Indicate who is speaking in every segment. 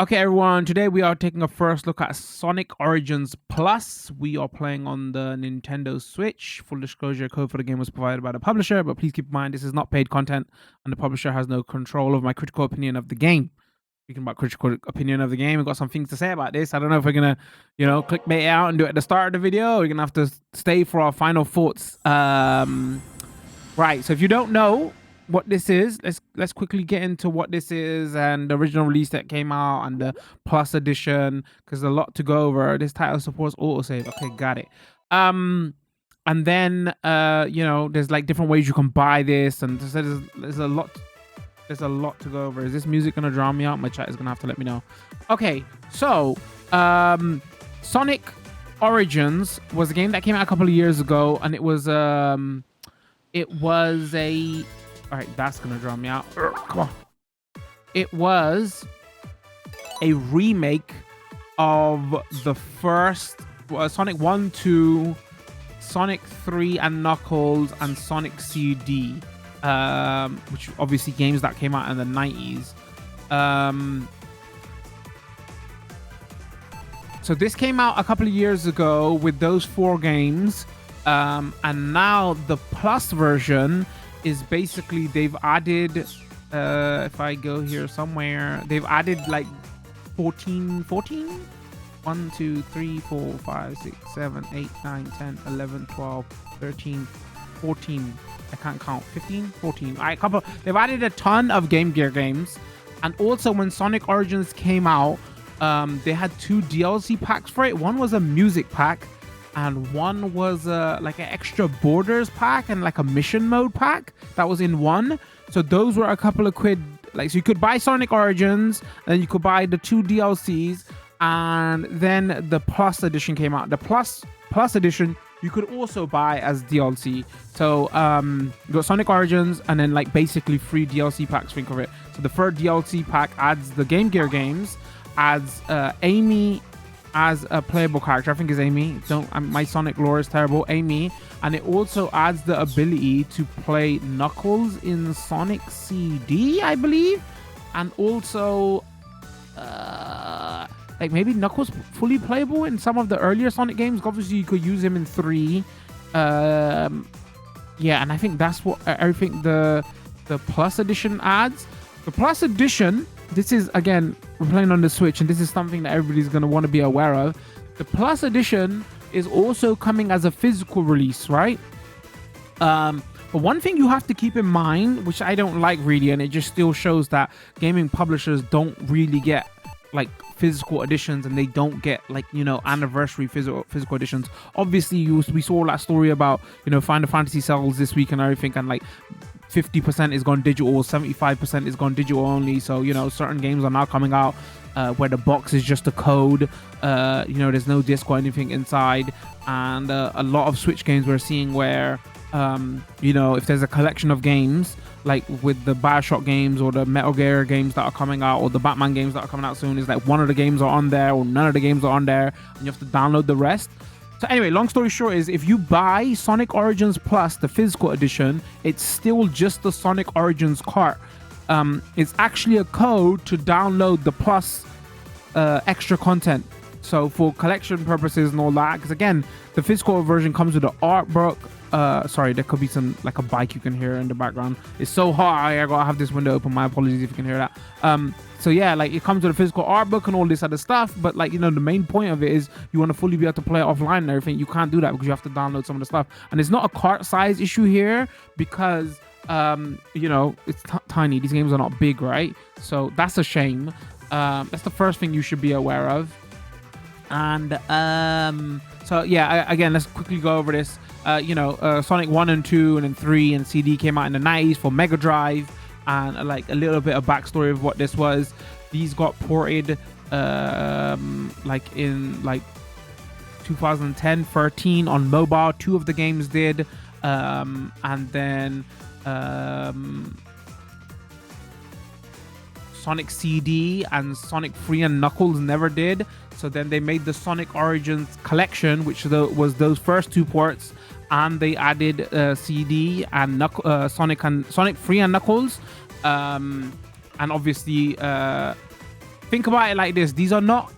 Speaker 1: Okay, everyone, today we are taking a first look at Sonic Origins Plus. We are playing on the Nintendo Switch. Full disclosure, code for the game was provided by the publisher, but please keep in mind this is not paid content and the publisher has no control of my critical opinion of the game. Speaking about critical opinion of the game, we've got some things to say about this. I don't know if we're going to, clickbait out and do it at the start of the video, or we're going to have to stay for our final thoughts. Right, so if you don't know what this is, let's quickly get into what this is and the original release that came out and the plus edition, because there's a lot to go over. This title supports autosave. Okay, got it. And then there's like different ways you can buy this, and there's a lot to go over. Is this music gonna drown me out? My chat is gonna have to let me know. Okay, so Sonic Origins was a game that came out a couple of years ago, and it was a all right, that's gonna drown me out. Come on. It was a remake of the first Sonic 1, 2, Sonic 3 and Knuckles, and Sonic CD, which obviously games that came out in the 90s. So this came out a couple of years ago with those 4 games, and now the Plus version is basically they've added if I go here somewhere, they've added like 14 1 2 3 4 5 6 7 8 9 10 11 12 13 14, I can't count, 15 14, they've added a ton of Game Gear games. And also when Sonic Origins came out, they had 2 DLC packs for it. One was a music pack and one was like an extra borders pack and like a mission mode pack that was in one. So those were a couple of quid. Like, so you could buy Sonic Origins and then you could buy the 2 DLCs, and then the Plus edition came out. The Plus edition you could also buy as DLC. So you got Sonic Origins and then like basically 3 DLC packs, think of it. So the third DLC pack adds the Game Gear games, adds Amy as a playable character. I think it's Amy. My Sonic lore is terrible. Amy. And it also adds the ability to play Knuckles in Sonic CD, I believe. And also like maybe Knuckles fully playable in some of the earlier Sonic games. Obviously you could use him in 3. Yeah, and I think that's what everything the Plus edition adds. The Plus edition, this is, again, we're playing on the Switch, and this is something that everybody's going to want to be aware of. The Plus edition is also coming as a physical release, right? But one thing you have to keep in mind, which I don't like really, and it just still shows that gaming publishers don't really get like physical editions, and they don't get like, anniversary physical editions. Obviously we saw that story about, Final Fantasy sales this week and everything, and like 50% is gone digital, 75% is gone digital only. So certain games are now coming out where the box is just a code, there's no disc or anything inside. And a lot of Switch games we're seeing where if there's a collection of games, like with the Bioshock games or the Metal Gear games that are coming out, or the Batman games that are coming out soon, is like one of the games are on there or none of the games are on there, and you have to download the rest. So anyway, long story short is, if you buy Sonic Origins Plus, the physical edition, it's still just the Sonic Origins cart. It's actually a code to download the Plus extra content. So for collection purposes and all that, because again, the physical version comes with an art book. Sorry, there could be some, like a bike you can hear in the background. It's so hot, I gotta have this window open. My apologies if you can hear that. So yeah, like it comes with a physical art book and all this other stuff, but like, the main point of it is you want to fully be able to play it offline and everything. You can't do that because you have to download some of the stuff. And it's not a cart size issue here because it's tiny. These games are not big, right? So that's a shame. That's the first thing you should be aware of. And so yeah, again, let's quickly go over this. Sonic 1 and 2 and then 3 and CD came out in the 90s for Mega Drive, and like a little bit of backstory of what this was. These got ported like in like 2010-13 on mobile. 2 of the games did, and then Sonic CD and Sonic 3 and Knuckles never did. So then they made the Sonic Origins collection, which was those first 2 ports, and they added CD and Sonic 3 and Knuckles, and obviously think about it like this. These are not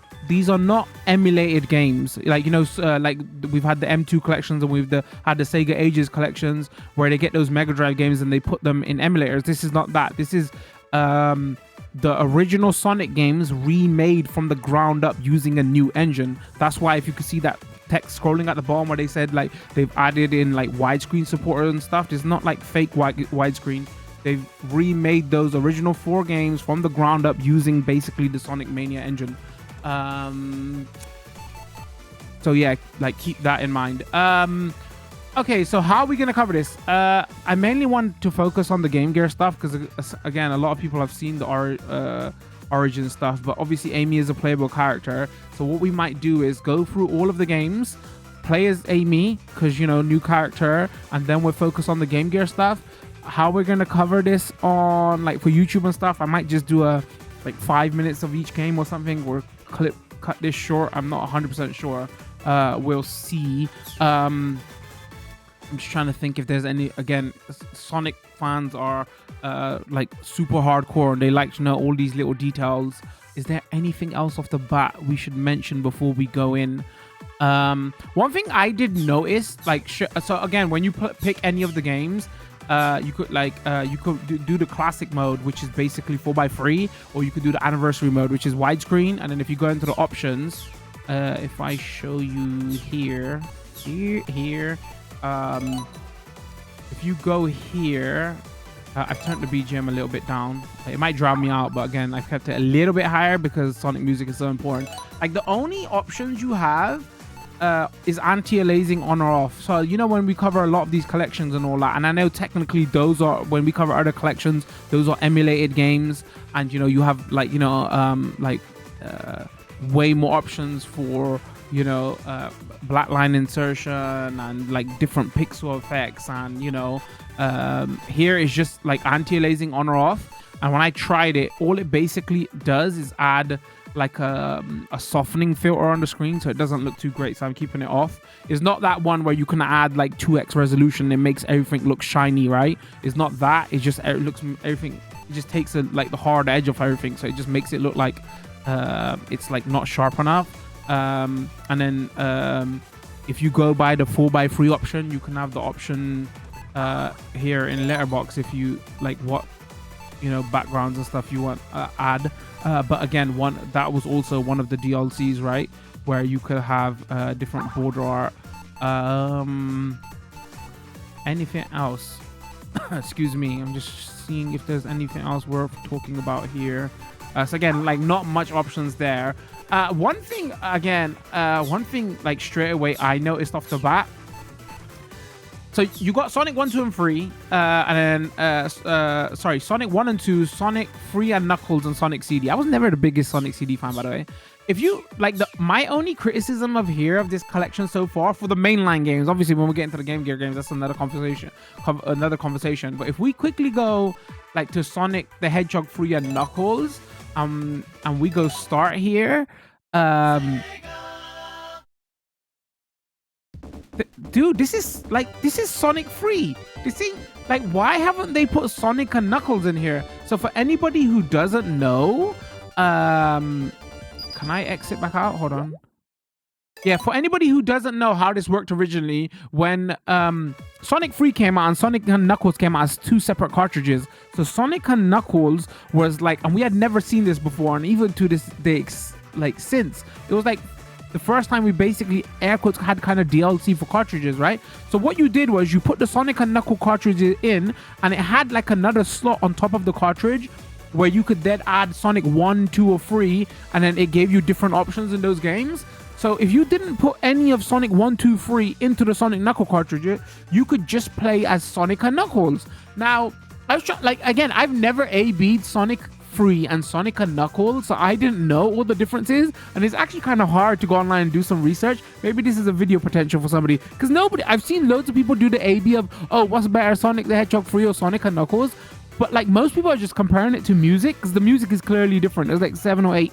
Speaker 1: emulated games. Like, you know, like we've had the M2 collections and we've had the Sega Ages collections where they get those Mega Drive games and they put them in emulators. This is not that. This is the original Sonic games remade from the ground up using a new engine. That's why if you could see that text scrolling at the bottom where they said like they've added in like widescreen support and stuff, it's not like fake widescreen. They've remade those original 4 games from the ground up using basically the Sonic Mania engine. So yeah, like keep that in mind. Okay, so how are we gonna cover this? I mainly want to focus on the Game Gear stuff because again, a lot of people have seen the Origin stuff, but obviously Amy is a playable character. So what we might do is go through all of the games, play as Amy because, you know, new character, and then we'll focus on the Game Gear stuff. How we're gonna cover this on like for YouTube and stuff, I might just do a like 5 minutes of each game or something, or cut this short. I'm not 100% sure. We'll see. I'm just trying to think if there's any. Again, Sonic fans are like super hardcore and they like to know all these little details. Is there anything else off the bat we should mention before we go in? One thing I did notice, like, so again, when you pick any of the games, you could do the classic mode, which is basically 4x3, or you could do the anniversary mode, which is widescreen. And then if you go into the options, if I show you here, if you go here, I've turned the BGM a little bit down. It might drown me out, but again, I've kept it a little bit higher because Sonic music is so important. Like, the only options you have is anti-aliasing on or off. So, you know, when we cover a lot of these collections and all that, and I know technically those are, when we cover other collections, those are emulated games, and, you know, you have like, you know, way more options for, you know, black line insertion and like different pixel effects, and, you know, here is just like anti-aliasing on or off. And when I tried it, all it basically does is add like a softening filter on the screen, so it doesn't look too great, so I'm keeping it off. It's not that one where you can add like 2x resolution, it makes everything look shiny, right? It's not that. It just everything, it just takes like the hard edge of everything, so it just makes it look like it's like not sharp enough. And then if you go by the 4x3 option, you can have the option here in Letterbox if you like what, you know, backgrounds and stuff you want add. But again, that was also one of the DLCs, right, where you could have different border art. Anything else? Excuse me, I'm just seeing if there's anything else worth talking about here. So again, like, not much options there. One thing like straight away I noticed off the bat. So you got Sonic 1, 2, and 3, and then sorry, Sonic 1 and 2, Sonic 3 and Knuckles, and Sonic CD. I was never the biggest Sonic CD fan, by the way. If you like, my only criticism of this collection so far for the mainline games, obviously when we get into the Game Gear games, that's another conversation. But if we quickly go like to Sonic the Hedgehog 3 and Knuckles, and we go start here, dude, this is Sonic 3. This thing, like, why haven't they put Sonic and Knuckles in here? So for anybody who doesn't know, can I exit back out? Hold on. Yeah, for anybody who doesn't know how this worked originally, when Sonic 3 came out and Sonic and Knuckles came out as 2 separate cartridges. So Sonic and Knuckles was like, and we had never seen this before, and even to this day, like, since, it was like the first time we basically, air quotes, had kind of DLC for cartridges, right? So what you did was you put the Sonic and Knuckles cartridges in, and it had like another slot on top of the cartridge where you could then add Sonic 1, 2, or 3, and then it gave you different options in those games. So if you didn't put any of Sonic 1, 2, 3 into the Sonic Knuckles cartridge, you could just play as Sonic and Knuckles. Now, I was like, again, I've never A-B'd Sonic 3 and Sonic and Knuckles, so I didn't know what the difference is, and it's actually kind of hard to go online and do some research. Maybe this is a video potential for somebody, because I've seen loads of people do the A-B of, oh, what's better, Sonic the Hedgehog 3 or Sonic and Knuckles? But like, most people are just comparing it to music, because the music is clearly different. There's like 7 or 8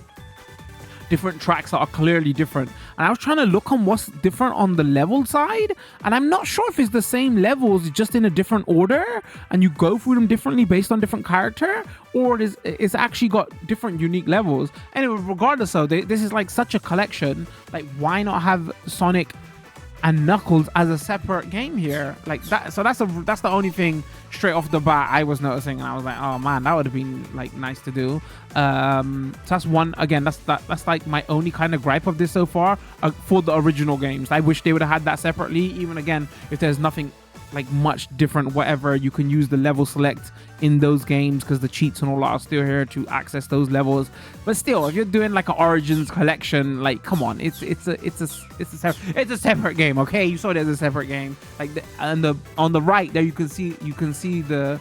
Speaker 1: different tracks that are clearly different. And I was trying to look on what's different on the level side, and I'm not sure if it's the same levels just in a different order and you go through them differently based on different character, or it's actually got different unique levels. Anyway, regardless, though, this is like such a collection. Like, why not have Sonic and Knuckles as a separate game here like that? So that's the only thing straight off the bat I was noticing, and I was like, oh man, that would have been like nice to do. So that's one. Again, that's like my only kind of gripe of this so far for the original games. I wish they would have had that separately. Even again, if there's nothing like much different, whatever, you can use the level select in those games because the cheats and all that are still here to access those levels. But still, if you're doing like an Origins collection, like, come on, it's a separate game, okay? You saw it as a separate game. Like on the right there, you can see the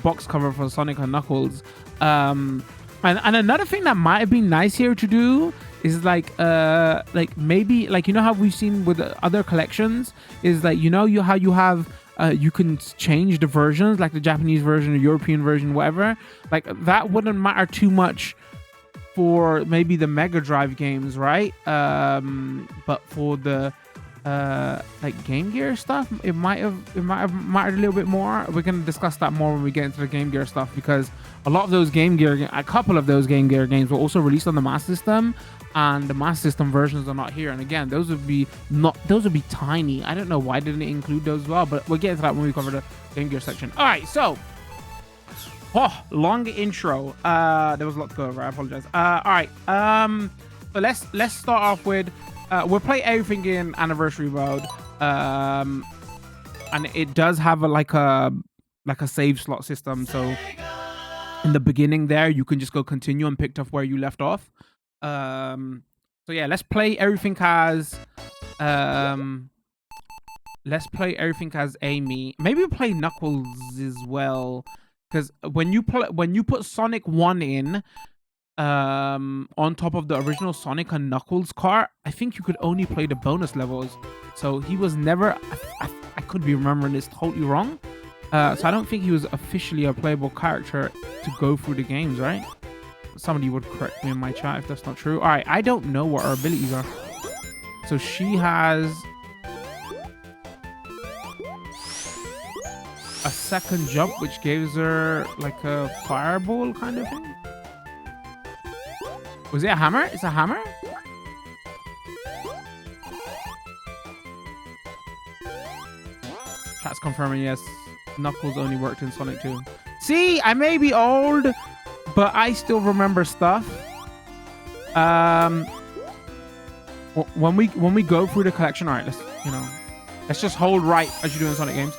Speaker 1: box cover for Sonic and Knuckles. And another thing that might have been nice here to do is like maybe like, you know how we've seen with other collections is like, you know, how you have you can change the versions, like the Japanese version, the European version, whatever. Like that wouldn't matter too much for maybe the Mega Drive games, right? But for the like Game Gear stuff, it might have mattered a little bit more. We're gonna discuss that more when we get into the Game Gear stuff, because a couple of those Game Gear games were also released on the Master System, and the Master System versions are not here. And again, those would be tiny. I don't know why didn't it include those as well, but we'll get into that when we cover the Game Gear section. All right, so long intro. There was a lot to go over. I apologize. All right. So let's start off with we'll play everything in anniversary mode. And it does have a save slot system. So in the beginning there, you can just go continue and pick up where you left off. So yeah, let's play everything as Amy. Maybe we'll play Knuckles as well, because when you put Sonic 1 in on top of the original Sonic and Knuckles cart, I think you could only play the bonus levels. So he was never, I could be remembering this totally wrong. So I don't think he was officially a playable character to go through the games, right? Somebody would correct me in my chat if that's not true. All right, I don't know what her abilities are. So she has a second jump, which gives her like a fireball kind of thing. Was it a hammer? It's a hammer? Chat's confirming yes. Knuckles only worked in Sonic 2. See, I may be old, but I still remember stuff. When we go through the collection, all right, let's just hold right as you do in Sonic games.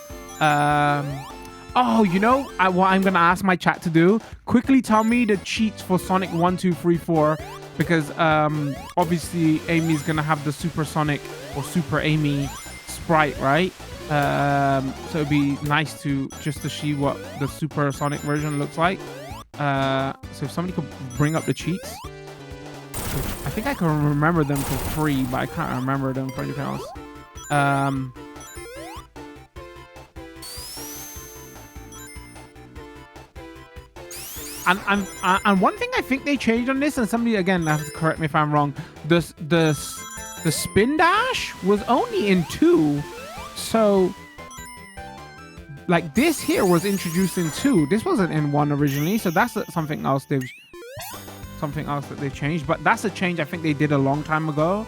Speaker 1: Oh, you know what I'm gonna ask my chat to do? Quickly tell me the cheats for Sonic 1, 2, 3, 4, because obviously Amy's gonna have the Super Sonic or Super Amy sprite, right? So it'd be nice to see what the Super Sonic version looks like. So if somebody could bring up the cheats, I think I can remember them for free, but I can't remember them for anything else. And one thing I think they changed on this, and somebody again have to correct me if I'm wrong, the spin dash was only in 2. So like this here was introduced in 2. This wasn't in 1 originally, so that's something else that they changed. But that's a change I think they did a long time ago.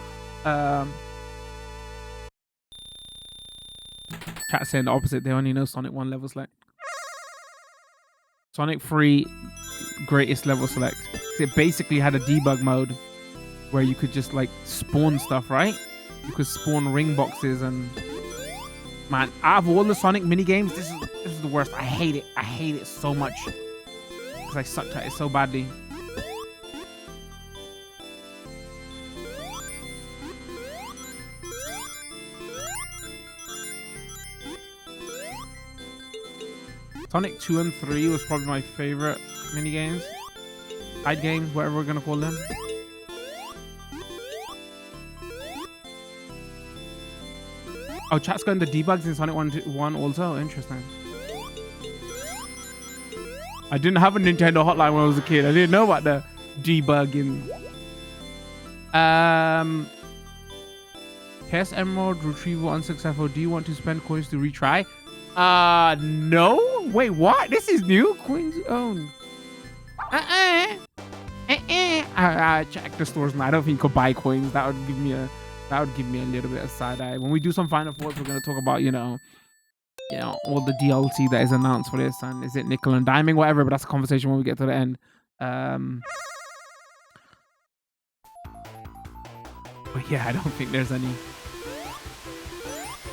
Speaker 1: Chat saying the opposite. They only know Sonic 1 level select. Sonic 3 greatest level select. It basically had a debug mode where you could just like spawn stuff, right? You could spawn ring boxes, and man, out of all the Sonic mini games, this is the worst. I hate it. I hate it so much because I sucked at it so badly. Sonic 2 and 3 was probably my favorite mini games, side games, whatever we're gonna call them. Oh, chat's going to debugs in Sonic 1 also. Interesting. I didn't have a Nintendo hotline when I was a kid. I didn't know about the debugging. Test Emerald retrieval unsuccessful. Do you want to spend coins to retry? No. Wait, what? This is new. Coins owned. I checked the stores now. I don't think you could buy coins. That would give me a little bit of side eye. When we do some Final Fours, we're gonna talk about all the DLC that is announced for this, and is it nickel and diming, whatever. But that's a conversation when we get to the end. But yeah, I don't think there's any.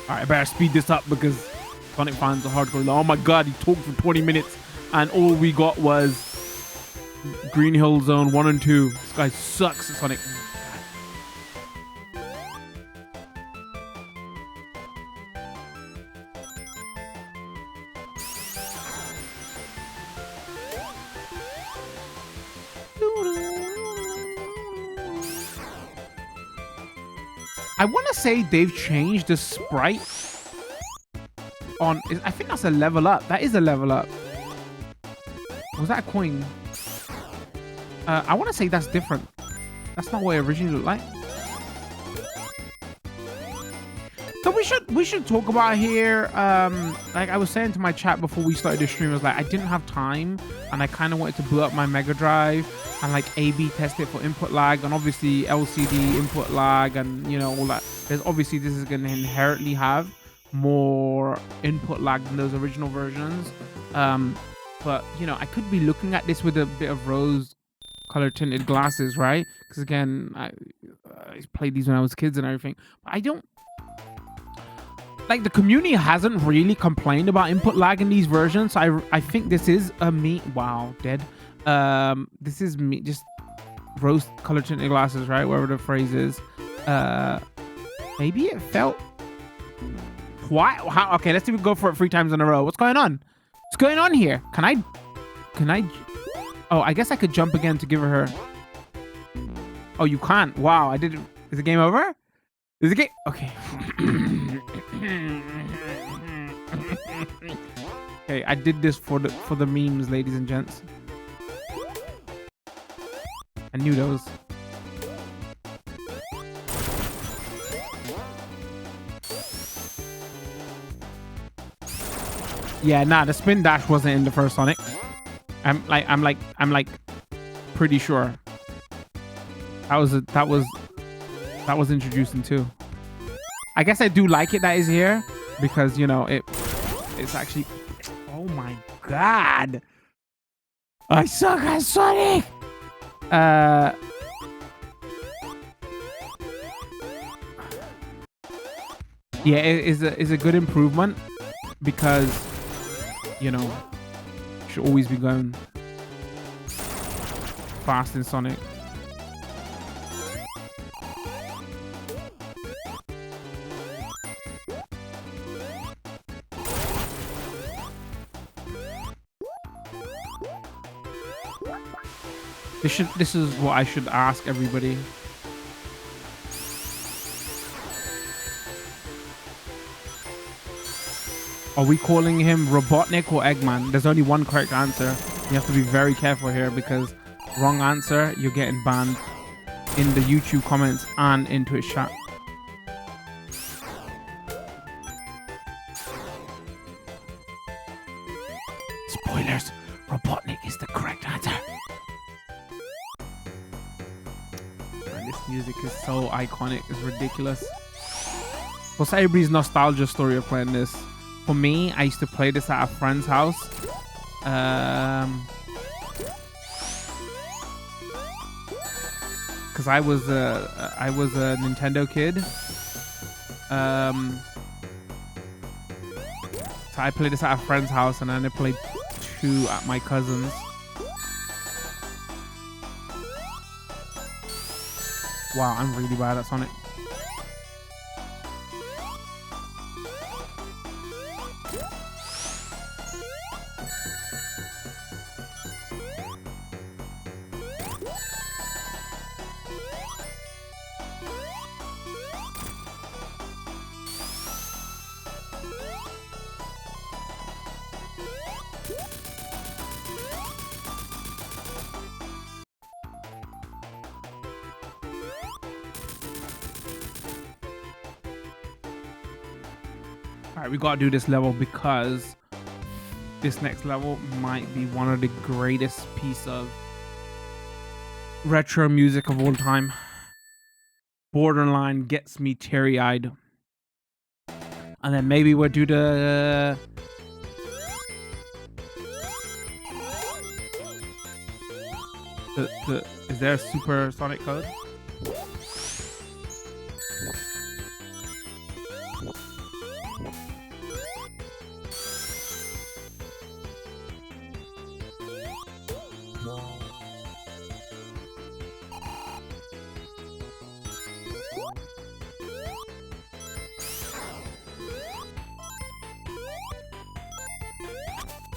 Speaker 1: All right, I better speed this up because Sonic fans are hardcore. Oh my god, he talked for 20 minutes and all we got was Green Hill Zone 1 and 2. This guy sucks at Sonic. I want to say they've changed the sprite on. I think that's a level up. That is a level up. Was that a coin? I want to say that's different. That's not what it originally looked like. So we should talk about here. Like I was saying to my chat before we started the stream, I was like, I didn't have time, and I kind of wanted to boot up my Mega Drive and like A/B test it for input lag, and obviously LCD input lag, and all that. There's obviously this is going to inherently have more input lag than those original versions. But I could be looking at this with a bit of rose color tinted glasses, right? Because again, I played these when I was kids and everything. But I don't. Like, the community hasn't really complained about input lag in these versions. So I think this is wow, dead. This is me just rose color tinted glasses, right? Whatever the phrase is. Maybe it felt why? How? Okay, let's even go for it 3 times in a row. What's going on? What's going on here? Can I? Oh, I guess I could jump again to give her. Oh, you can't. Wow, I didn't. Is the game over? Is the game? Okay. Okay, I did this for the memes, ladies and gents. I knew those. Yeah, nah, the spin dash wasn't in the first Sonic. I'm like pretty sure. That was introduced in 2. I guess I do like it that is here because it's actually. Oh my god, I suck at Sonic. Yeah, it is a good improvement because should always be going fast in Sonic. This is what I should ask everybody. Are we calling him Robotnik or Eggman? There's only one correct answer. You have to be very careful here because wrong answer, you're getting banned in the YouTube comments and in Twitch chat. Spoilers, Robotnik is the correct answer. Man, this music is so iconic, it's ridiculous. What's everybody's nostalgia story of playing this? For me, I used to play this at a friend's house. Because I was a Nintendo kid. So I played this at a friend's house, and then I played 2 at my cousin's. Wow, I'm really bad at Sonic. All right, we gotta do this level because this next level might be one of the greatest piece of retro music of all time. Borderline gets me teary-eyed. And then maybe we'll do the is there a supersonic code?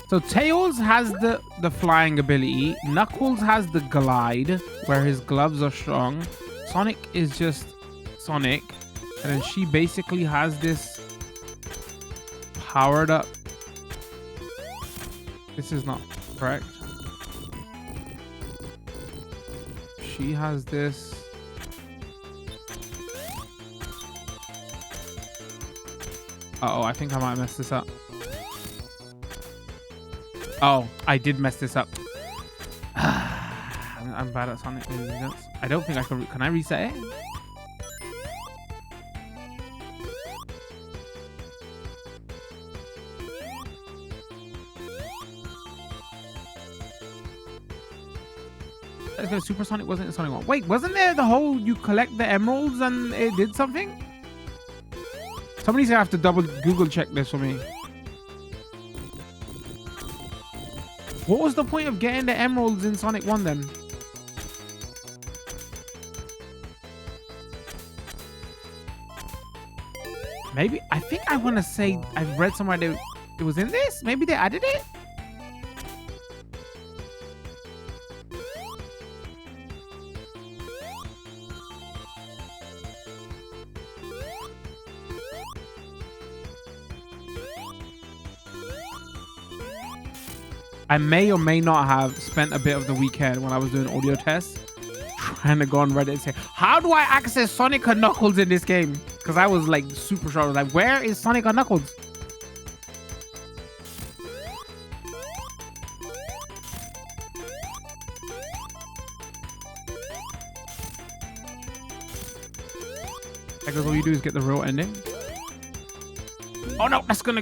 Speaker 1: So Tails has the flying ability. Knuckles has the glide, where his gloves are strong. Sonic is just Sonic. And then she basically has this powered up. This is not correct. She has this. Uh-oh, I think I might mess this up. Oh, I did mess this up. I'm bad at Sonic. I don't think I can. Can I reset it? Supersonic wasn't in Sonic 1. Wait, wasn't there the whole you collect the emeralds and it did something? Somebody's gonna have to double Google check this for me. What was the point of getting the emeralds in Sonic 1 then? Maybe, I think I want to say I've read somewhere that it was in this. Maybe they added it. I may or may not have spent a bit of the weekend when I was doing audio tests trying to go on Reddit and say, how do I access Sonic and Knuckles in this game? Because I was like super sure. I was like, where is Sonic and Knuckles? Because all you do is get the real ending. Oh no, that's gonna...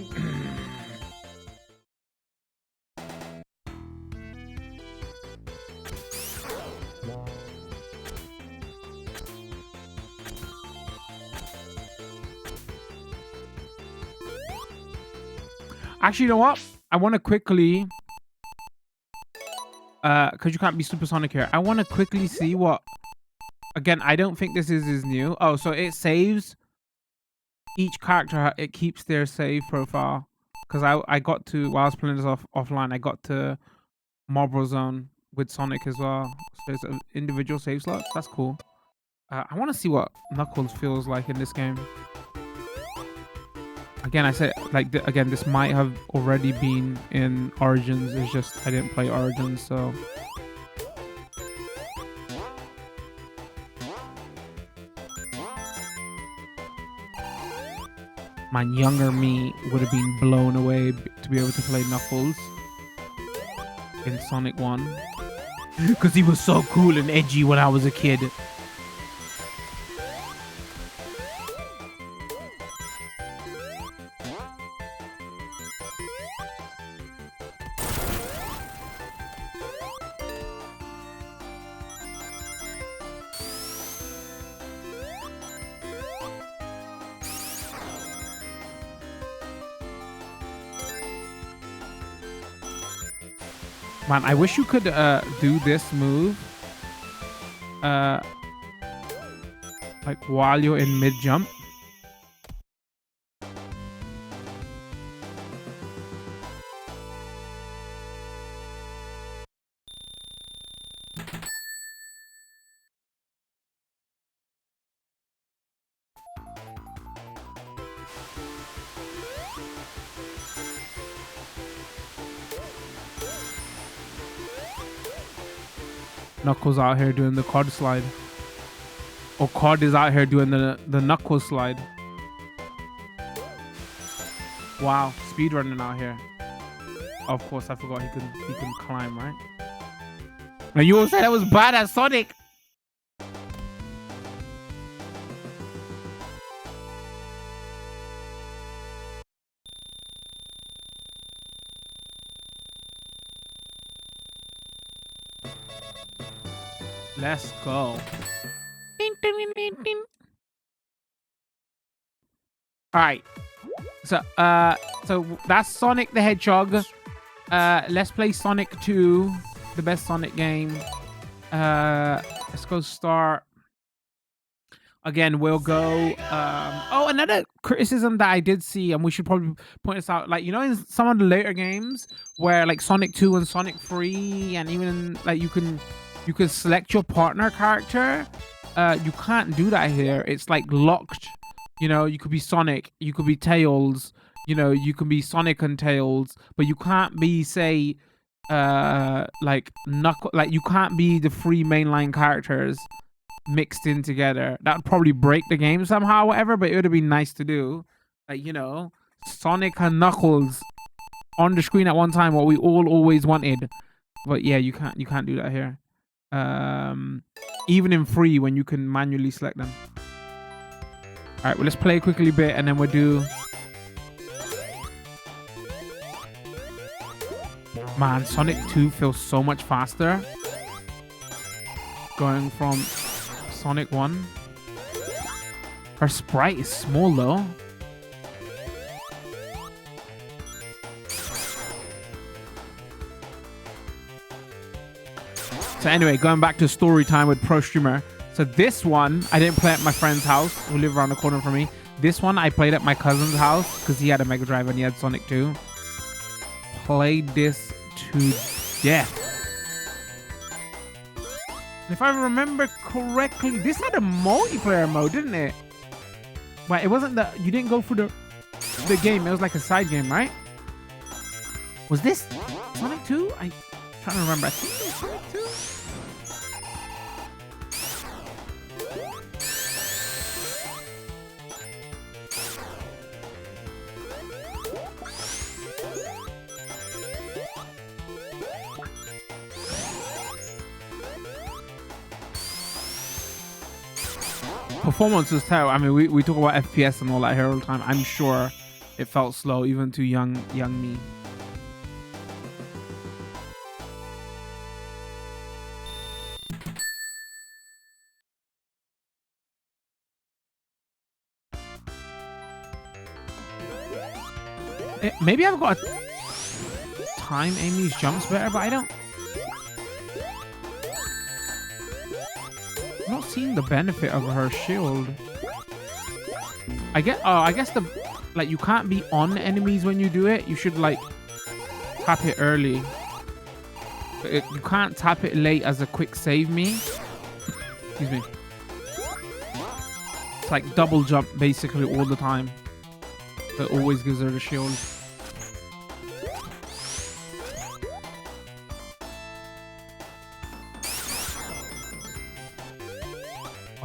Speaker 1: Actually, you know what? I want to quickly... because you can't be supersonic here. I want to quickly see what... Again, I don't think this is new. Oh, so it saves... Each character, it keeps their save profile. Because I got to... While I was playing this offline, I got to Marble Zone with Sonic as well. So it's individual save slots. That's cool. I want to see what Knuckles feels like in this game. Again, I said, like, again, this might have already been in Origins. It's just I didn't play Origins, so... My younger me would have been blown away to be able to play Knuckles in Sonic 1. Because he was so cool and edgy when I was a kid. Man, I wish you could do this move like while you're in mid jump. Knuckles out here doing the Cod slide. Or Cod is out here doing the Knuckles slide. Wow, speedrunning out here. Of course, I forgot he can climb, right? And you all said that was bad at Sonic. Let's go. All right. So that's Sonic the Hedgehog. Let's play Sonic 2, the best Sonic game. Let's go start. Again, we'll go. Oh, another criticism that I did see, and we should probably point this out. Like, you know, in some of the later games where like Sonic 2 and Sonic 3, and even like you can select your partner character. You can't do that here. It's like locked. You know, you could be Sonic, you could be Tails. You know, you can be Sonic and Tails, but you can't be, say, like Knuckle. Like you can't be the three mainline characters mixed in together. That would probably break the game somehow, whatever. But it would have been nice to do. Like, you know, Sonic and Knuckles on the screen at one time, what we all always wanted. But yeah, you can't do that here. Even in free when you can manually select them. All right, well, let's play quickly a bit and then we'll do. Man, Sonic 2 feels so much faster. Going from Sonic 1. Her sprite is small though. So anyway, going back to story time with Pro Streamer. So this one, I didn't play at my friend's house who lived around the corner from me. This one, I played at my cousin's house because he had a Mega Drive and he had Sonic 2. Played this to death. If I remember correctly, this had a multiplayer mode, didn't it? But it wasn't the... You didn't go through the game. It was like a side game, right? Was this Sonic 2? I'm trying to remember. I think it was Sonic 2. Performance was terrible. I mean, we talk about FPS and all that here all the time. I'm sure it felt slow even to young me. Maybe I've got to time aim these jumps better, but I don't. I'm not seeing the benefit of her shield. I guess the like you can't be on enemies when you do it. You should like tap it early. You can't tap it late as a quick save me. Excuse me. It's like double jump basically all the time. It always gives her the shield.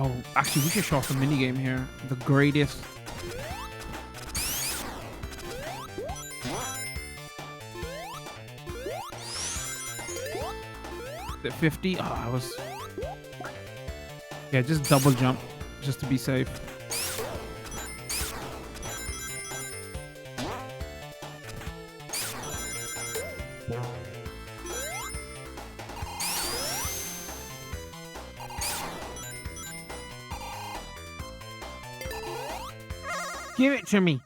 Speaker 1: Oh, actually, we should show off a minigame here. The greatest. At 50? Oh, I was... Yeah, just double jump, just to be safe. Give it to me.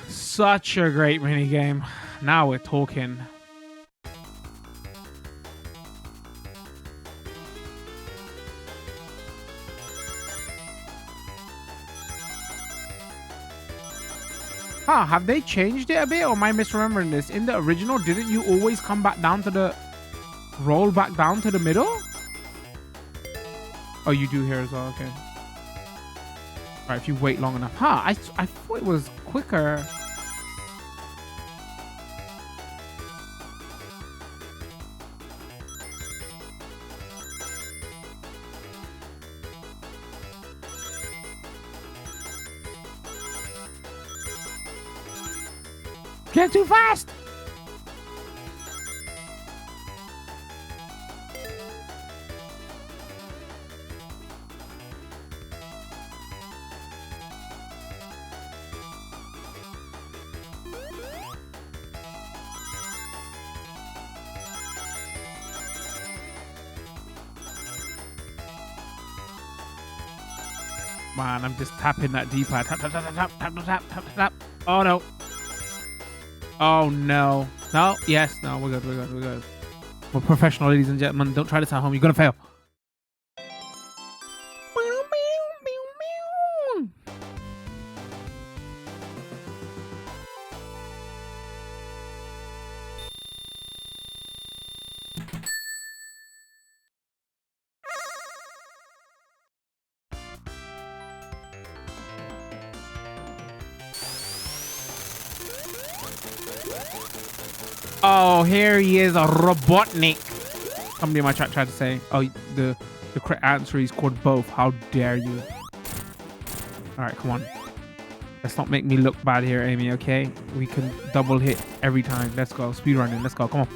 Speaker 1: Such a great minigame. Now we're talking. Huh, have they changed it a bit or am I misremembering this? In the original, didn't you always come back down to the... roll back down to the middle? Oh, you do here as well, okay. Alright, if you wait long enough. Huh, I thought it was quicker. Get too fast. Man, I'm just tapping that D-pad. Tap, tap, tap, tap, tap, tap, tap, tap, tap, tap. Oh, no. Oh, no. No, yes, no, we're good, we're good, we're good. We're professional, ladies and gentlemen. Don't try this at home. You're going to fail. Oh, here he is, a Robotnik. Somebody in my chat tried to say, oh, the correct answer is called both. How dare you? All right, come on. Let's not make me look bad here, Amy, okay? We can double hit every time. Let's go. Speedrunning. Let's go. Come on.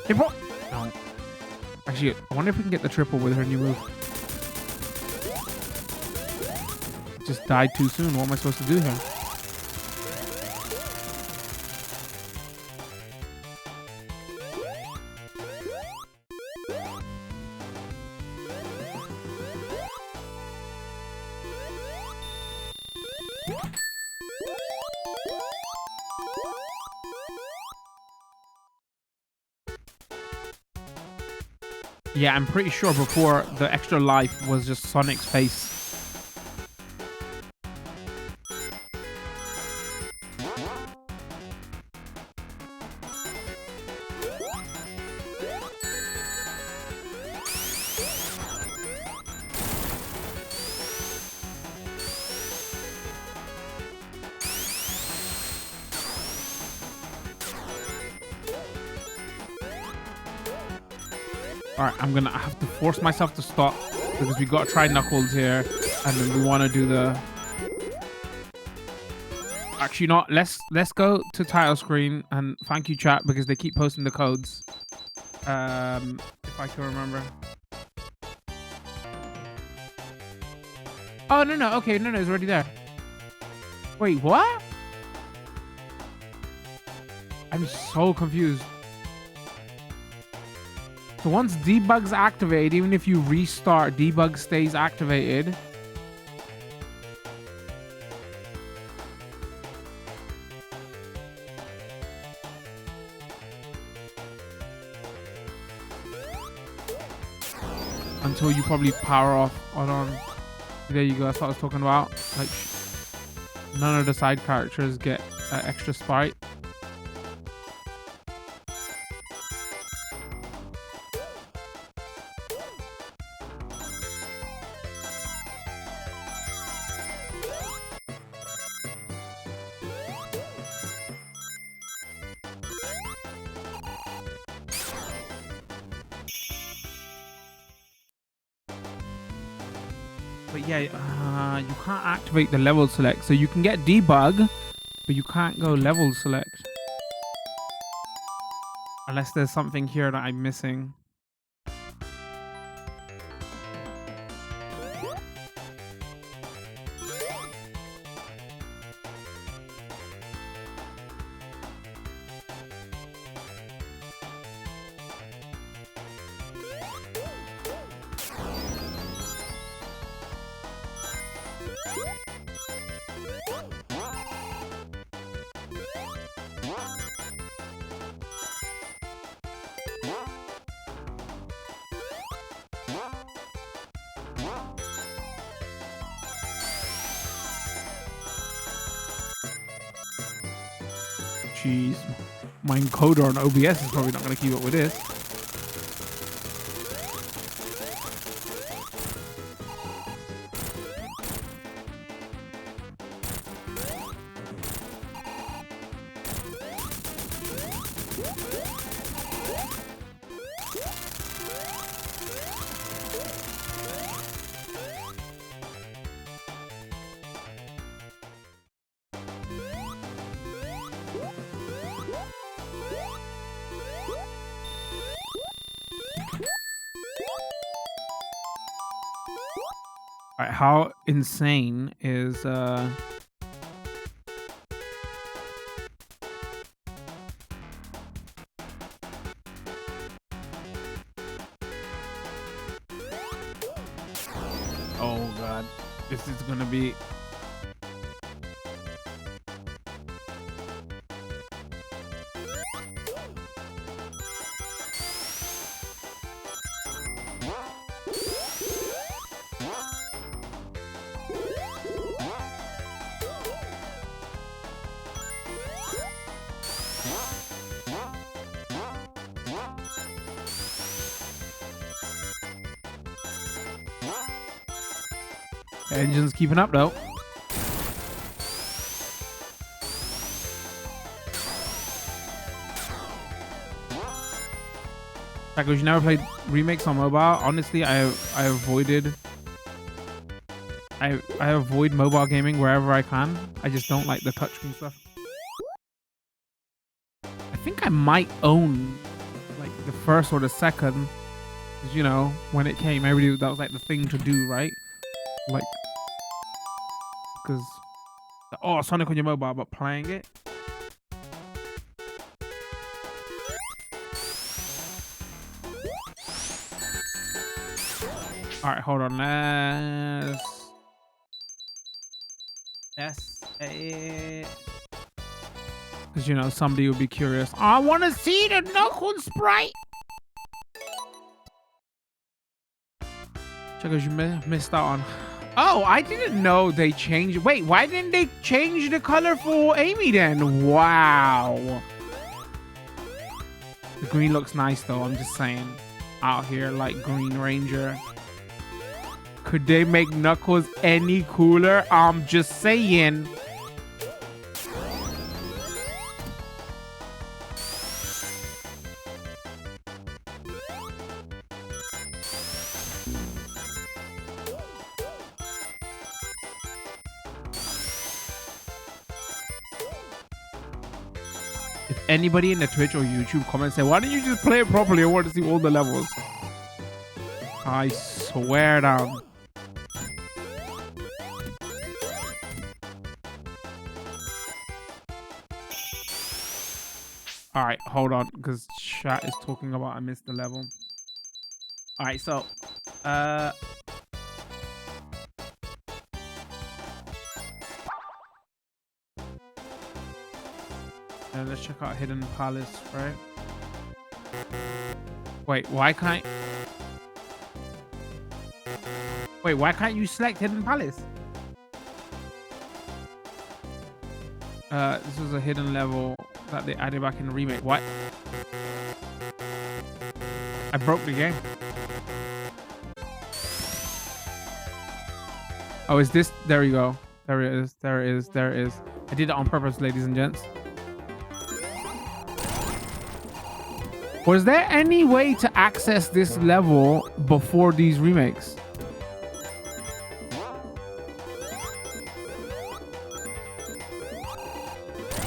Speaker 1: Hey, bro. No. Actually, I wonder if we can get the triple with her new move. Just died too soon. What am I supposed to do here? Yeah, I'm pretty sure before the extra life was just Sonic's face. All right, I'm gonna have to force myself to stop because we got to try Knuckles here, and then we want to do the. Actually, not. Let's go to title screen and thank you chat because they keep posting the codes. If I can remember. Oh no. Okay, no, it's already there. Wait, what? I'm so confused. So once debug's activated, even if you restart, debug stays activated. Until you probably power off. Hold on. There you go. That's what I was talking about. Like, none of the side characters get extra sprite. But yeah, you can't activate the level select. So you can get debug, but you can't go level select. Unless there's something here that I'm missing. Jeez, my encoder on OBS is probably not going to keep up with this. All right, how insane is oh god, this is gonna be the engine's keeping up though. Like, you never played remakes on mobile. Honestly, I avoided. I avoid mobile gaming wherever I can. I just don't like the touchscreen stuff. I think I might own like the first or the second. Cause, you know, when it came, everybody that was like the thing to do, right? Like, because oh, Sonic on your mobile, but playing it. All right, hold on. Let's say, because you know somebody will be curious. I want to see the Knuckles sprite. Checkers, you missed out on. Oh, I didn't know they changed. Wait, why didn't they change the color for Amy then? Wow. The green looks nice though. I'm just saying. Out here like Green Ranger. Could they make Knuckles any cooler? I'm just saying. If anybody in the Twitch or YouTube comment say, why don't you just play it properly? I want to see all the levels. I swear down. All right, hold on, because chat is talking about I missed the level. All right, so let's check out Hidden Palace, right? Wait, why can't you select Hidden Palace? This was a hidden level that they added back in the remake. What? I broke the game. Oh, is this? There you go. There it is. There it is. There it is. I did it on purpose, ladies and gents. Was there any way to access this level before these remakes?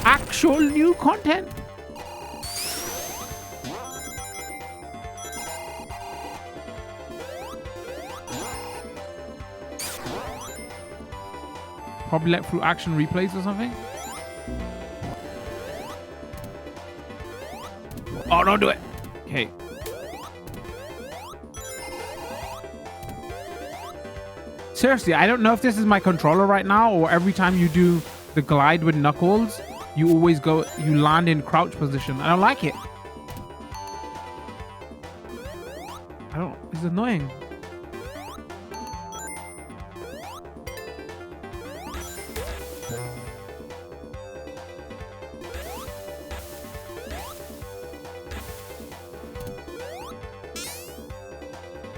Speaker 1: Actual new content? Probably like through action replays or something. Oh, don't do it. Okay. Seriously, I don't know if this is my controller right now or every time you do the glide with Knuckles, you always go, you land in crouch position. I don't like it. It's annoying.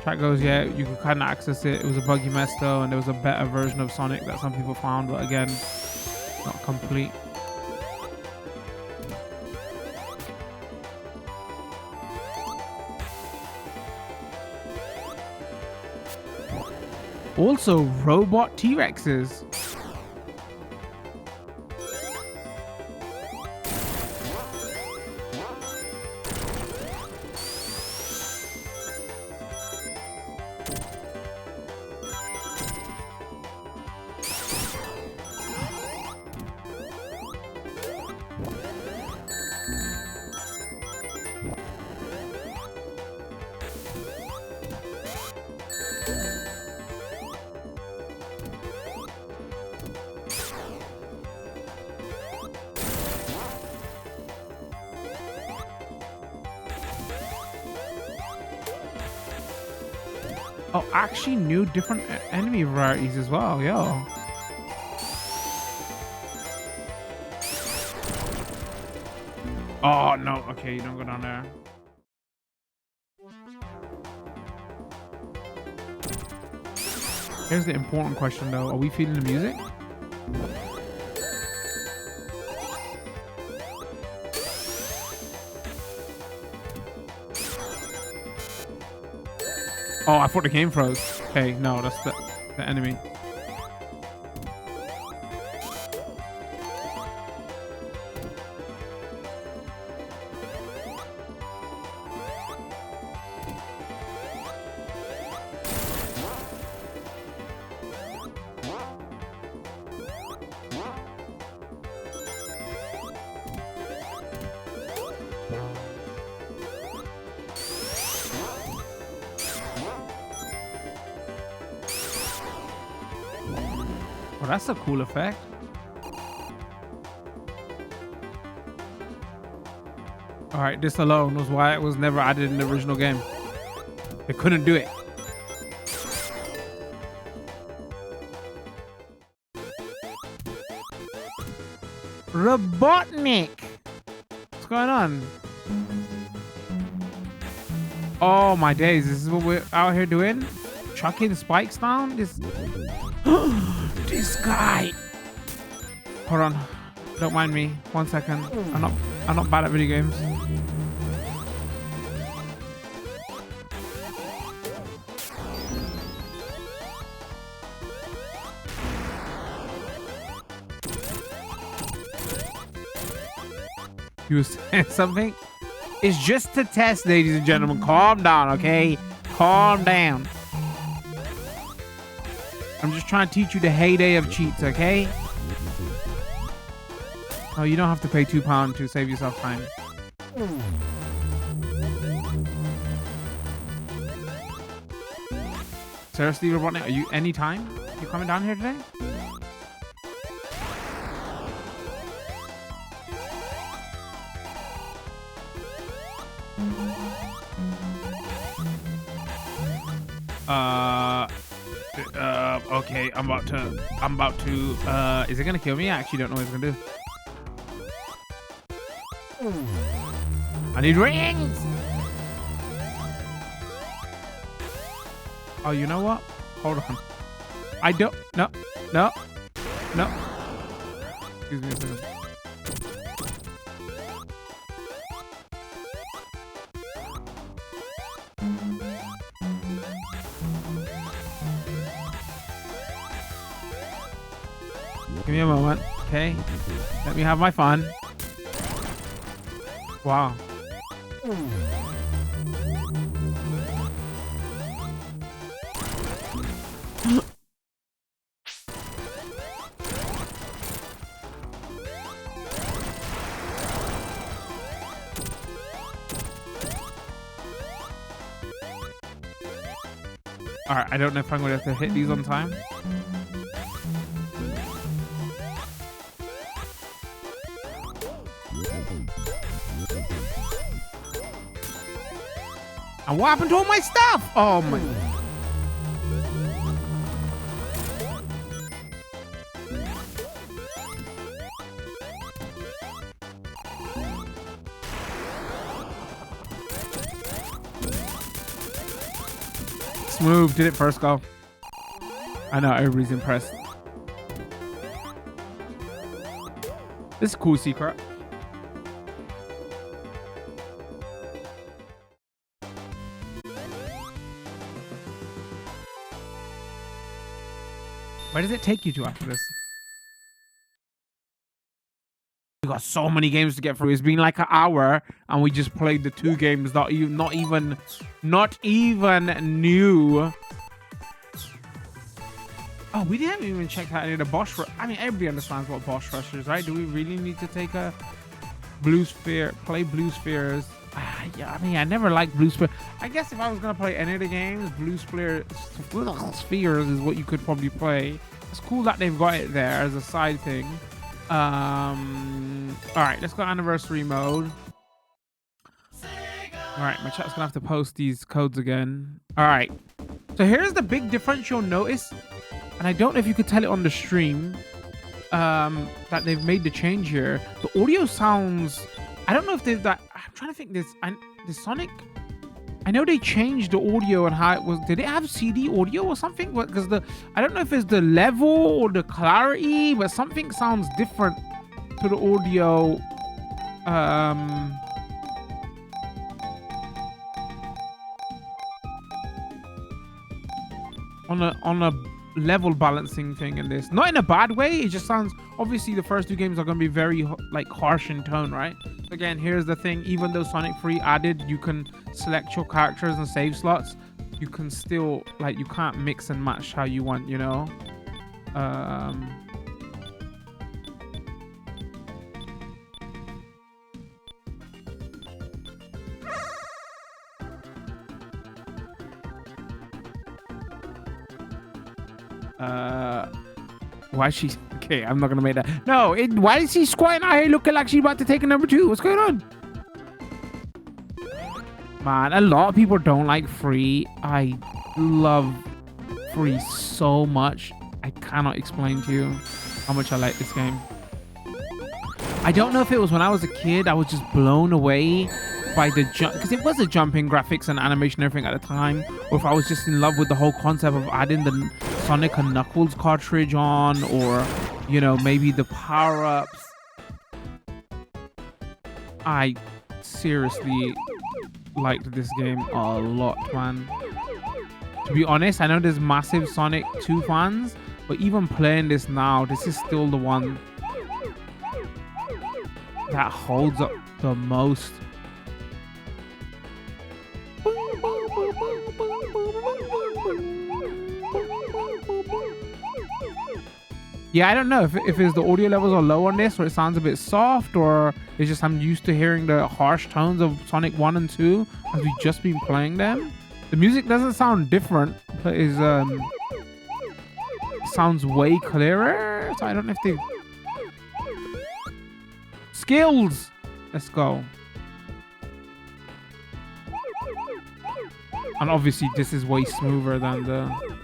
Speaker 1: Chat goes, yeah, you could kind of access it. It was a buggy mess though, and there was a better version of Sonic that some people found, but again, not complete. Also, robot T-Rexes. Oh, actually new different enemy varieties as well, yo. Oh, no. Okay, you don't go down there. Here's the important question, though. Are we feeling the music? Oh, I thought the game froze. Okay, no, that's the enemy. Oh, that's a cool effect. All right, this alone was why it was never added in the original game. They couldn't do it. Robotnik! What's going on? Oh my days, this is what we're out here doing? Chucking spikes down? This guy. Hold on. Don't mind me. 1 second. I'm not bad at video games. You were saying something? It's just to test, ladies and gentlemen. Calm down, okay? Calm down. I'm just trying to teach you the heyday of cheats, okay? Oh, you don't have to pay £2 to save yourself time. Seriously, Robotnik, are you anytime? You coming down here today? Okay, I'm about to, is it gonna kill me? I actually don't know what it's gonna do. I need rings! Oh, you know what? Hold on. I don't, no. Excuse me a second. Give me a moment, okay? Let me have my fun. Wow. All right, I don't know if I'm going to have to hit these on time. And what happened to all my stuff? Oh my. Smooth, did it first go. I know, everybody's impressed. This is a cool secret. Where does it take you to after this? We got so many games to get through. It's been like an hour, and we just played the 2 games. Not even new. Oh, we didn't even check out any of the boss rush. I mean, everybody understands what boss rush is, right? Do we really need to take a blue sphere? Play blue spheres? Yeah, I mean, I never liked blue sphere. I guess if I was gonna play any of the games, blue spheres is what you could probably play. It's cool that they've got it there as a side thing. All right, let's go anniversary mode. All right, my chat's gonna have to post these codes again. All right, So here's the big difference you'll notice, and I don't know if you could tell it on the stream, that they've made the change here. The audio sounds, I don't know if they've that. I'm trying to think. The Sonic. I know they changed the audio and how it was. Did it have CD audio or something? Because I don't know if it's the level or the clarity, but something sounds different to the audio. On a level balancing thing in this, not in a bad way. It just sounds, obviously the first two games are going to be very like harsh in tone, right? Again, here's the thing, even though Sonic 3 added you can select your characters and save slots, you can still, like, you can't mix and match how you want, you know. Why is she okay? I'm not gonna make that. No, why is she squatting out here looking like she's about to take a number 2? What's going on? Man, a lot of people don't like Free. I love Free so much. I cannot explain to you how much I like this game. I don't know if it was when I was a kid, I was just blown away by the jump, because it was a jumping graphics and animation and everything at the time, or if I was just in love with the whole concept of adding the Sonic and Knuckles cartridge on, or, you know, maybe the power-ups. I seriously liked this game a lot, man. To be honest, I know there's massive Sonic 2 fans, but even playing this now, this is still the one that holds up the most. Yeah, I don't know if it's the audio levels are low on this, or it sounds a bit soft, or it's just I'm used to hearing the harsh tones of Sonic 1 and 2 as we've just been playing them. The music doesn't sound different, but it sounds way clearer. So I don't know if they... Skills! Let's go. And obviously this is way smoother than the...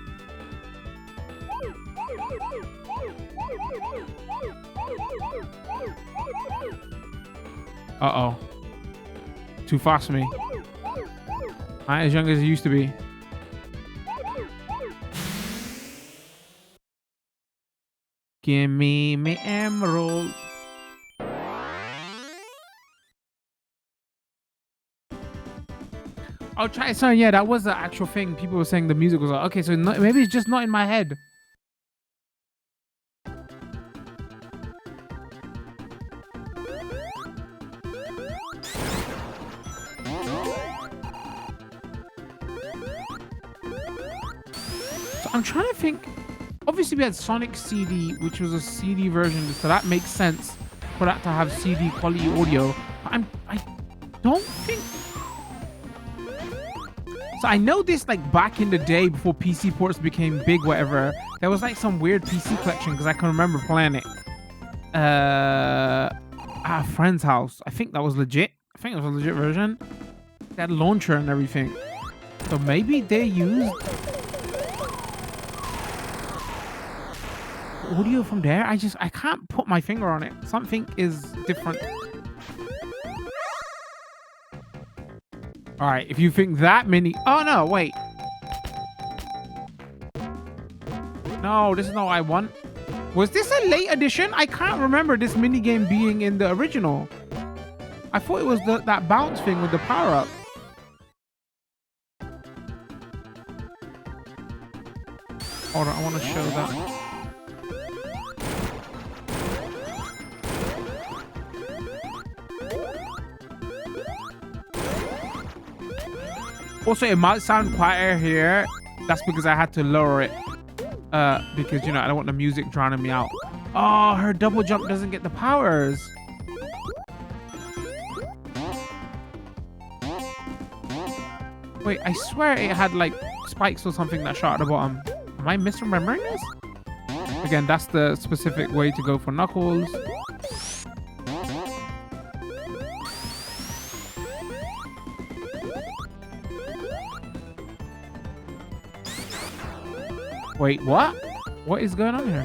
Speaker 1: Uh-oh. Too fast for me. I ain't as young as it used to be. Give me my emerald. Oh, try. Sorry, yeah, that was the actual thing. People were saying the music was like, okay, so maybe it's just not in my head. I'm trying to think. Obviously, we had Sonic CD, which was a CD version, so that makes sense for that to have CD quality audio. But I don't think. So I know this, like, back in the day before PC ports became big, whatever. There was like some weird PC collection because I can remember playing it at a friend's house. I think that was legit. I think it was a legit version. They had a launcher and everything. So maybe they used audio from there. I can't put my finger on it. Something is different. All right, if you think that mini... Oh, no, wait. No, this is not what I want. Was this a late edition? I can't remember this minigame being in the original. I thought it was that bounce thing with the power-up. Hold on, I want to show that. Also, it might sound quieter here. That's because I had to lower it. Because, you know, I don't want the music drowning me out. Oh, her double jump doesn't get the powers. Wait, I swear it had, like, spikes or something that shot at the bottom. Am I misremembering this? Again, that's the specific way to go for Knuckles. Wait, what? What is going on here?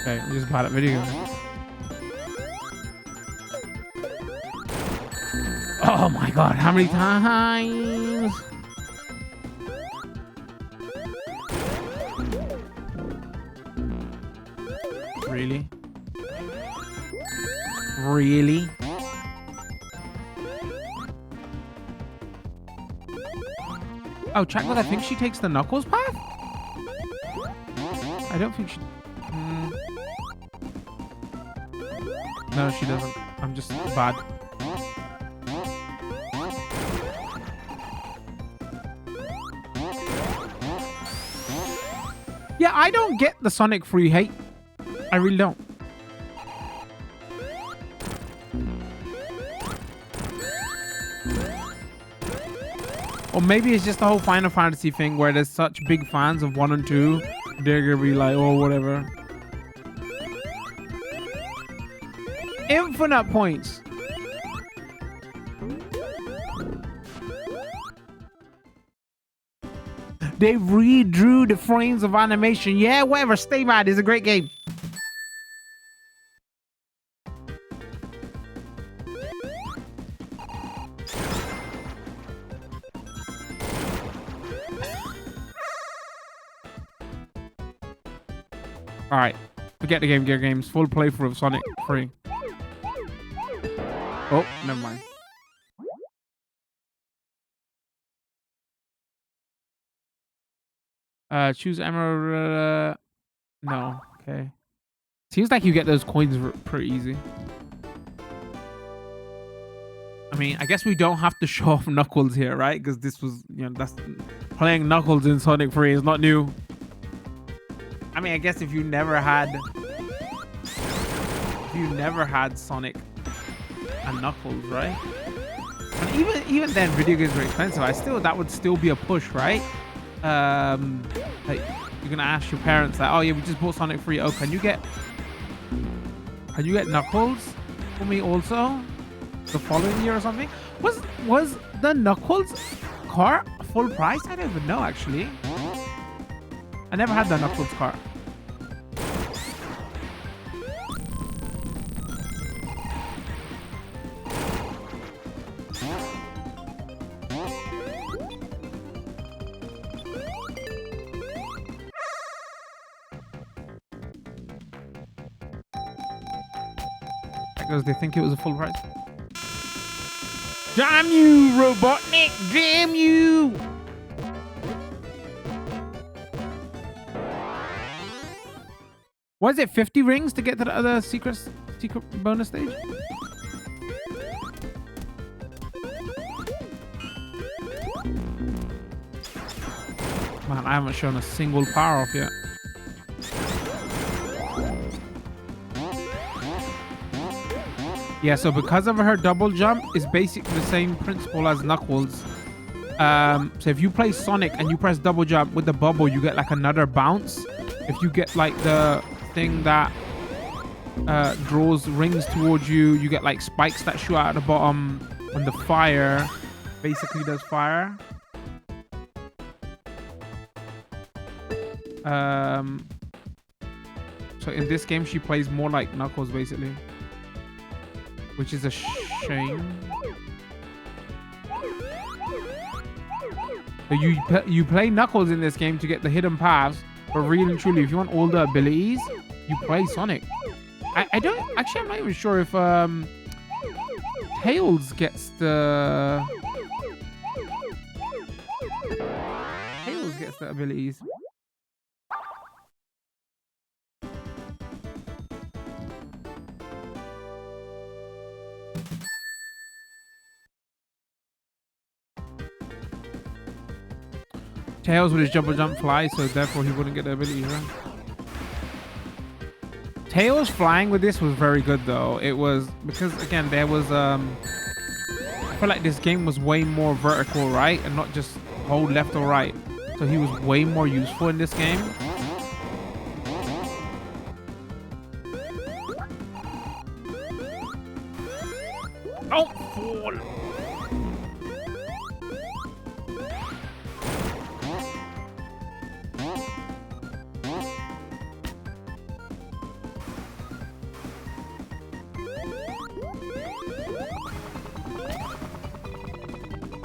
Speaker 1: Okay, I'm just bad at video games. Oh my god, how many times? Really? Really? Oh, Chakla, I think she takes the Knuckles path? I don't think she... No, she doesn't. I'm just bad. Yeah, I don't get the Sonic free hate. I really don't. Or maybe it's just the whole Final Fantasy thing where there's such big fans of 1 and 2. They're gonna be like, oh, whatever. Infinite points. They redrew the frames of animation. Yeah, whatever. Stay mad. It's a great game. All right. Forget the Game Gear games. Full playthrough of Sonic 3. Oh, never mind. Choose Emerald. No. Okay. Seems like you get those coins pretty easy. I mean, I guess we don't have to show off Knuckles here, right? Because this was, you know, that's playing Knuckles in Sonic 3 is not new. I mean, I guess if you never had Sonic and Knuckles, right? And even then, video games were expensive. That would still be a push, right? Like you're gonna ask your parents like, oh yeah, we just bought Sonic 3. Oh, can you get Knuckles for me also the following year or something? Was the Knuckles car full price? I don't even know actually. I never had the Knuckles car. Because they think it was a full price. Damn you, Robotnik! Damn you! Was it 50 rings to get to the other secret bonus stage? Man, I haven't shown a single power off yet. Yeah, so because of her double jump, it's basically the same principle as Knuckles. So if you play Sonic and you press double jump with the bubble, you get like another bounce. If you get like the thing that draws rings towards you, you get like spikes that shoot out at the bottom. When the fire basically does fire. So in this game, she plays more like Knuckles basically. Which is a shame. So you play Knuckles in this game to get the hidden paths, but really and truly, if you want all the abilities, you play Sonic. I don't actually. I'm not even sure if Tails gets the abilities. Tails with his jump fly, so therefore he wouldn't get the ability, right? Tails flying with this was very good though. It was because again there was I feel like this game was way more vertical, right? And not just hold left or right. So he was way more useful in this game.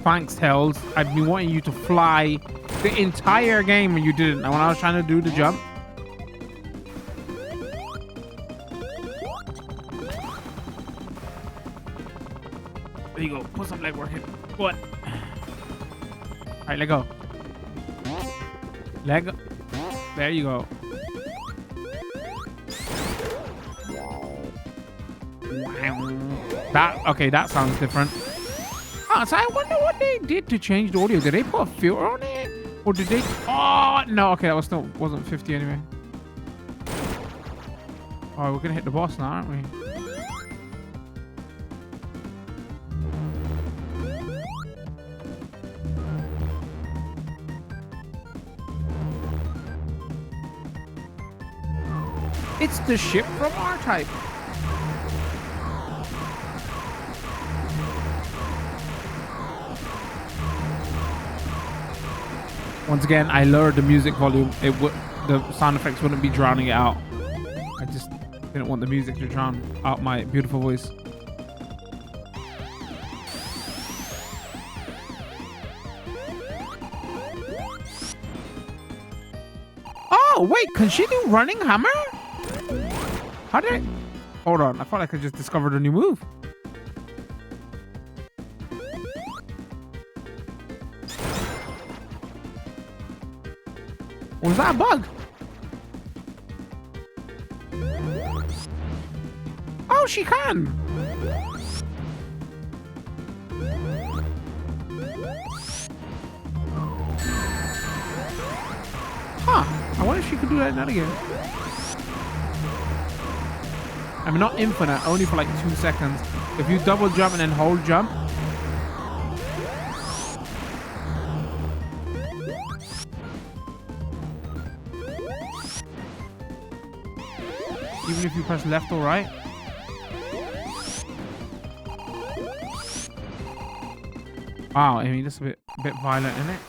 Speaker 1: Thanks, Tails. I've been wanting you to fly the entire game and you didn't. And when I was trying to do the jump. There you go. Put some leg work in. Go on. All right, let go. Leg. There you go. That sounds different. Oh, so I wonder what they did to change the audio. Did they put a filter on it? Or did they... Oh, no. Okay, that wasn't 50 anyway. Oh, we're going to hit the boss now, aren't we? It's the ship from R-Type. Once again, I lowered the music volume. The sound effects wouldn't be drowning it out. I just didn't want the music to drown out my beautiful voice. Oh, wait, can she do running hammer? How did I... Hold on, I thought I could just discovered a new move. Was that a bug? Oh, she can. Huh. I wonder if she could do that again. I mean, not infinite, only for like 2 seconds. If you double jump and then hold jump. Even if you press left or right. Wow, I mean, that's a bit violent, isn't it?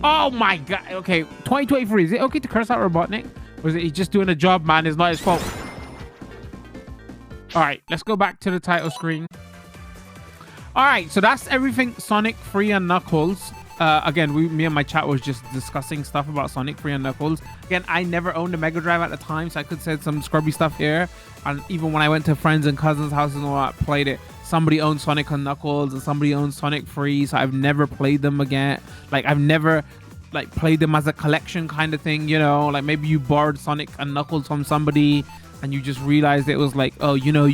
Speaker 1: Oh my god. Okay, 2023. Is it okay to curse out Robotnik? Or is it he's just doing a job, man? It's not his fault. All right, let's go back to the title screen. All right, so that's everything Sonic 3 and Knuckles. Again, me and my chat was just discussing stuff about Sonic 3 and Knuckles. Again, I never owned a Mega Drive at the time, so I could say some scrubby stuff here. And even when I went to friends and cousins' houses and all that, played it. Somebody owned Sonic and Knuckles and somebody owned Sonic 3, so I've never played them again. Like, I've never like played them as a collection kind of thing, you know? Like, maybe you borrowed Sonic and Knuckles from somebody and you just realized it was like, oh, you know,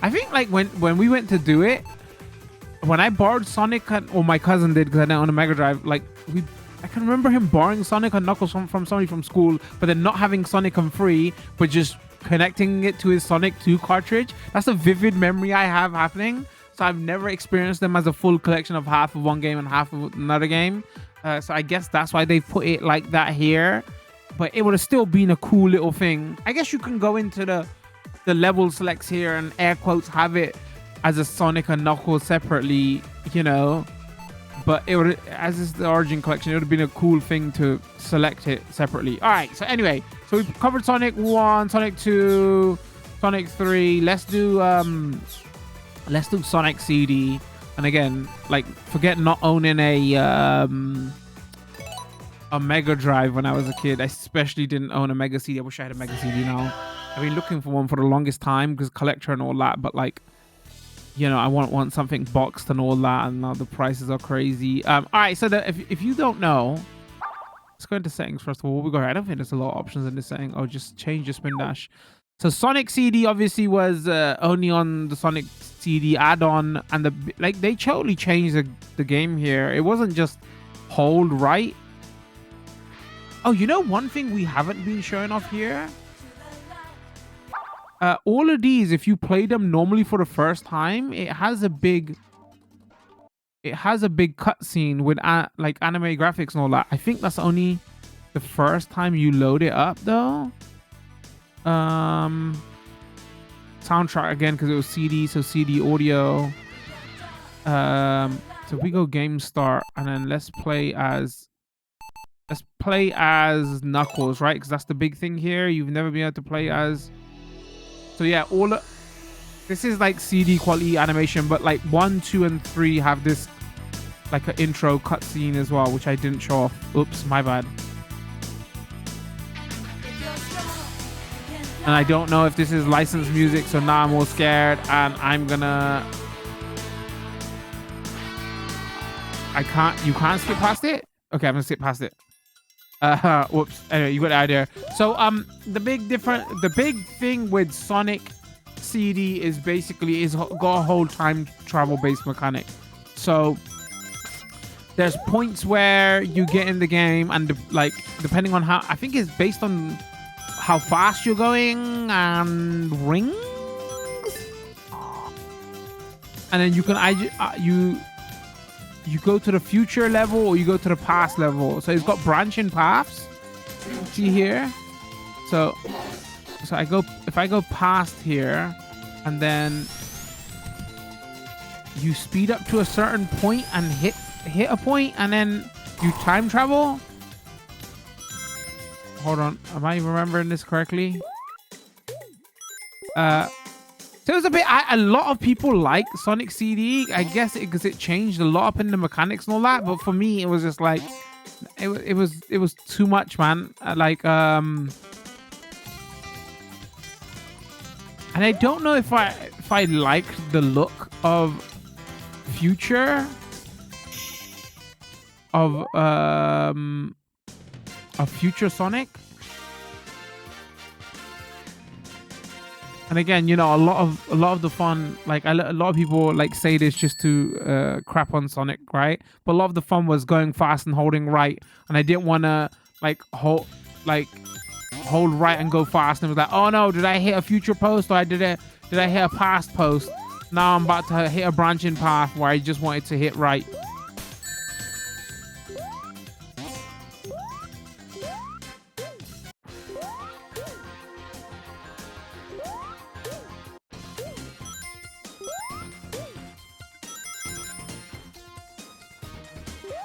Speaker 1: I think like when we went to do it, when I borrowed Sonic, or my cousin did because I didn't own a Mega Drive, like I can remember him borrowing Sonic and Knuckles from somebody from school, but then not having Sonic and 3, but just connecting it to his Sonic 2 cartridge. That's a vivid memory I have happening. So I've never experienced them as a full collection of half of one game and half of another game. So I guess that's why they put it like that here. But it would have still been a cool little thing. I guess you can go into the level selects here and air quotes have it as a Sonic and Knuckles separately, you know. But it would, as is the Origin collection, it would have been a cool thing to select it separately. All right, so anyway, so we've covered Sonic 1, Sonic 2, Sonic 3. Let's do Sonic CD. And again, like, forget not owning a Mega Drive when I was a kid. I especially didn't own a Mega CD. I wish I had a Mega CD now. I've been looking for one for the longest time because collector and all that, but like, you know, I want something boxed and all that, and now the prices are crazy. All right, so if you don't know, let's go into settings first of all. We go. I don't think there's a lot of options in this setting. Oh, just change your spin dash. So Sonic CD obviously was only on the Sonic CD add-on, and they totally changed the game here. It wasn't just hold right. Oh, you know one thing we haven't been showing off here? All of these, if you play them normally for the first time, it has a big cutscene with like anime graphics and all that. I think that's only the first time you load it up though. Soundtrack again because it was CD, so CD audio. So we go game start, and then let's play as Knuckles, right? Because that's the big thing here. You've never been able to play as. So yeah, this is like CD quality animation, but like 1, 2, and 3 have this like an intro cutscene as well, which I didn't show off. Oops, my bad. And I don't know if this is licensed music, so now I'm all scared, and I'm gonna. You can't skip past it? Okay, I'm gonna skip past it. Whoops. Anyway, you got the idea. So the big thing with Sonic CD is basically got a whole time travel based mechanic. So there's points where you get in the game, and like depending on how, I think it's based on how fast you're going and rings, and then you can you go to the future level or you go to the past level. So it's got branching paths. See here? So if I go past here, and then you speed up to a certain point and hit a point, and then you time travel. Hold on, am I remembering this correctly? So it was a lot of people like Sonic CD, I guess, because it changed a lot up in the mechanics and all that. But for me, it was just like, it was too much, man. Like, and I don't know if I liked the look of Future of Future Sonic. And again, you know, a lot of the fun, like a lot of people like say this just to crap on Sonic, right? But a lot of the fun was going fast and holding right, and I didn't want to hold right and go fast, and it was like, oh no, did I hit a future post, or did I hit a past post? Now I'm about to hit a branching path where I just wanted to hit right.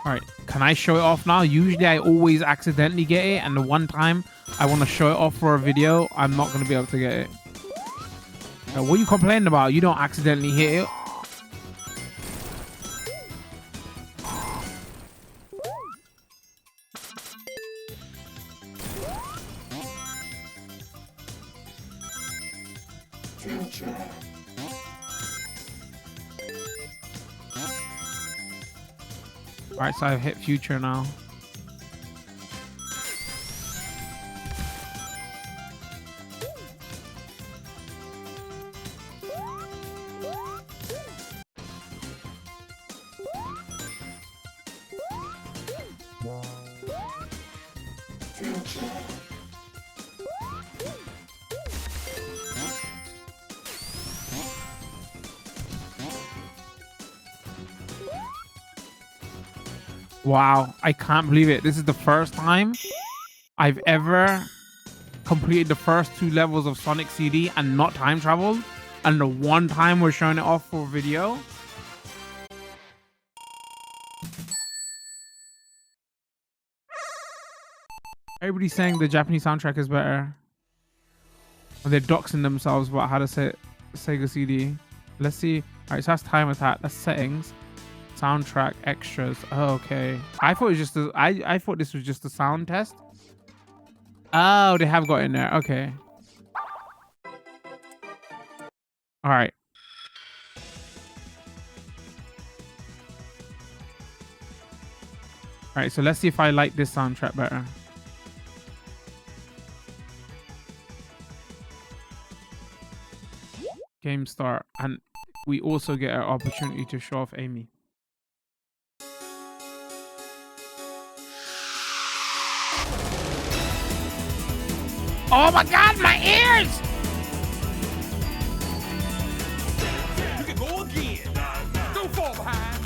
Speaker 1: All right, can I show it off now? Usually I always accidentally get it, and the one time I want to show it off for a video, I'm not going to be able to get it. What are you complaining about? You don't accidentally hit it. All right, so I've hit future now. Wow, I can't believe it. This is the first time I've ever completed the first 2 levels of Sonic CD and not time traveled. And the one time we're showing it off for video. Everybody's saying the Japanese soundtrack is better. And they're doxing themselves about how to say Sega CD. Let's see. All right, so that's time attack. That's settings. Soundtrack extras. Oh, okay. I thought it was just I thought this was just a sound test. Oh, they have got in there. Okay. All right. All right, so let's see if I like this soundtrack better. Game start, and we also get an opportunity to show off Amy. Oh my God, my ears!
Speaker 2: You can go again. Don't fall behind.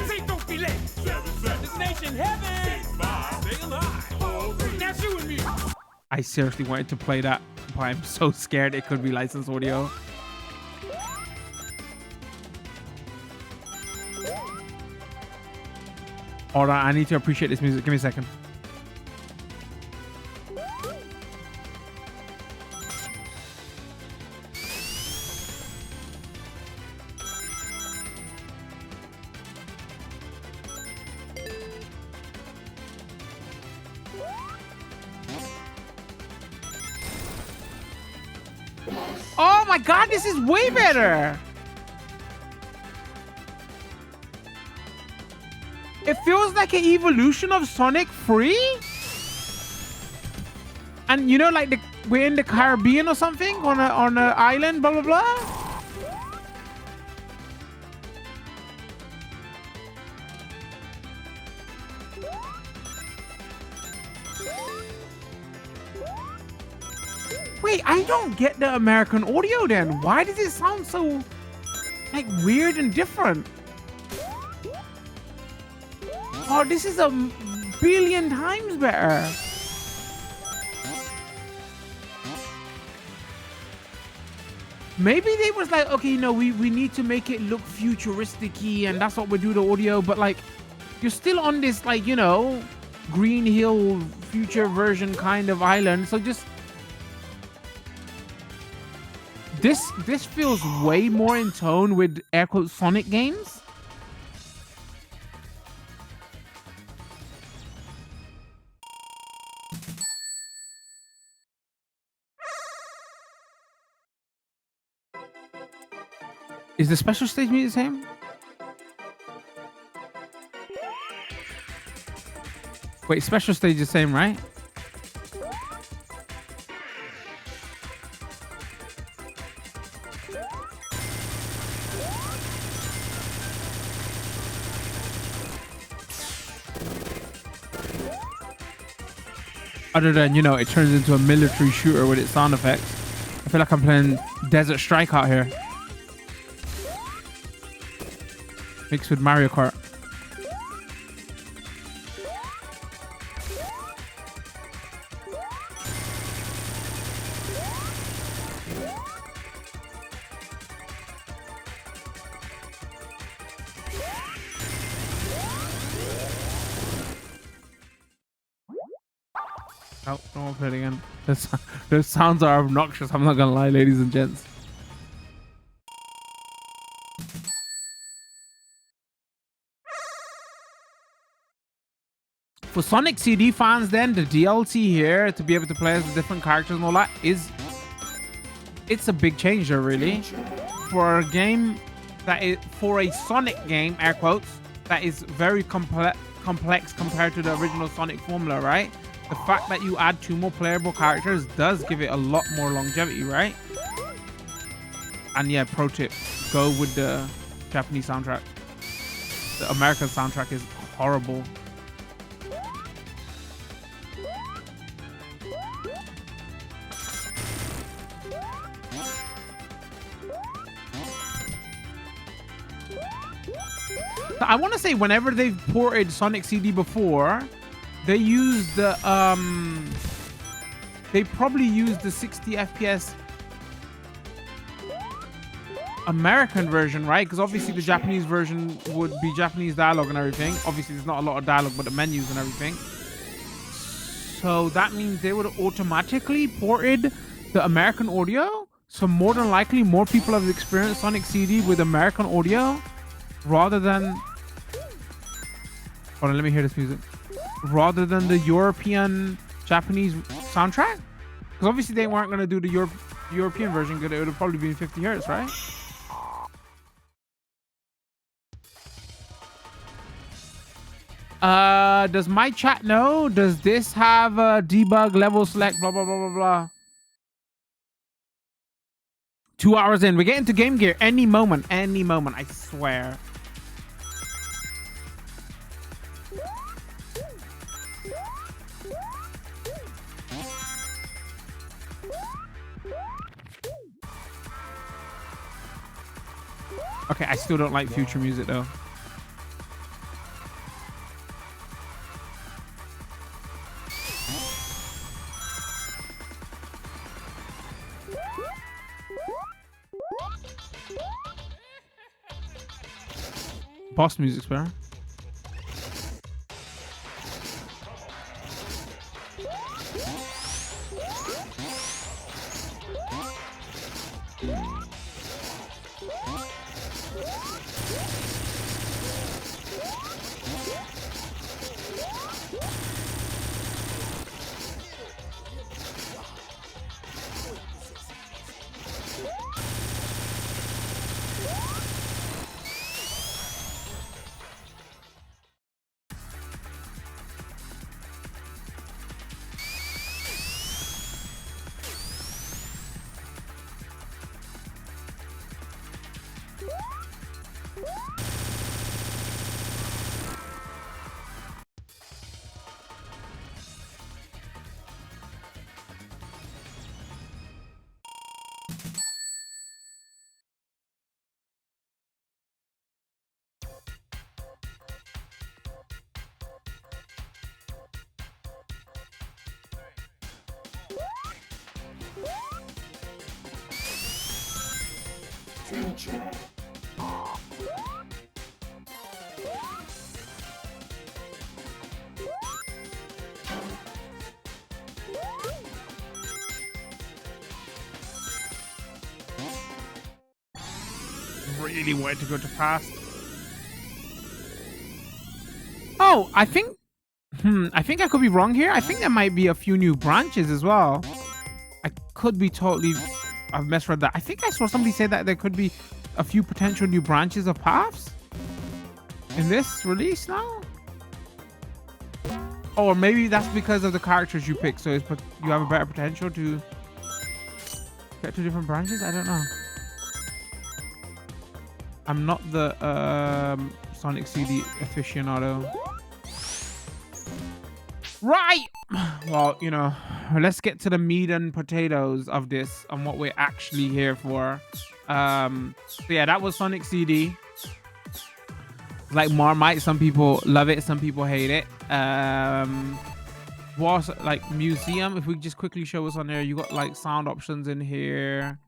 Speaker 2: Say don't be late. This nation heaven. Stay alive. Now shoot me.
Speaker 1: I seriously wanted to play that, but I'm so scared it could be licensed audio. Hold on, I need to appreciate this music. Give me a second. Oh my god, this is way better. It feels like an evolution of Sonic 3. And you know, like we're in the Caribbean or something on an island, blah blah blah. Wait, I don't get the American audio then. Why does it sound so like weird and different? Oh, this is a billion times better. Maybe they was like, okay, you know, we need to make it look futuristic-y and that's what we do the audio, but like you're still on this like, you know, Green Hill future version kind of island. So just this feels way more in tone with air quote Sonic games. Is the special stage music the same? Wait, special stage is the same, right? Other than, you know, it turns into a military shooter with its sound effects. I feel like I'm playing Desert Strike out here. Mixed with Mario Kart. Oh, don't want to play it again. Those sounds are obnoxious. I'm not gonna lie, ladies and gents. For Sonic CD fans, then the DLC here to be able to play as the different characters and all that it's a big change there, really, for a game that is for a Sonic game, air quotes, that is very complex compared to the original Sonic formula, right? The fact that you add 2 more playable characters does give it a lot more longevity, right? And yeah, pro tip, go with the Japanese soundtrack. The American soundtrack is horrible. I want to say whenever they've ported Sonic CD before, they used the they probably used the 60 FPS American version, right? Because obviously the Japanese version would be Japanese dialogue and everything. Obviously there's not a lot of dialogue, but the menus and everything. So that means they would have automatically ported the American audio. So more than likely, more people have experienced Sonic CD with American audio rather than... Hold on, let me hear this music. Rather than the European Japanese soundtrack? Because obviously they weren't going to do the European version because it would have probably been 50 hertz, right? Does my chat know? Does this have a debug level select, blah, blah, blah, blah, blah? 2 hours in. We're getting to Game Gear any moment, I swear. Okay, I still don't like future music though. Boss music's better. Really wanted to go to past. Oh, I think I could be wrong here. I think there might be a few new branches as well. I could be totally... I've misread that. I think I saw somebody say that there could be a few potential new branches of paths in this release now. Or maybe that's because of the characters you pick, so you have a better potential to get to different branches. I don't know. I'm not the Sonic CD aficionado. Right. Well, you know, let's get to the meat and potatoes of this and what we're actually here for. So yeah, that was Sonic CD. Like Marmite, some people love it, some people hate it. Was like museum. If we just quickly show us on there, you got like sound options in here.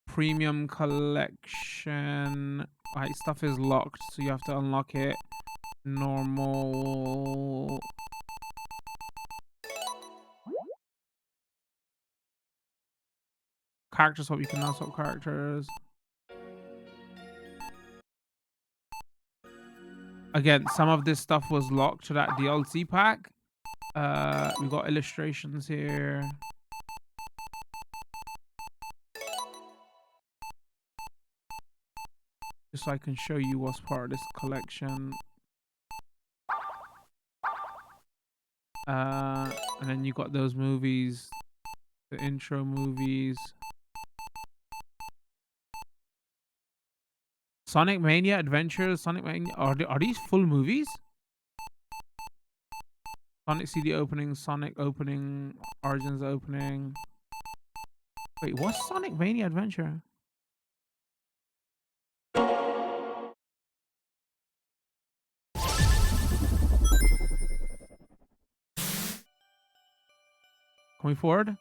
Speaker 1: Premium collection. Right, stuff is locked, so you have to unlock it. Normal. Character swap, you can now swap characters. Again, some of this stuff was locked to that DLC pack. We got illustrations here. Just so I can show you what's part of this collection. And then you got those movies, the intro movies. Sonic Mania Adventures, Sonic Mania, are these full movies? Sonic CD opening, Sonic opening, Origins opening. Wait, what's Sonic Mania Adventure? Coming forward.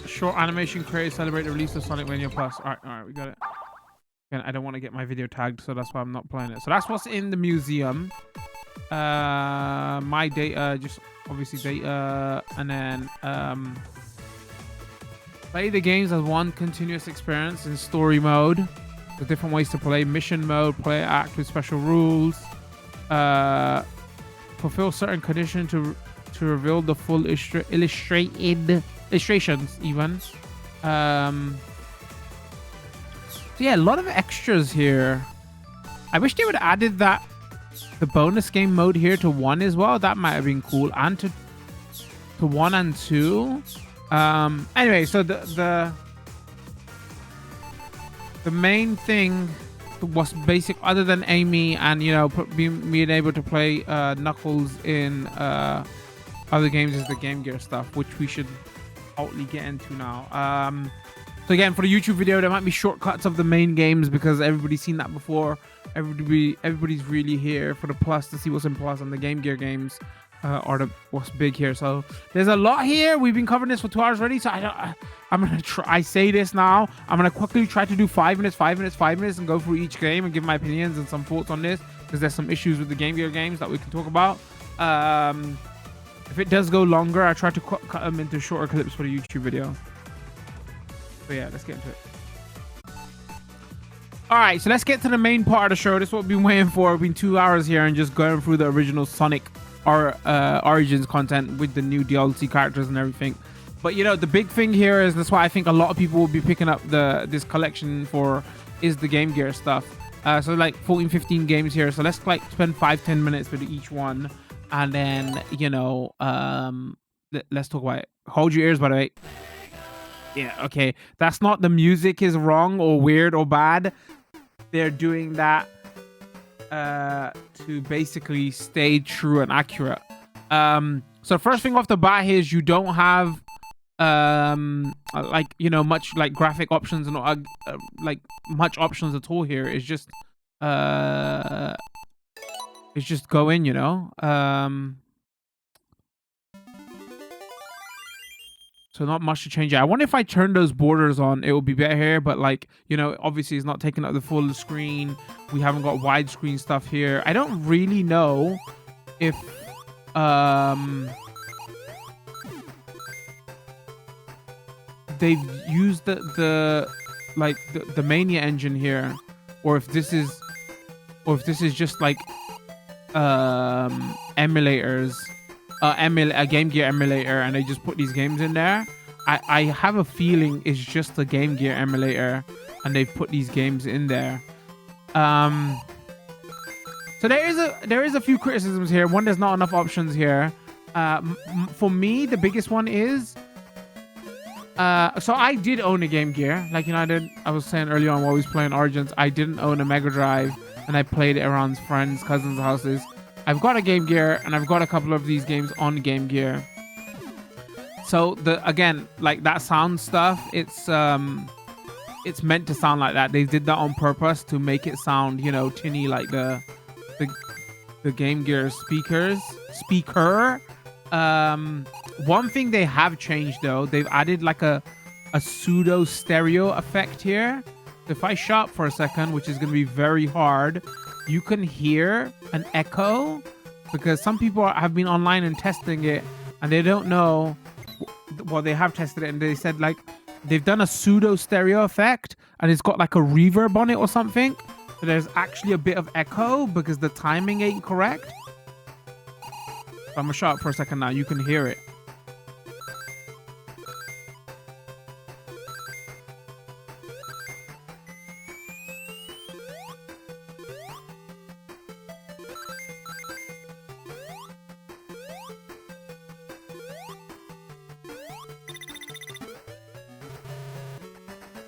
Speaker 1: Short animation created to celebrate the release of Sonic Mania Plus. All right, we got it. Again, I don't want to get my video tagged, so that's why I'm not playing it. So that's what's in the museum. My data, just obviously data, and then play the games as one continuous experience in story mode. The different ways to play: mission mode, play act with special rules, fulfill certain conditions to reveal the full illustrations even. So yeah, a lot of extras here. I wish they would have added the bonus game mode here to 1 as well. That might have been cool. And to 1 and 2. Anyway, so the main thing was basic, other than Amy and, you know, being able to play Knuckles in other games, is the Game Gear stuff, which we should totally get into now. So again, for the YouTube video, there might be shortcuts of the main games because everybody's seen that before. Everybody's really here for the Plus to see what's in Plus, and the Game Gear games are what's big here. So there's a lot here. We've been covering this for 2 hours already. So I'm gonna try. I say this now. I'm gonna quickly try to do 5 minutes, 5 minutes, 5 minutes, and go through each game and give my opinions and some thoughts on this, because there's some issues with the Game Gear games that we can talk about. If it does go longer, I try to cut them into shorter clips for the YouTube video. So yeah, let's get into it. All right, so let's get to the main part of the show. This is what we've been waiting for. We've been 2 hours here and just going through the original Sonic Origins content with the new DLC characters and everything. But you know, the big thing here is, that's why I think a lot of people will be picking up this collection for, is the Game Gear stuff. So like 14, 15 games here. So let's like spend 5-10 minutes with each one, and then, you know, let's talk about it. Hold your ears, by the way. Yeah, okay. That's not the music is wrong or weird or bad. They're doing that to basically stay true and accurate. So first thing off the bat here is you don't have like, you know, much like graphic options and like much options at all here. It's just It's just go in, you know. So not much to change. I wonder if I turn those borders on, it will be better here. But like, you know, obviously it's not taking up the full screen. We haven't got widescreen stuff here. I don't really know if they've used the Mania engine here, or if this is just like emulators, a Game Gear emulator, and they just put these games in there. I have a feeling it's just a Game Gear emulator and they've put these games in there. So there is a few criticisms here. One, there's not enough options here. For me, the biggest one is so I did own a Game Gear. Like, you know, I was saying earlier on while we was playing Origins, I didn't own a Mega Drive, and I played it around friends, cousins' houses. I've got a Game Gear, and I've got a couple of these games on Game Gear. So again, like that sound stuff, it's meant to sound like that. They did that on purpose to make it sound, you know, tinny like the Game Gear speaker. One thing they have changed though, they've added like a pseudo stereo effect here. If I shut for a second, which is going to be very hard, you can hear an echo, because some people have been online and testing it and they don't know. Well, they have tested it and they said like they've done a pseudo stereo effect and it's got like a reverb on it or something. So there's actually a bit of echo because the timing ain't correct. So I'm gonna shut up for a second now. You can hear it.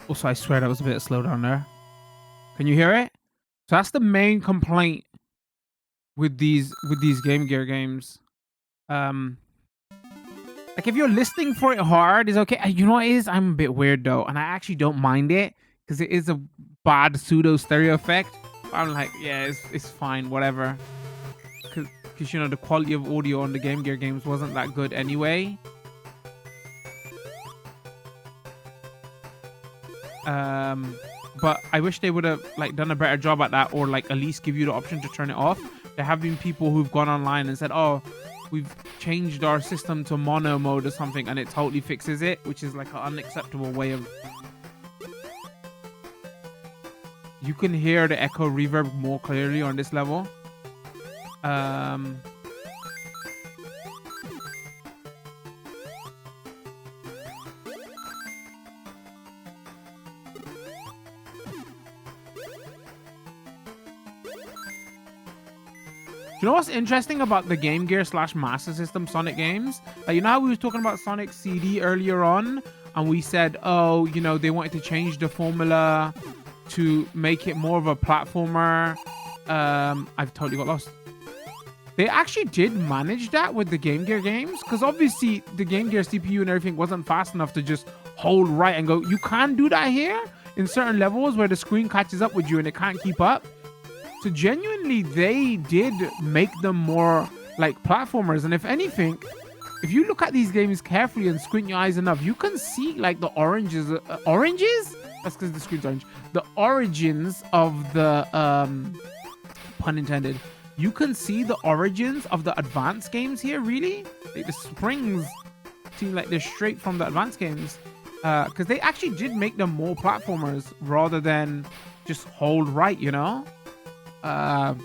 Speaker 1: Also, I swear that was a bit of slowdown there. Can you hear it? So that's the main complaint with these Game Gear games. Like if you're listening for it hard, it's okay. You know what it is? I'm a bit weird though, and I actually don't mind it because it is a bad pseudo stereo effect. I'm like, yeah, it's fine, whatever. Because you know the quality of audio on the Game Gear games wasn't that good anyway. But I wish they would have like done a better job at that, or like at least give you the option to turn it off. There have been people who've gone online and said, oh, we've changed our system to mono mode or something, and it totally fixes it, which is like an unacceptable way of... You can hear the echo reverb more clearly on this level. You know what's interesting about the Game Gear / Master System Sonic games? Like, you know how we were talking about Sonic CD earlier on, and we said, oh, you know, they wanted to change the formula to make it more of a platformer. I've totally got lost. They actually did manage that with the Game Gear games, because obviously the Game Gear CPU and everything wasn't fast enough to just hold right and go. You can do that here in certain levels where the screen catches up with you and it can't keep up. So genuinely, they did make them more like platformers. And if anything, if you look at these games carefully and squint your eyes enough, you can see like the oranges. Oranges? That's because the screen's orange. The origins of the, pun intended. You can see the origins of the advanced games here, really. Like the springs seem like they're straight from the advanced games. Because they actually did make them more platformers rather than just hold right, you know? But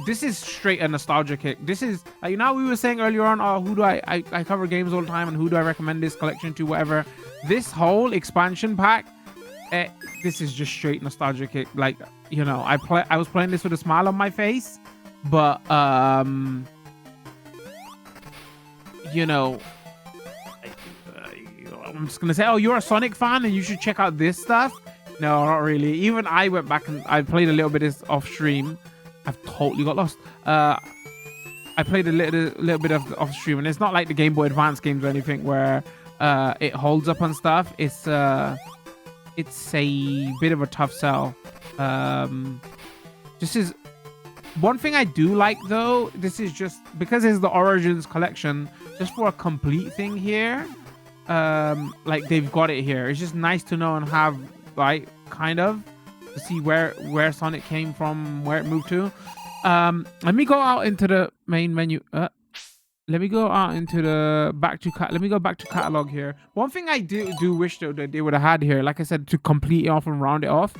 Speaker 1: this is straight a nostalgia kick. This is like, you know, we were saying earlier on, oh, who do I cover games all the time, and who do I recommend this collection to, whatever. This whole expansion pack, this is just straight nostalgia kick. Like, you know, I was playing this with a smile on my face, but you know, I'm just gonna say, oh, you're a Sonic fan and you should check out this stuff. No, not really. Even I went back and I played a little bit off stream. I've totally got lost. I played a little bit of off stream, and it's not like the Game Boy Advance games or anything where it holds up and stuff. It's a bit of a tough sell. This is One thing I do like though, this is just because it's the Origins collection, just for a complete thing here. Like they've got it here. It's just nice to know and have, like, kind of to see where Sonic came from, where it moved to. Let me go out into the main menu. Let me go out into the let me go back to catalog here. One thing I do wish though that they would have had here, like I said, to complete it off and round it off.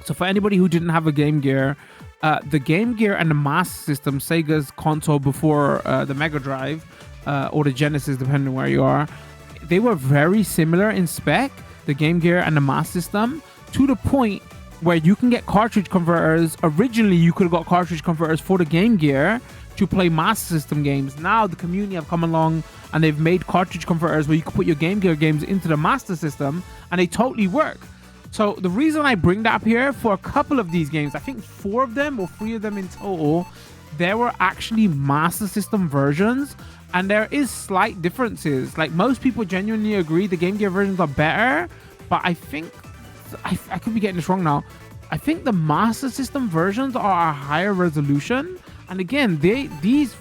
Speaker 1: So for anybody who didn't have a Game Gear, the Game Gear and the Master System, Sega's console before the Mega Drive or the Genesis, depending on where you are, they were very similar in spec, the Game Gear and the Master System, to the point where you can get cartridge converters. Originally, you could have got cartridge converters for the Game Gear to play Master System games. Now the community have come along and they've made cartridge converters where you can put your Game Gear games into the Master System and they totally work. So the reason I bring that up here, for a couple of these games, I think 4 of them or 3 of them in total, there were actually Master System versions, and there is slight differences. Like, most people genuinely agree the Game Gear versions are better, but I think I could be getting this wrong now. I think the Master System versions are a higher resolution, and again, these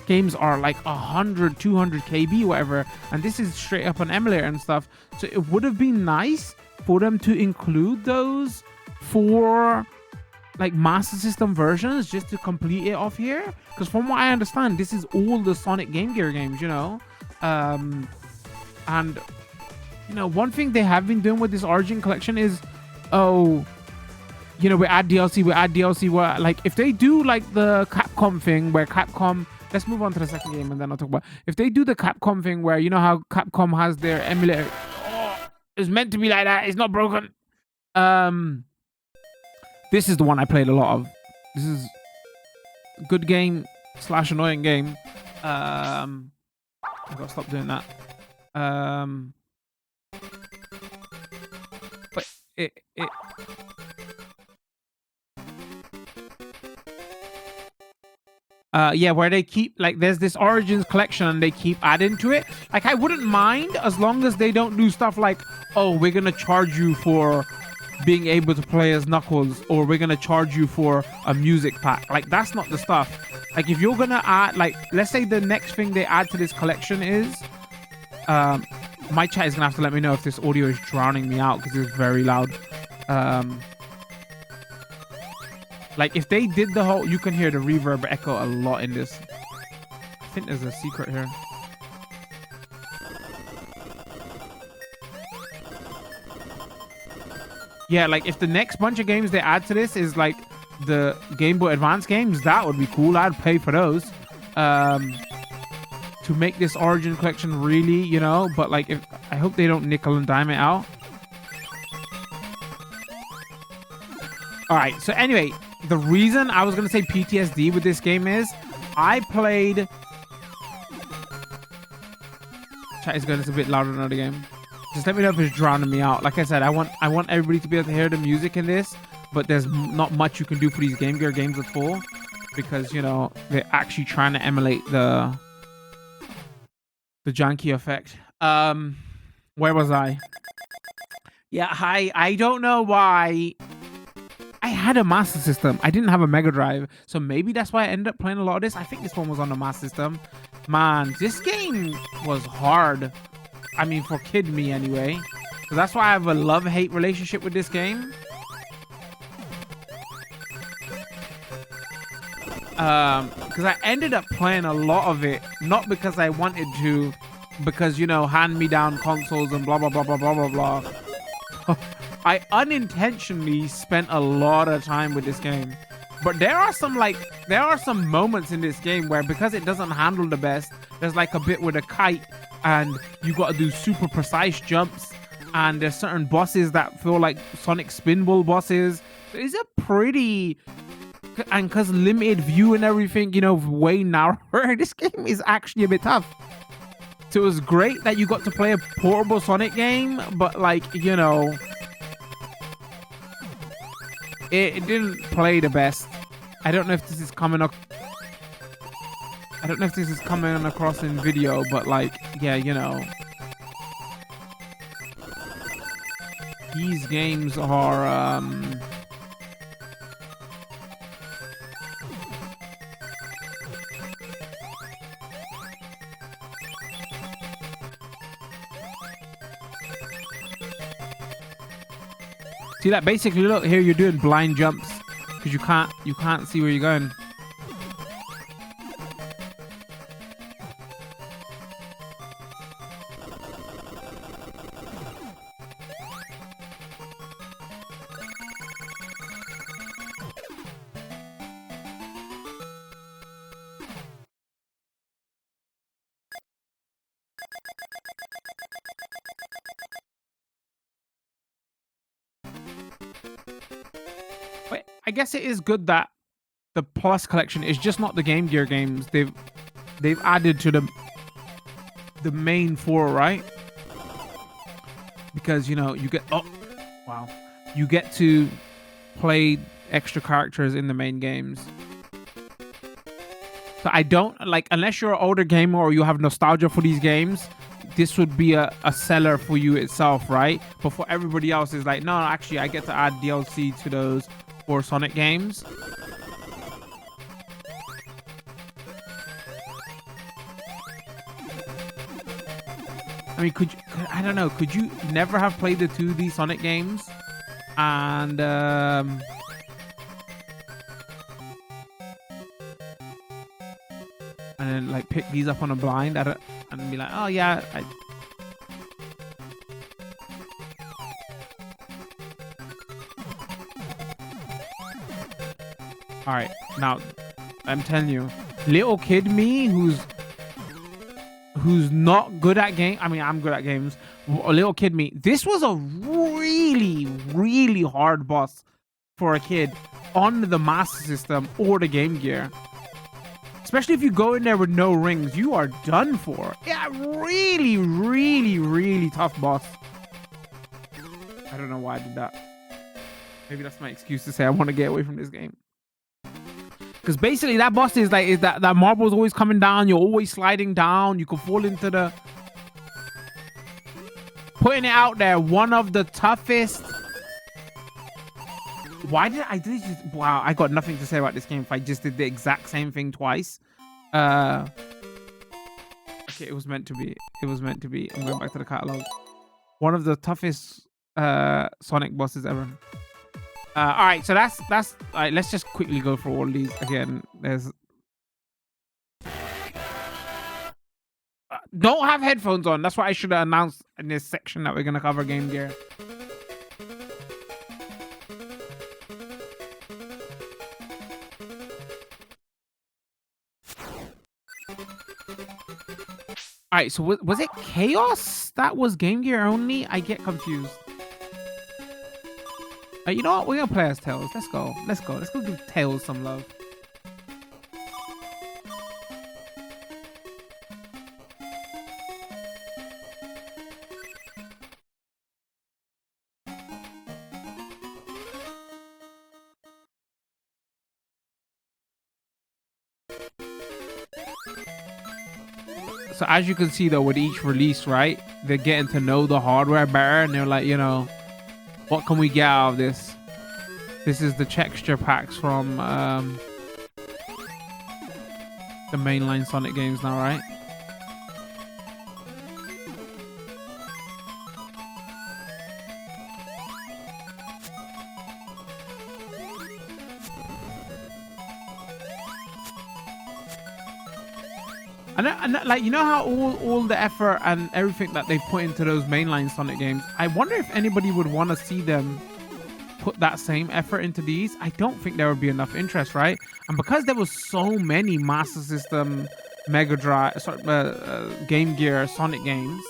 Speaker 1: games are like 100, 200 KB, whatever, and this is straight up an emulator and stuff. So it would have been nice for them to include those for like Master System versions, just to complete it off here, because from what I understand, this is all the Sonic Game Gear games, you know. And you know, one thing they have been doing with this Origin collection is, oh, you know, we add DLC, where, like, if they do like the Capcom thing where Capcom, let's move on to the second game and then I'll talk about, if they do the Capcom thing where, you know how Capcom has their emulator, it's meant to be like that, it's not broken. This is the one I played a lot of. This is a good game / annoying game. I gotta stop doing that. But it yeah, where they keep, like, there's this Origins collection and they keep adding to it. Like, I wouldn't mind as long as they don't do stuff like, oh, we're gonna charge you for being able to play as Knuckles, or we're gonna charge you for a music pack. Like, that's not the stuff. Like, if you're gonna add, like, let's say the next thing they add to this collection is, my chat is gonna have to let me know if this audio is drowning me out because it's very loud. Like, if they did the whole, you can hear the reverb echo a lot in this. I think there's a secret here. Yeah, like, if the next bunch of games they add to this is like the Game Boy Advance games, that would be cool. I'd pay for those. To make this Origin collection really, you know, but like, if I hope they don't nickel and dime it out. All right, so anyway, the reason I was gonna say PTSD with this game is I played. Chat is going, it's a bit louder than another game. Just let me know if it's drowning me out. Like I said, I want everybody to be able to hear the music in this, but there's not much you can do for these Game Gear games at all, because, you know, they're actually trying to emulate the janky effect. Where was I? Yeah, I don't know why. I had a Master System. I didn't have a Mega Drive, so maybe that's why I ended up playing a lot of this. I think this one was on the Master System. Man, this game was hard. I mean, for kid me anyway. So that's why I have a love-hate relationship with this game. Because I ended up playing a lot of it, not because I wanted to, because, you know, hand-me-down consoles and blah, blah, blah, blah, blah, blah, blah. I unintentionally spent a lot of time with this game. But there are some moments in this game where, because it doesn't handle the best, there's like a bit with a kite and you got to do super precise jumps, and there's certain bosses that feel like Sonic Spinball bosses. It's a pretty, and because limited view and everything, you know, way narrower, this game is actually a bit tough. So it was great that you got to play a portable Sonic game, but, like, you know, it didn't play the best. I don't know if this is coming up. I don't know if this is coming across in video, but, like, yeah, you know, these games are See that? Basically, look here. You're doing blind jumps because you can't see where you're going. But I guess it is good that the Plus collection is just not the Game Gear games. They've added to the main 4, right? Because you know you get you get to play extra characters in the main games. So I don't like, unless you're an older gamer or you have nostalgia for these games, this would be a seller for you itself, right? But for everybody else, it's like, no, actually, I get to add DLC to those 4 Sonic games. I mean, I don't know, could you never have played the 2D Sonic games and then like pick these up on a blind and be like, oh yeah, all right, now I'm telling you, little kid me who's not good at game. I mean, I'm good at games. A little kid me, this was a really, really hard boss for a kid on the Master System or the Game Gear. Especially if you go in there with no rings, you are done for. Yeah, really, really, really tough boss. I don't know why I did that. Maybe that's my excuse to say I want to get away from this game. Because basically that boss is like, that marble is always coming down. You're always sliding down. You could fall into the... Putting it out there, one of the toughest... Why did I do this? Wow, I got nothing to say about this game if I just did the exact same thing twice. Okay, it was meant to be. It was meant to be. I'm going back to the catalog. One of the toughest Sonic bosses ever. All right, so that's all right, let's just quickly go through all these again. There's don't have headphones on. That's what I should have announced in this section that we're gonna cover Game Gear. All right, so was it Chaos that was Game Gear only? I get confused. You know what? We're gonna play as Tails. Let's go. Let's go. Let's go give Tails some love. So as you can see though, with each release, right, they're getting to know the hardware better, and they're like, you know, what can we get out of this? This is the texture packs from the mainline Sonic games now, right? And like, you know how all the effort and everything that they put into those mainline Sonic games, I wonder if anybody would want to see them put that same effort into these. I don't think there would be enough interest, right? And because there was so many Master System, Mega Drive, Game Gear Sonic games,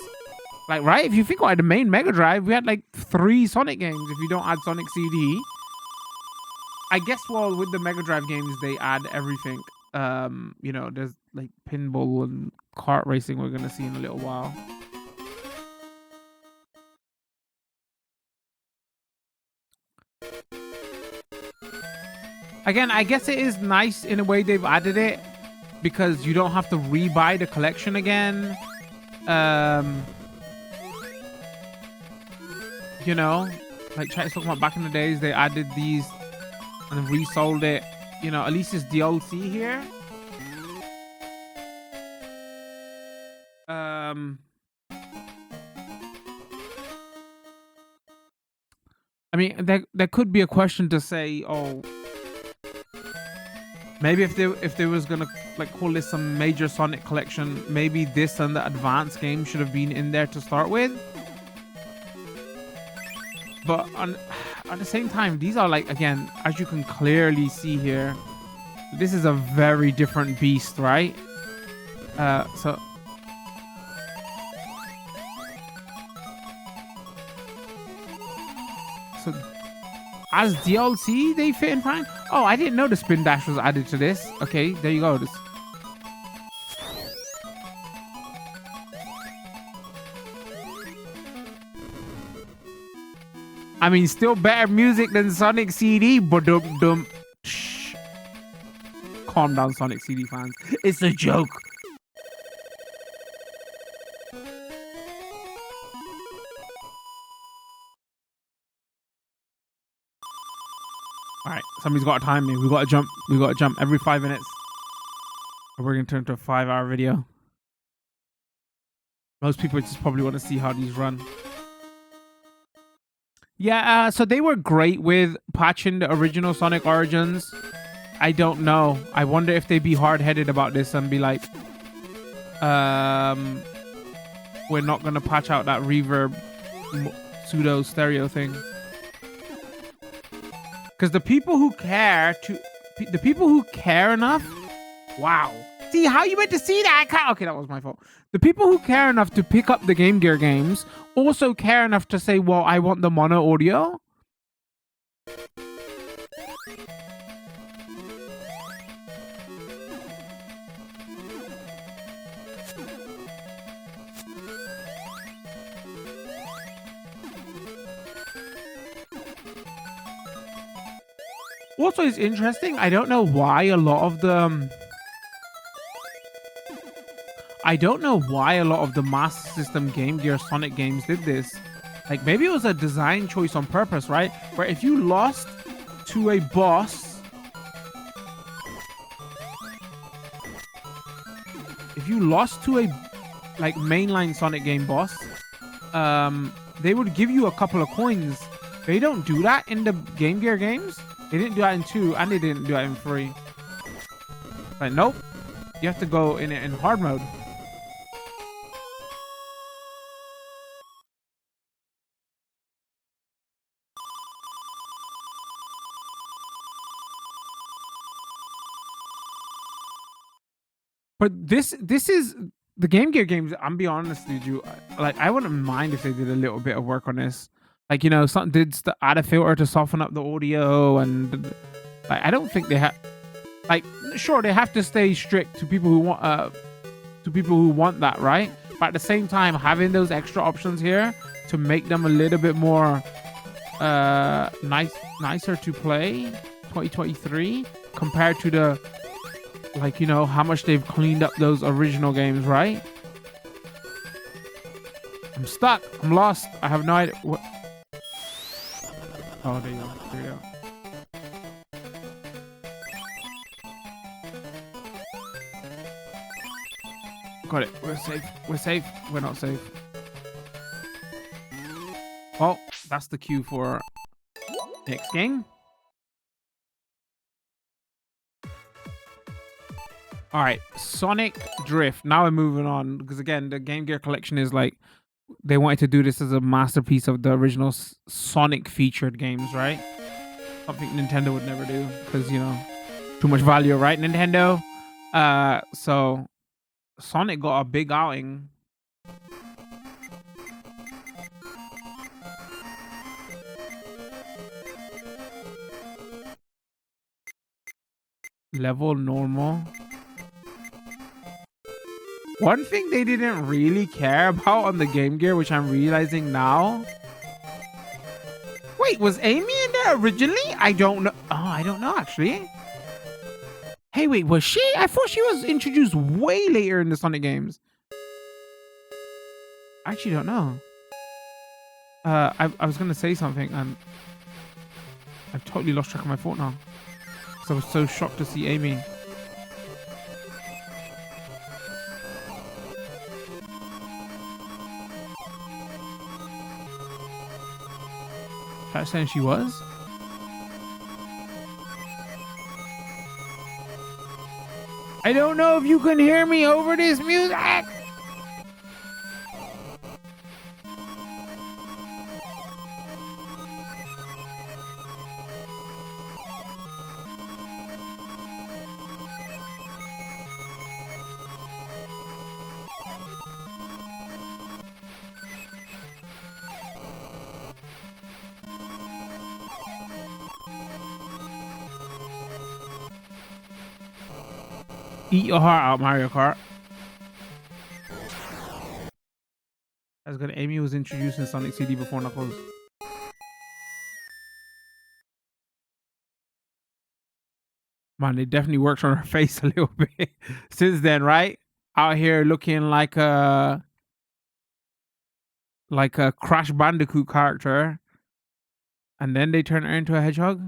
Speaker 1: like, right, if you think about it, the main Mega Drive, we had like 3 Sonic games if you don't add Sonic CD. I guess, well, with the Mega Drive games, they add everything. You know, there's like pinball and kart racing we're gonna see in a little while. Again, I guess it is nice in a way they've added it because you don't have to rebuy the collection again. You know, like Chat's talking about back in the days, they added these and then resold it. You know, at least it's DLC here. I mean, there could be a question to say, oh, maybe if they was gonna like call this some major Sonic collection, maybe this and the advanced game should have been in there to start with. But at the same time, these are like, again, as you can clearly see here, this is a very different beast, right? So as DLC, they fit in fine. Oh, I didn't know the spin dash was added to this. Okay, there you go. I mean, still better music than Sonic CD, but dum. Shh. Calm down, Sonic CD fans. It's a joke. All right, somebody's got to time me. We got to jump. We got to jump every 5 minutes. Or we're going to turn to a 5-hour video. Most people just probably want to see how these run. Yeah, so they were great with patching the original Sonic Origins. I don't know. I wonder if they'd be hard-headed about this and be like, we're not going to patch out that reverb pseudo stereo thing. Because the people who care enough, wow. See how you meant to see that? Okay, that was my fault. The people who care enough to pick up the Game Gear games also care enough to say, well, I want the mono audio. Also, it's interesting. I don't know why a lot of the Master System Game Gear Sonic games did this. Like, maybe it was a design choice on purpose, right? Where if you lost to a boss, like mainline Sonic game boss, they would give you a couple of coins. They don't do that in the Game Gear games. They didn't do that in 2, and they didn't do that in 3. Like, nope. You have to go in hard mode. But this is the Game Gear games. I'm be honest with you, like, I wouldn't mind if they did a little bit of work on this. Like, you know, add a filter to soften up the audio, and like, I don't think they have. Like, sure, they have to stay strict to people who want that, right? But at the same time, having those extra options here to make them a little bit more nicer to play 2023 compared to the, like, you know, how much they've cleaned up those original games, right? I'm stuck. I'm lost. I have no idea what. Oh, there you go. There you go. Got it. We're safe. We're safe. We're not safe. Well, that's the cue for next game. All right, Sonic Drift. Now we're moving on because, again, the Game Gear collection is like, they wanted to do this as a masterpiece of the original Sonic featured games, right? Something Nintendo would never do because, you know, too much value, right, Nintendo? So Sonic got a big outing. Level normal. One thing they didn't really care about on the Game Gear, which I'm realizing now. Wait, was Amy in there originally? I don't know. Oh, I don't know, actually. Hey, wait, was she? I thought she was introduced way later in the Sonic games. I actually don't know. I was going to say something, and I've totally lost track of my thought now. Because I was so shocked to see Amy. Chat saying she was. I don't know if you can hear me over this music. Eat your heart out, Mario Kart. That's good. Amy was introduced in Sonic CD before Knuckles. Man, it definitely works on her face a little bit since then, right? Out here looking like a Crash Bandicoot character, and then they turn her into a hedgehog.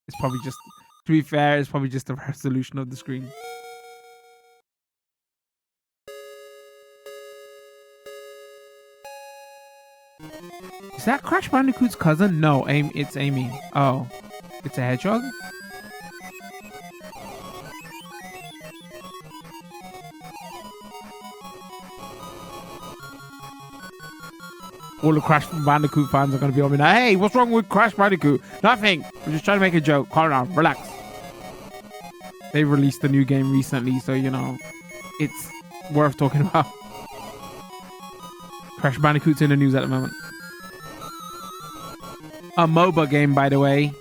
Speaker 1: It's probably just, to be fair, it's probably just the resolution of the screen. Is that Crash Bandicoot's cousin? No, it's Amy. Oh, it's a hedgehog? All the Crash Bandicoot fans are going to be on me now. Hey, what's wrong with Crash Bandicoot? Nothing. We're just trying to make a joke. Calm down. Relax. They released a new game recently, so, you know, it's worth talking about. Crash Bandicoot's in the news at the moment. A MOBA game, by the way.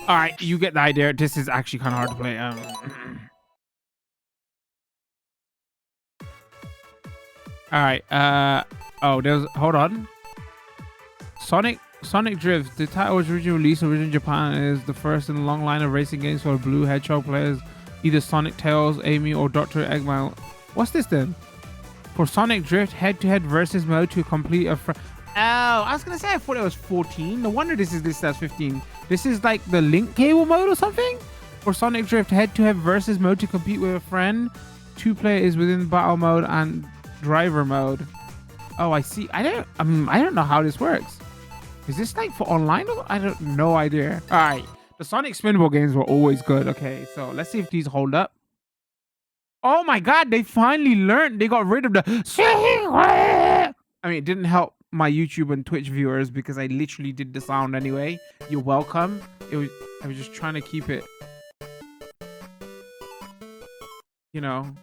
Speaker 1: All right, you get the idea. This is actually kind of hard to play. All right. Hold on. Sonic Drift. The title was originally released in Japan and is the first in a long line of racing games for Blue Hedgehog players, either Sonic, Tails, Amy, or Dr. Eggman. What's this then? For Sonic Drift, head-to-head versus mode to complete a. Oh, I was gonna say I thought it was 14. No wonder this is listed as 15. This is like the link cable mode or something. For Sonic Drift, head-to-head versus mode to compete with a friend. 2-player is within battle mode and driver mode. Oh, I see. I don't know how this works. Is this like for online? I don't no idea. All right, the Sonic Spinball games were always good. Okay, so let's see if these hold up. Oh my God, they finally learned. They got rid of the. I mean, it didn't help my YouTube and Twitch viewers because I literally did the sound anyway. You're welcome. I was just trying to keep it, you know,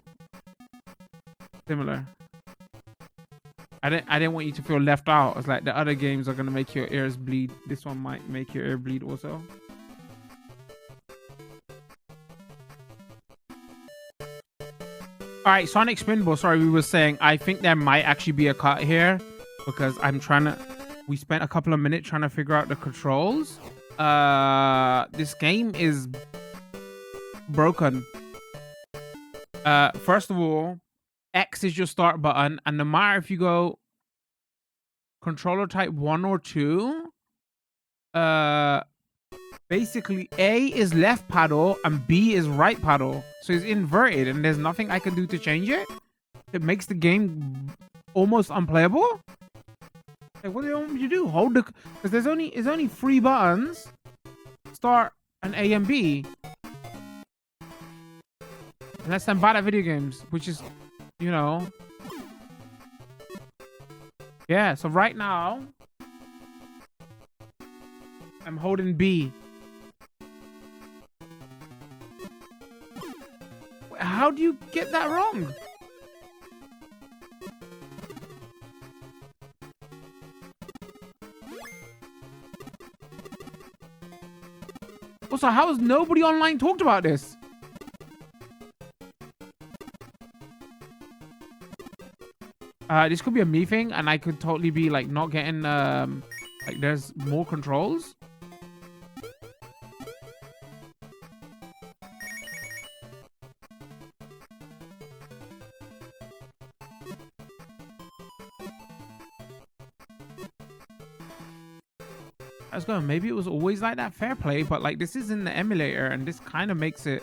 Speaker 1: similar. I didn't want you to feel left out. It's like the other games are gonna make your ears bleed. This one might make your ear bleed also. All right, Sonic Spinball. Sorry, we were saying I think there might actually be a cut here because we spent a couple of minutes trying to figure out the controls. This game is broken. First of all, X is your start button, and no matter if you go controller type 1 or 2, basically A is left paddle and B is right paddle, so it's inverted, and there's nothing I can do to change it. It makes the game almost unplayable. Like, what do you want me to do? Hold the, because there's only 3 buttons: start and A and B. Unless I'm bad at video games, which is, you know. Yeah, so right now I'm holding B. How do you get that wrong? Also, how has nobody online talked about this? This could be a me thing, and I could totally be like not getting like there's more controls. I was going, maybe it was always like that. Fair play, but like this is in the emulator, and this kind of makes it.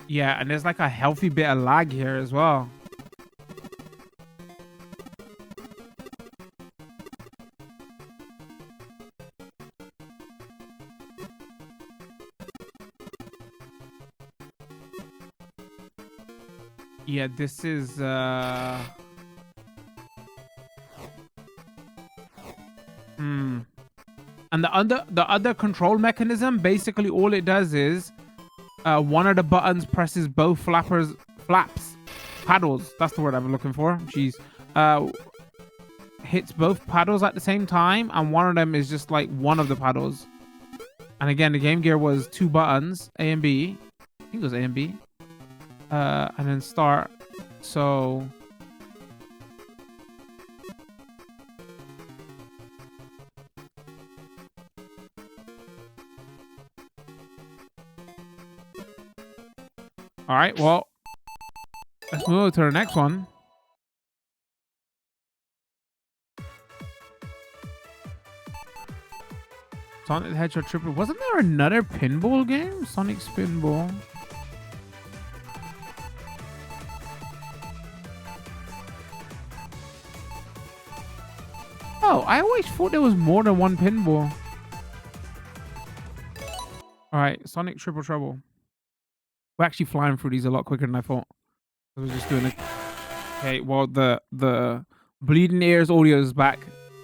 Speaker 1: Yeah, and there's like a healthy bit of lag here as well. Yeah, this is and the other control mechanism, basically all it does is one of the buttons presses both flaps, paddles. That's the word I'm looking for. Jeez. Hits both paddles at the same time, and one of them is just like one of the paddles. And again, the Game Gear was 2 buttons, A and B. I think it was A and B. And then start. So all right, well, let's move to the next one. Sonic the Hedgehog Triple. Wasn't there another pinball game? Sonic Spinball. Oh, I always thought there was more than one pinball. All right, Sonic Triple Trouble. We're actually flying through these a lot quicker than I thought. I was just doing it. Okay, well, the Bleeding Ears audio is back.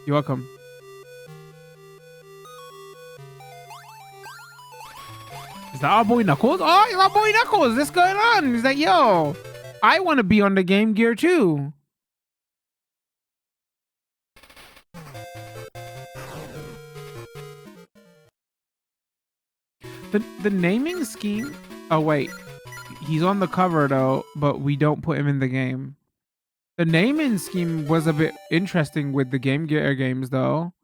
Speaker 1: You're welcome. Is that our boy Knuckles? Oh, it's our boy Knuckles. What's going on? He's like, yo, I want to be on the Game Gear too. The naming scheme. Oh wait, he's on the cover though, but we don't put him in the game. The naming scheme was a bit interesting with the Game Gear games though.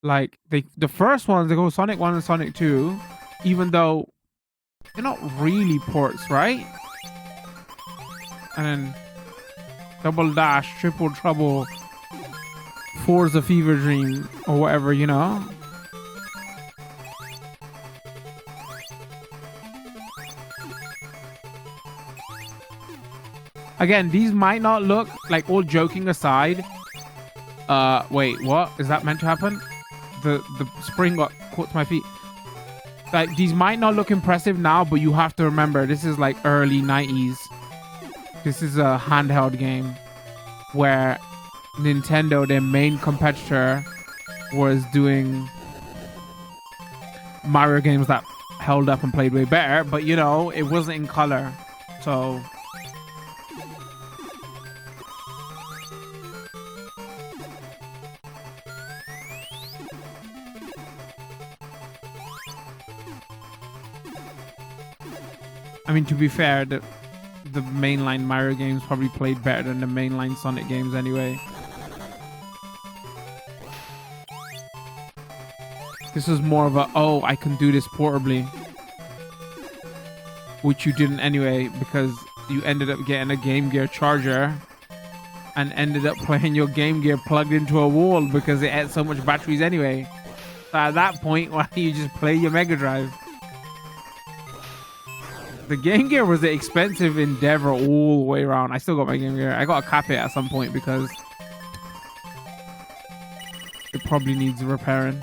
Speaker 1: Like the first ones, they go Sonic 1 and Sonic 2, even though they're not really ports, right? And then Double Dash, Triple Trouble, Forza Fever Dream, or whatever, you know? Again, these might not look like, all joking aside. Wait, what? Is that meant to happen? The spring got caught to my feet. Like, these might not look impressive now, but you have to remember, this is like early 90s. This is a handheld game where Nintendo, their main competitor, was doing Mario games that held up and played way better, but you know, it wasn't in color. So I mean, to be fair, the mainline Mario games probably played better than the mainline Sonic games anyway. This is more of a, oh, I can do this portably. Which you didn't anyway, because you ended up getting a Game Gear charger and ended up playing your Game Gear plugged into a wall because it had so much batteries anyway. So at that point, why don't you just play your Mega Drive? The Game Gear was an expensive endeavor all the way around. I still got my Game Gear. I got to cap it at some point because it probably needs repairing.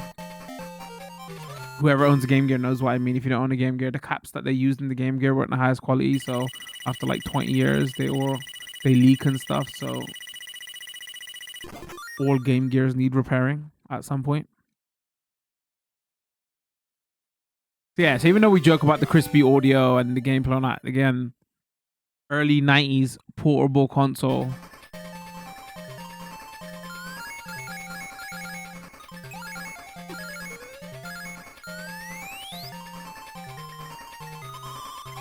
Speaker 1: Whoever owns a Game Gear knows what I mean. If you don't own a Game Gear, the caps that they used in the Game Gear weren't the highest quality. So after like 20 years, they leak and stuff. So all Game Gears need repairing at some point. Yeah, so even though we joke about the crispy audio and the gameplay on that, again, early 90s portable console.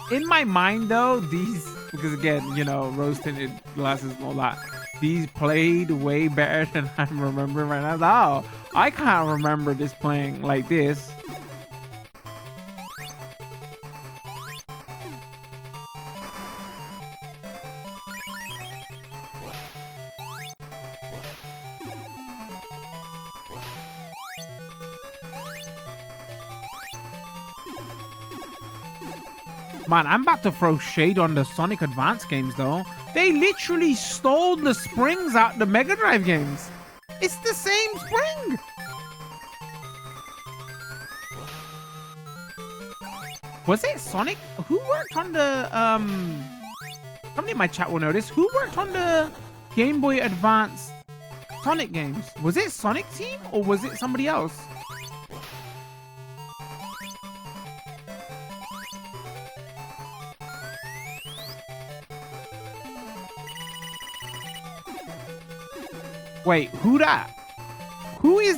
Speaker 1: In my mind, though, these, because again, you know, rose tinted glasses and all that, these played way better than I'm remembering right now. No, I can't remember this playing like this. Man, I'm about to throw shade on the Sonic Advance games, though. They literally stole the springs out the Mega Drive games. It's the same spring. Was it Sonic? Who worked on the, somebody in my chat will know this. Who worked on the Game Boy Advance Sonic games? Was it Sonic Team or was it somebody else? Wait, who that? Who is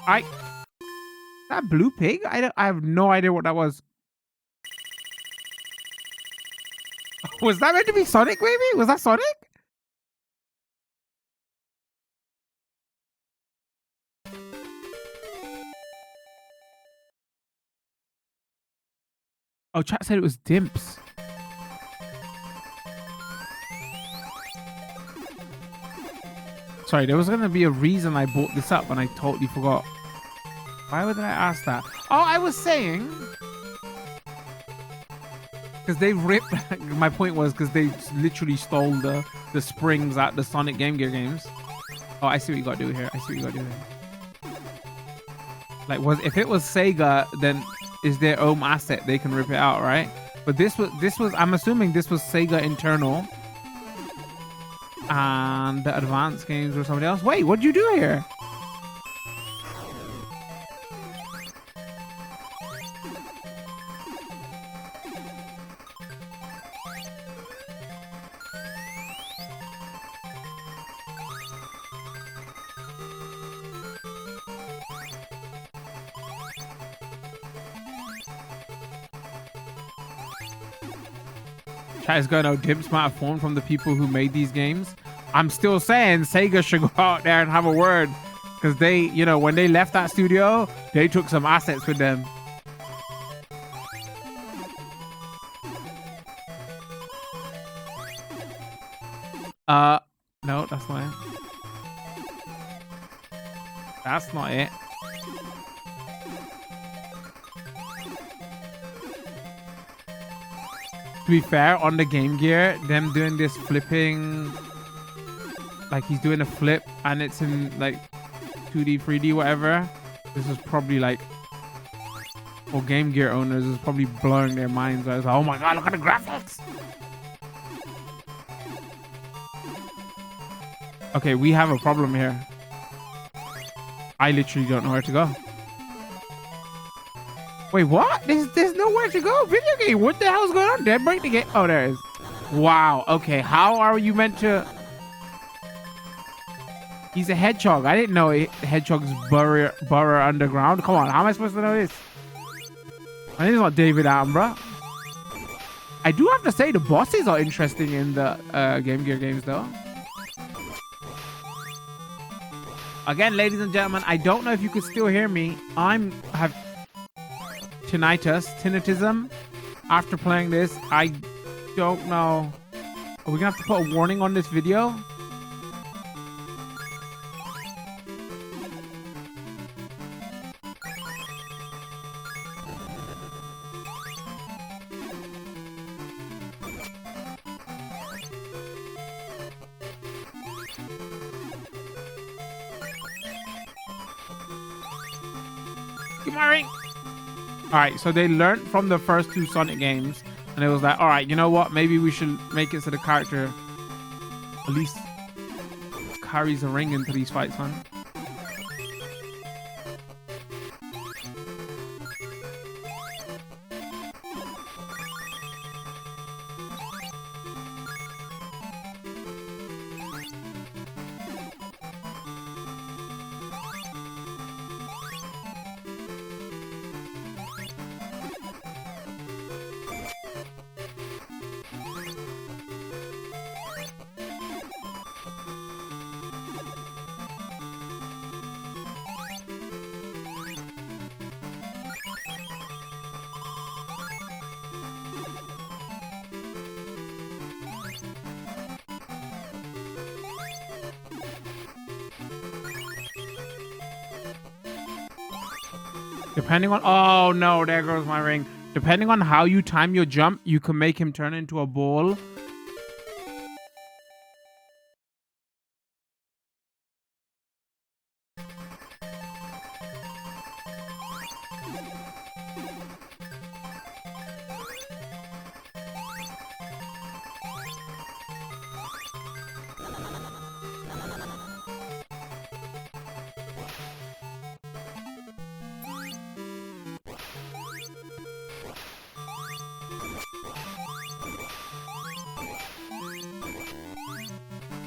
Speaker 1: that blue pig? I have no idea what that was. Was that meant to be Sonic, maybe? Was that Sonic? Oh, chat said it was Dimps. Sorry, there was going to be a reason I bought this up and I totally forgot. Why would I ask that? Oh, I was saying... Because they ripped... My point was because they literally stole the springs out the Sonic Game Gear games. Oh, I see what you got to do here. I see what you got to do here. Like, if it was Sega, then is their own asset. They can rip it out, right? But this was... I'm assuming this was Sega internal. And the advanced games were somebody else. Wait, what'd you do here? Chat is going, oh, Dimps might have formed from the people who made these games. I'm still saying Sega should go out there and have a word. Because they, you know, when they left that studio, they took some assets with them. No, that's not it. That's not it. To be fair, on the Game Gear, them doing this flipping, like he's doing a flip and it's in like 2D, 3D, whatever. This is probably like, for Game Gear owners, is probably blowing their minds. I was like, oh my god, look at the graphics. Okay, we have a problem here. I literally don't know where to go. Wait, what? There's nowhere to go. Video game. What the hell's going on? Did I break the game? Oh, there it is. Wow. Okay, how are you meant to... He's a hedgehog. I didn't know hedgehogs burrow underground. Come on, how am I supposed to know this? My name is not David Attenborough. I do have to say the bosses are interesting in the Game Gear games, though. Again, ladies and gentlemen, I don't know if you could still hear me. I have tinnitusm after playing this. I don't know. Are we gonna have to put a warning on this video? All right, so they learned from the first two Sonic games, and it was like, all right, you know what? Maybe we should make it so the character at least carries a ring into these fights, man. Depending on... Oh, no. There goes my ring. Depending on how you time your jump, you can make him turn into a ball.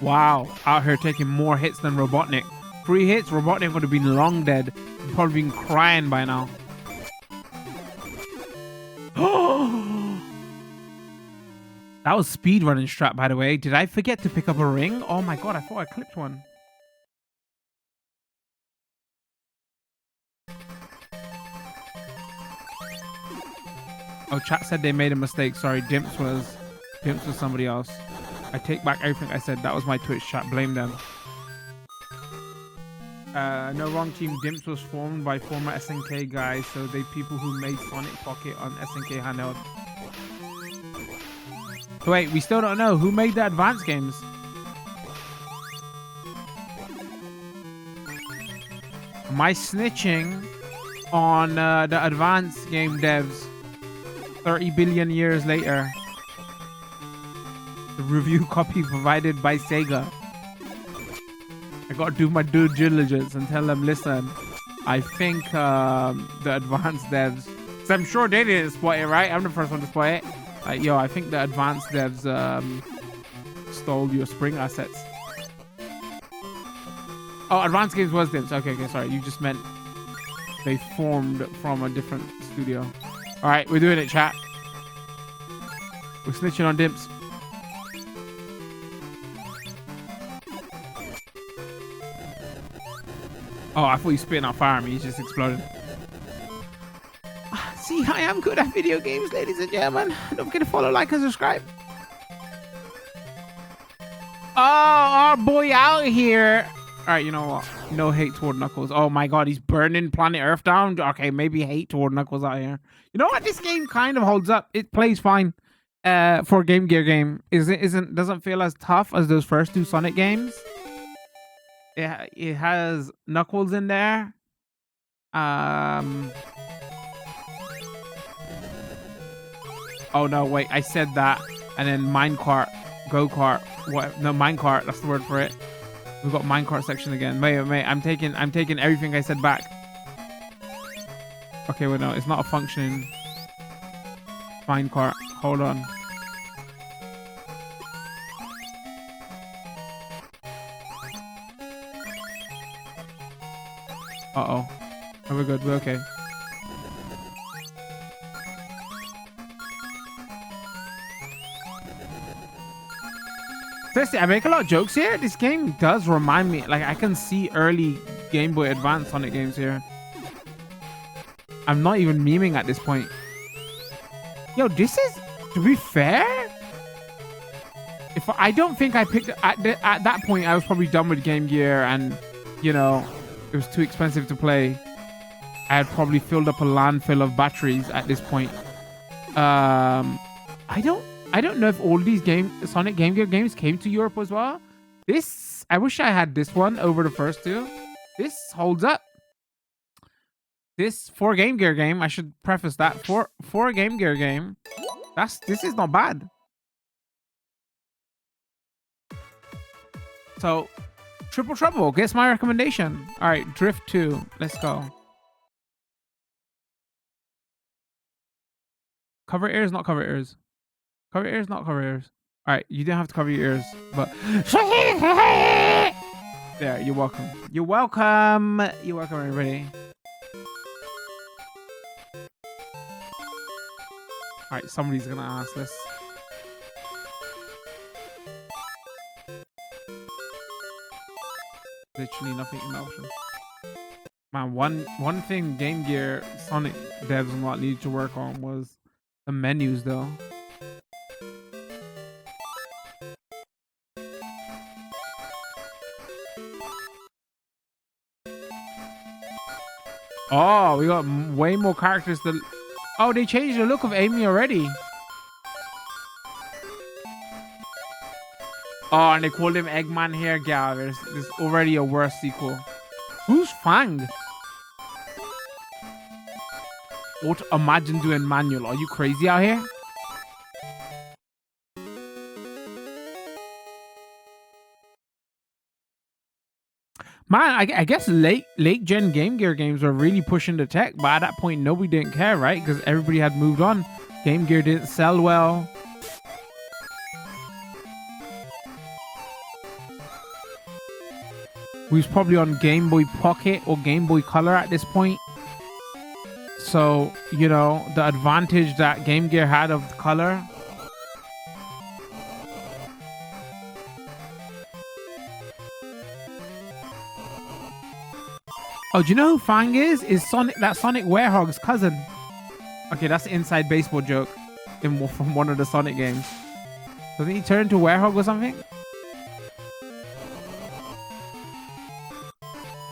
Speaker 1: Wow, out here taking more hits than Robotnik. 3 hits, Robotnik would have been long dead. He'd probably been crying by now. That was speedrunning strat, by the way. Did I forget to pick up a ring? Oh my god, I thought I clipped one. Oh, chat said they made a mistake. Sorry, Dimps was somebody else. I take back everything I said. That was my Twitch chat. Blame them. No, wrong team. Dimps was formed by former SNK guys, so they people who made Sonic Pocket on SNK handheld. So wait, we still don't know who made the advanced games. Am I snitching on the advanced game devs 30 billion years later? The review copy provided by Sega. I gotta do my due diligence and tell them, listen, I think the advanced devs, so I'm sure they didn't spot it, right? I'm the first one to spot it. Yo, I think the advanced devs stole your spring assets. Oh, advanced games was Dimps. Okay, sorry. You just meant they formed from a different studio. All right, we're doing it, chat. We're snitching on Dimps. Oh, I thought you spitting out fire at me. You just exploded. See, I am good at video games, ladies and gentlemen. Don't forget to follow, like, and subscribe. Oh, our boy out here. All right, you know what? No hate toward Knuckles. Oh my god, he's burning planet Earth down. Okay, maybe hate toward Knuckles out here. You know what? This game kind of holds up. It plays fine for a Game Gear game. Doesn't feel as tough as those first 2 Sonic games. It has Knuckles in there. Oh no, wait, I said that. And then minecart, go-kart, what? No, minecart, that's the word for it. We've got minecart section again. Wait, I'm taking everything I said back. Okay, wait, no, it's not a functioning minecart. Hold on. Uh-oh. Oh, we're good, we're okay. Seriously, I make a lot of jokes here. This game does remind me, like, I can see early Game Boy Advance Sonic games here. I'm not even memeing at this point. Yo, this is, to be fair, I don't think I picked, at that point, I was probably done with Game Gear and, you know, it was too expensive to play. I had probably filled up a landfill of batteries at this point. I don't know if all these Sonic Game Gear games came to Europe as well. I wish I had this one over the first 2. This holds up. This for Game Gear game, I should preface that for a Game Gear game, this is not bad. So, Triple Trouble gets my recommendation. All right, Drift 2. Let's go. Cover ears, not cover ears. Cover ears, not cover ears. All right, you didn't have to cover your ears, but there. You're welcome. You're welcome. You're welcome, everybody. All right, somebody's gonna ask this. Literally nothing in the option. Man, one thing Game Gear Sonic devs and what needed to work on was the menus, though. Oh, we got way more characters than... Oh, they changed the look of Amy already. Oh, and they called him Eggman here. Yeah, there's already a worse sequel. Who's Fang? What? Imagine doing manual. Are you crazy out here? Man, I guess late gen Game Gear games were really pushing the tech, but at that point nobody didn't care, right? Because everybody had moved on. Game Gear didn't sell well. We was probably on Game Boy Pocket or Game Boy Color at this point. So, you know, the advantage that Game Gear had of color. Oh, do you know who Fang is? Is Sonic, that Sonic Werehog's cousin. Okay, that's an inside baseball joke from one of the Sonic games. Doesn't he turn into Werehog or something?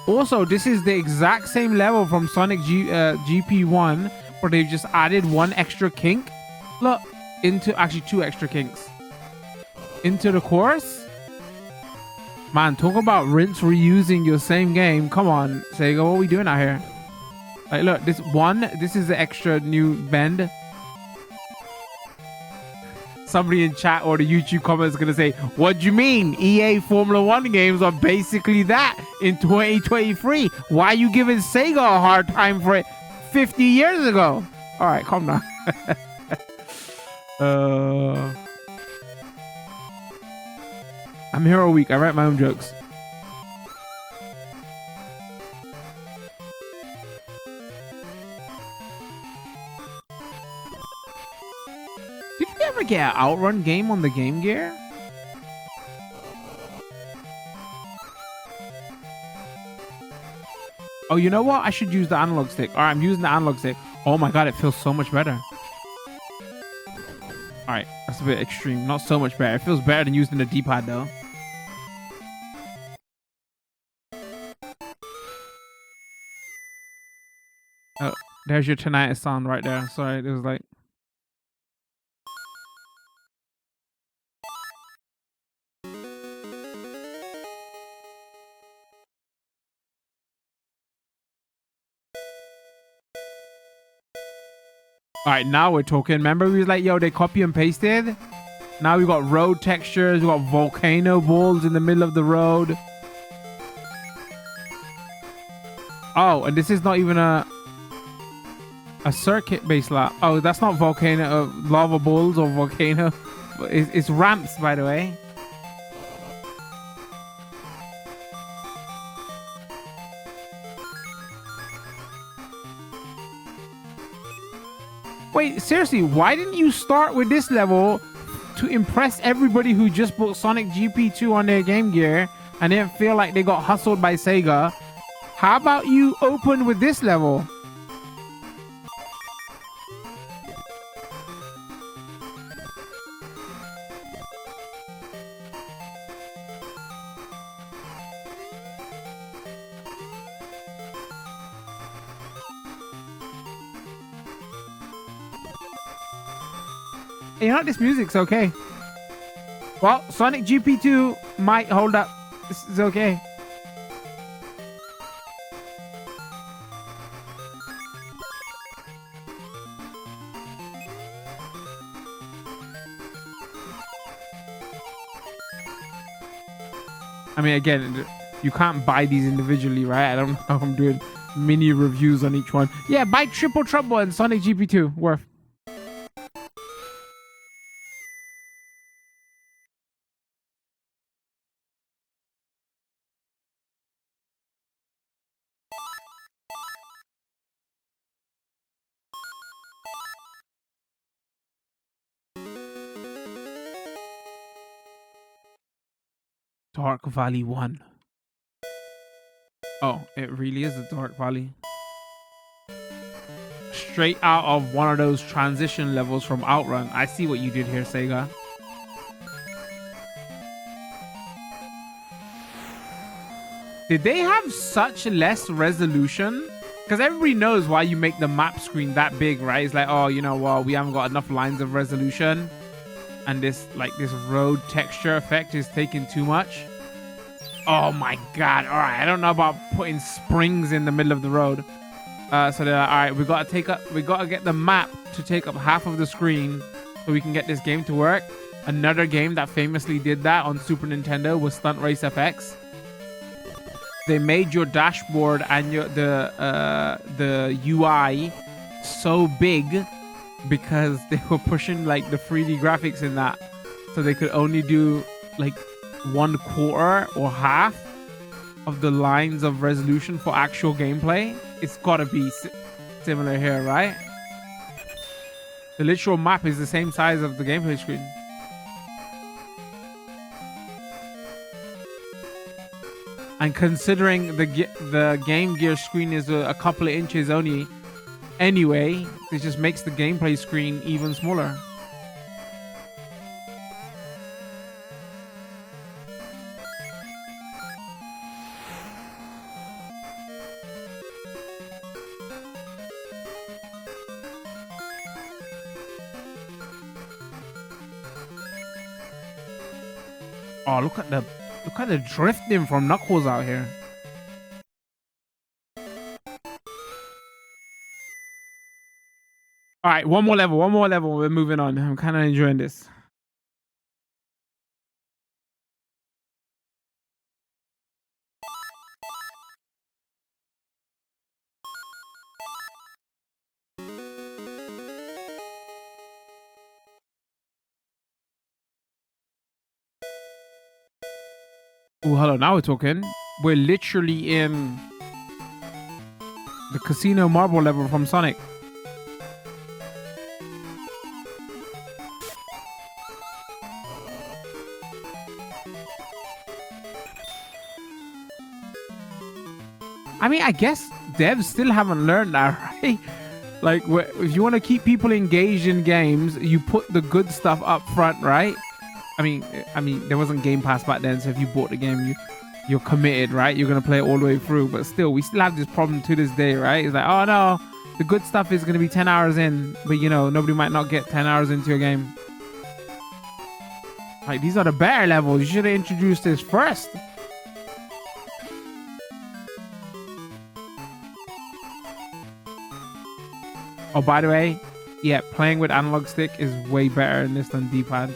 Speaker 1: Also, this is the exact same level from Sonic GP1, but they've just added one extra kink. Look, actually 2 extra kinks. Into the course. Man, talk about rinse reusing your same game. Come on, Sega, what are we doing out here? Like, look, this is the extra new bend. Somebody in chat or the YouTube comments is gonna say, what do you mean? EA Formula 1 games are basically that in 2023. Why are you giving Sega a hard time for it 50 years ago? All right, calm down. I'm here all week. I write my own jokes. Did you ever get an Outrun game on the Game Gear? Oh, you know what? I should use the analog stick. All right, I'm using the analog stick. Oh my god, it feels so much better. All right, that's a bit extreme. Not so much better. It feels better than using the D-pad though. Oh, there's your tinnitus sound right there. Sorry, it was like... All right, now we're talking. Remember, we was like, yo, they copy and pasted. Now we got road textures. We got volcano balls in the middle of the road. Oh, and this is not even a circuit-based lap. Oh, that's not volcano, lava balls or volcano. It's ramps, by the way. Wait, seriously, why didn't you start with this level to impress everybody who just bought Sonic GP2 on their Game Gear and didn't feel like they got hustled by Sega? How about you open with this level? You know, this music's okay. Well, Sonic GP2 might hold up. This is okay. I mean, again, you can't buy these individually, right? I don't know how I'm doing mini reviews on each one. Yeah, buy Triple Trouble and Sonic GP2. Worth. Dark Valley 1. Oh, it really is a Dark Valley. Straight out of one of those transition levels from Outrun. I see what you did here, Sega. Did they have such less resolution because everybody knows why you make the map screen that big, right? It's like, oh, you know what? We haven't got enough lines of resolution, and this road texture effect is taking too much. Oh my god! All right, I don't know about putting springs in the middle of the road. So they're like, all right, we gotta get the map to take up half of the screen so we can get this game to work. Another game that famously did that on Super Nintendo was Stunt Race FX. They made your dashboard and the UI so big because they were pushing like the 3D graphics in that, so they could only do like 1/4 or half of the lines of resolution for actual gameplay. It's gotta be similar here, right? The literal map is the same size of the gameplay screen. And considering the Game Gear screen is a couple of inches only anyway, it just makes the gameplay screen even smaller. Oh, look at the drifting from Knuckles out here. All right, one more level. We're moving on. I'm kind of enjoying this. Oh, hello. Now we're talking. We're literally in the casino marble level from Sonic. I mean, I guess devs still haven't learned that, right? Like, if you want to keep people engaged in games, you put the good stuff up front, right? I mean, there wasn't Game Pass back then, so if you bought the game, you're committed, right? You're gonna play it all the way through. But still, we still have this problem to this day, right? It's like, oh no, the good stuff is gonna be 10 hours in, but you know, nobody might not get 10 hours into your game. Like, these are the better levels. You should have introduced this first. Oh, by the way, yeah, playing with analog stick is way better in this than D-pad.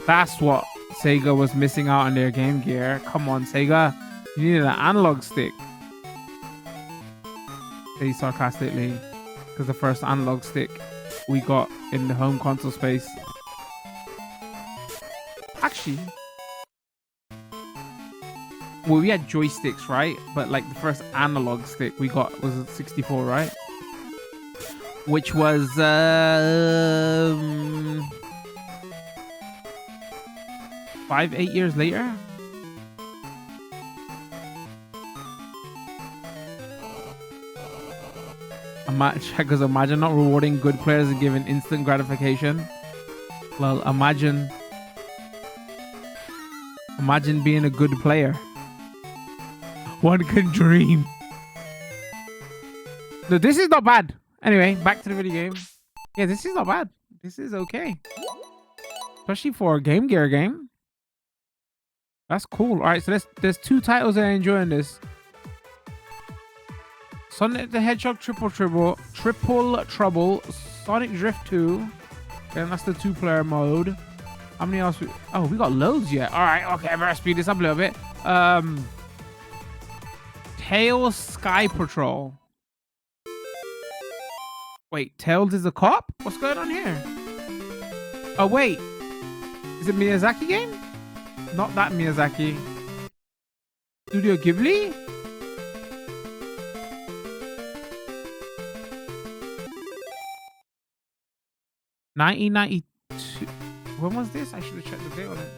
Speaker 1: That's what Sega was missing out on their Game Gear. Come on, Sega. You needed an analog stick. Say sarcastically, because the first analog stick we got in the home console space. Actually, well, we had joysticks, right? But like the first analog stick we got was a 64, right? Which was 5-8 years later. Because imagine not rewarding good players and giving instant gratification. Well, imagine being a good player. One can dream. No, this is not bad. Anyway, back to the video game. Yeah, this is not bad. This is okay. Especially for a Game Gear game. That's cool. All right, so there's two titles that I enjoy in this. Sonic the Hedgehog Triple Trouble, Sonic Drift 2. And that's the 2-player mode. How many else? Oh, we got loads yet. All right, okay, I better speed this up a little bit. Tails Skypatrol. Wait, Tails is a cop? What's going on here? Oh, wait. Is it Miyazaki game? Not that Miyazaki. Studio Ghibli? $1992. When was this? I should have checked the date on it.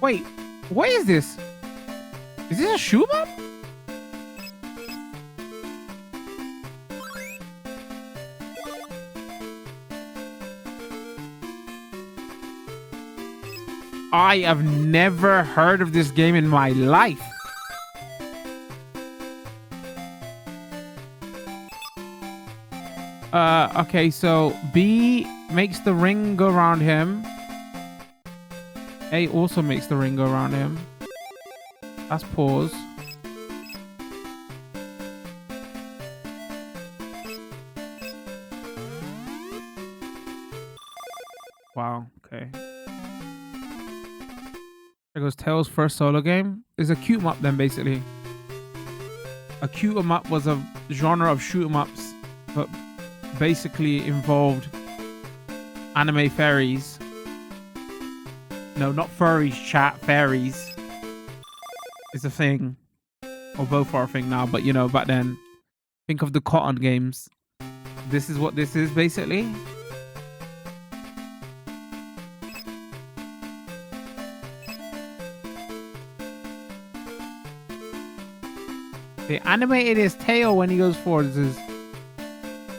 Speaker 1: Wait, what is this? Is this a shoe map? I have never heard of this game in my life. Okay, so B makes the ring go around him. A also makes the ring go around him. That's pause. Wow, okay. There goes Tails' first solo game. It's a cute 'em up then, basically. A cute 'em up was a genre of shoot 'em ups, but basically involved anime fairies. No, not furries, chat. Fairies is a thing. Or both are a thing now, but you know, back then. Think of the cotton games. This is what this is, basically. They animated his tail when he goes forward.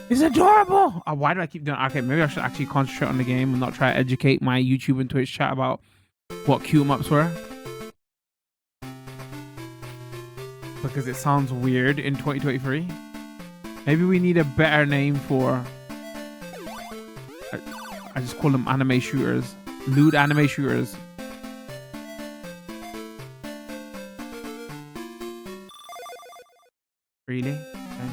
Speaker 1: It's adorable. Oh, why do I keep doing? Okay, maybe I should actually concentrate on the game and not try to educate my YouTube and Twitch chat about what cute 'em ups were. Because it sounds weird in 2023. Maybe we need a better name for. I just call them anime shooters, lewd anime shooters. Really? Okay.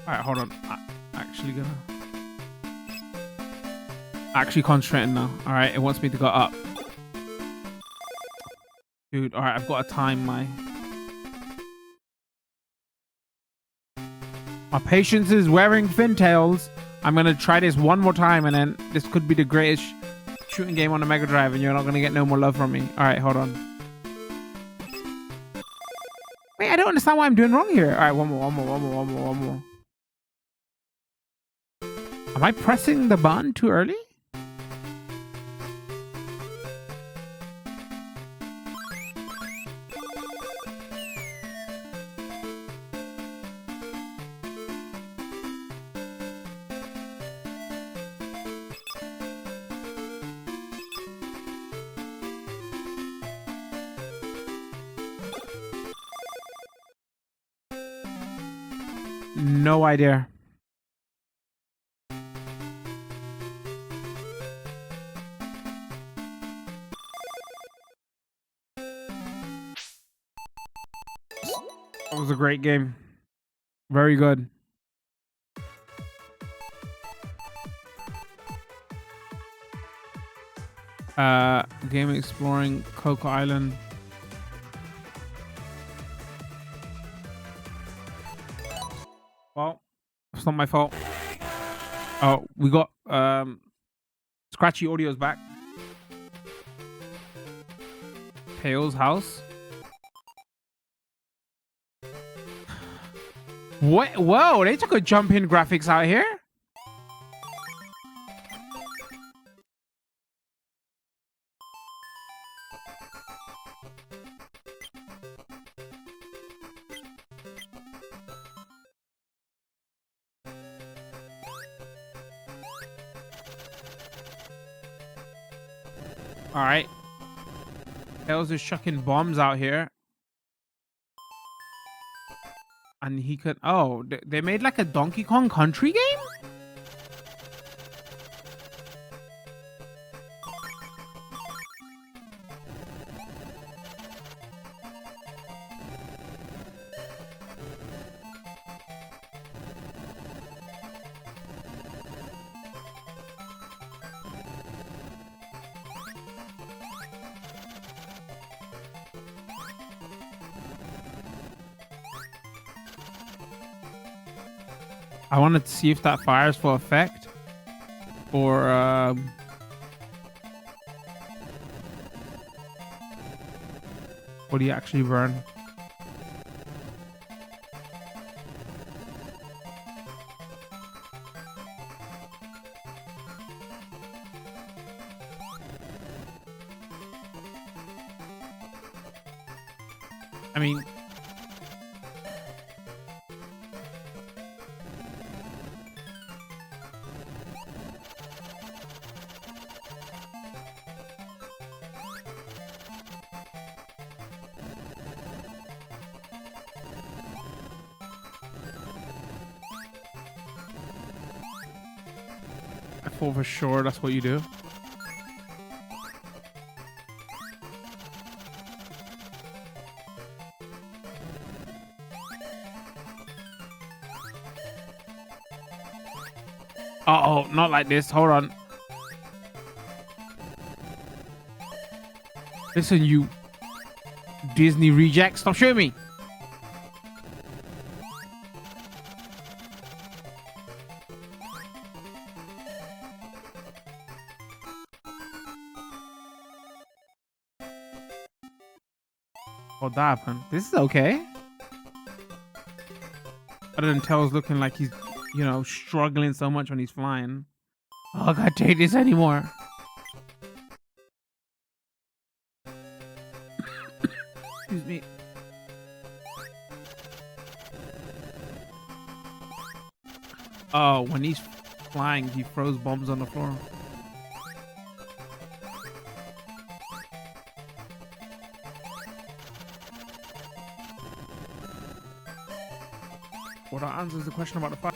Speaker 1: Alright, hold on. Actually concentrating now. Alright, it wants me to go up. Dude, alright, I've got to time my patience is wearing fintails. I'm gonna try this one more time and then this could be the greatest shooting game on the Mega Drive and you're not gonna get no more love from me. Alright, hold on. Wait, I don't understand what I'm doing wrong here. Alright, one more. Am I pressing the button too early? No idea. That was a great game. Very good. Game exploring Coco Island. Well, it's not my fault. Oh, we got scratchy audio's back. Tails' house. What? Whoa, they took a jump in graphics out here. All right. Tails is chucking bombs out here. And he could... Oh, they made like a Donkey Kong Country game? I wanted to see if that fires for effect or what do you actually burn? I mean, thought for sure that's what you do. Uh-oh, not like this. Hold on. Listen, you Disney reject. Stop shooting me. What happened? This is okay. Other than Tails looking like he's, you know, struggling so much when he's flying. Oh, I can't take this anymore. Excuse me. Oh, when he's flying, he throws bombs on the floor. Well, that answers the question about the fire.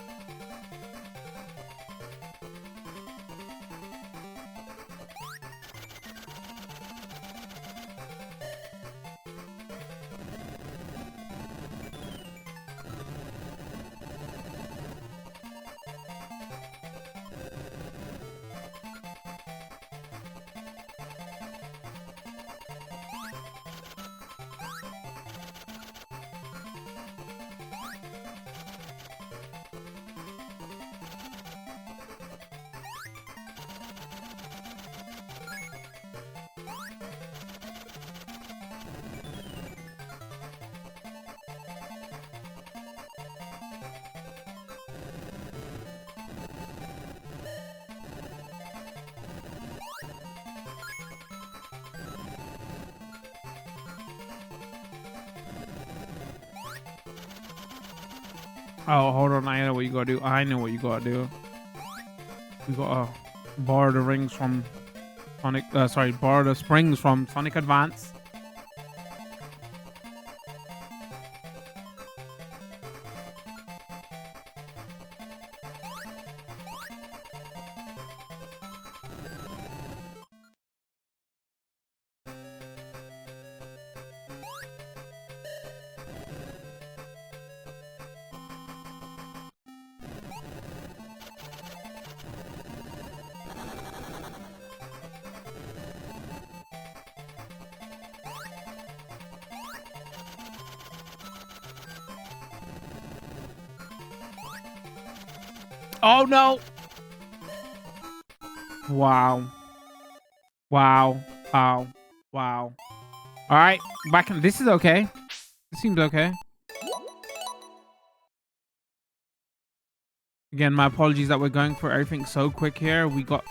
Speaker 1: Oh, hold on. I know what you gotta do. I know what you gotta do. We gotta borrow the rings from Sonic. Sorry, borrow the springs from Sonic Advance. Oh no! Wow. Wow. Wow. Wow. Alright, back in. This is okay. This seems okay. Again, my apologies that we're going for everything so quick here. We got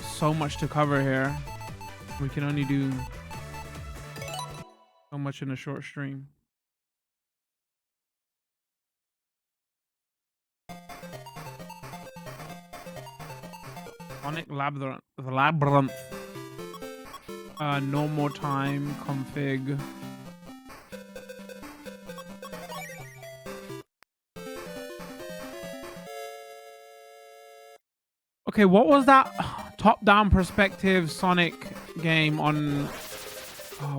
Speaker 1: so much to cover here. We can only do so much in a short stream. Sonic Labyrinth. No more time. Config. Okay, what was that top-down perspective Sonic game on?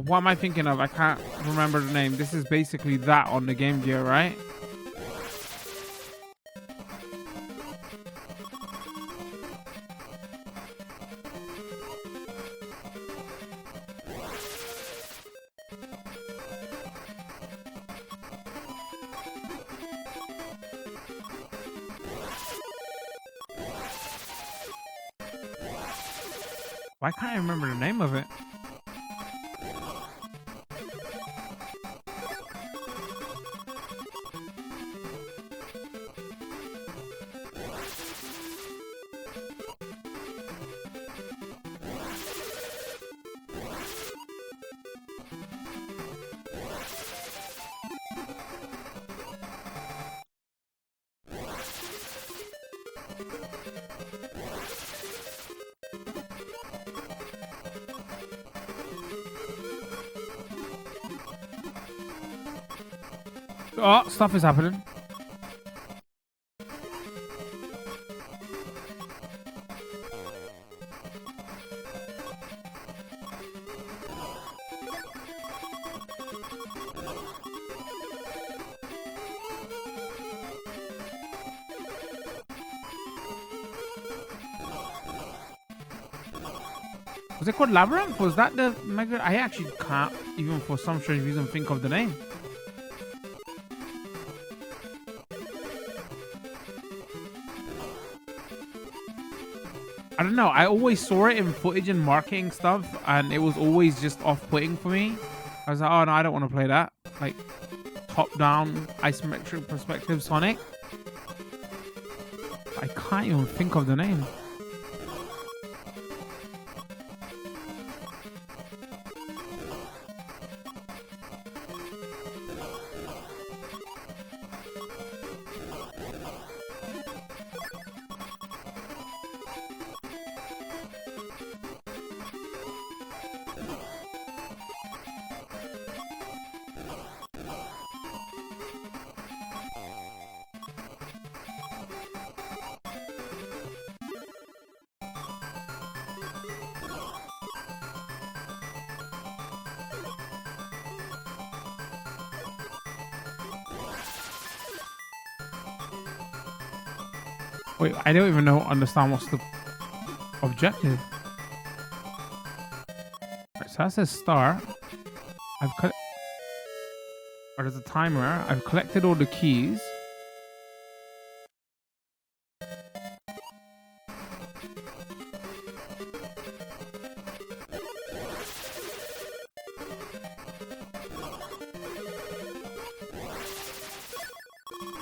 Speaker 1: What am I thinking of? I can't remember the name. This is basically that on the Game Gear, right? Why can't I remember the name of it? Oh, stuff is happening. Was it called Labyrinth? Was that the Mega? I actually can't even for some strange reason think of the name. I don't know. I always saw it in footage and marketing stuff, and it was always just off-putting for me. I was like, oh no, I don't want to play that. Like top-down isometric perspective Sonic. I can't even think of the name. Wait, I don't even understand what's the objective. Right, so that says start. I've cut. Or there's a timer. I've collected all the keys.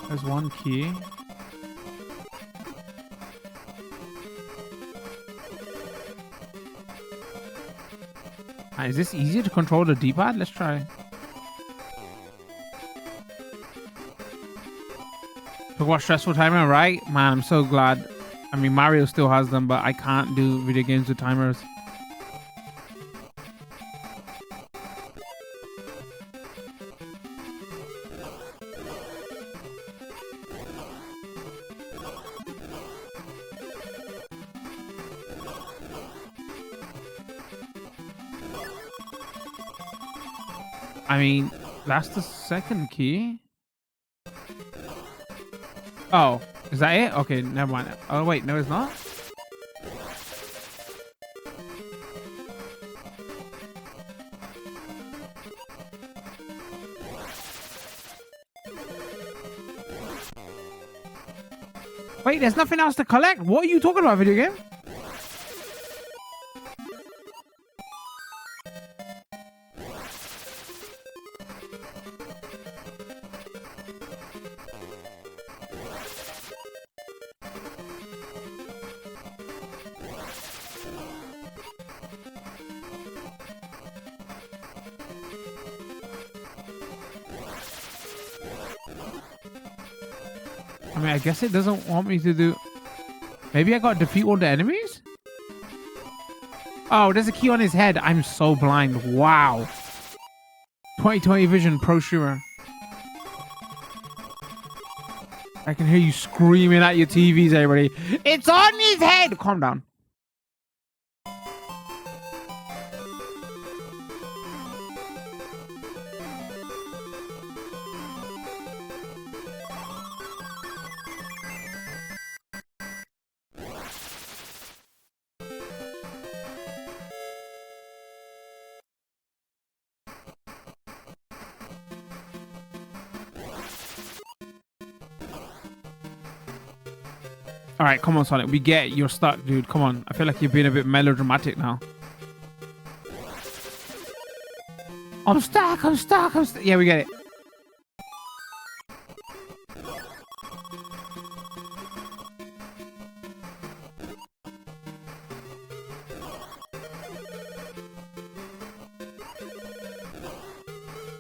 Speaker 1: There's one key. Is this easier to control the D-pad? Let's try. Talk about stressful timer, right? Man, I'm so glad. I mean, Mario still has them, but I can't do video games with timers. I mean, that's the second key. Oh, is that it? Okay, never mind. Oh, wait, no, it's not. Wait, there's nothing else to collect. What are you talking about, video game? I mean, I guess it doesn't want me to do... Maybe I got to defeat all the enemies? Oh, there's a key on his head. I'm so blind. Wow. 2020 vision prosumer. I can hear you screaming at your TVs, everybody. It's on his head! Calm down. All right, come on, Sonic. We get it. You're stuck, dude. Come on. I feel like you're being a bit melodramatic now. I'm stuck. I'm stuck. I'm stuck. Yeah, we get it.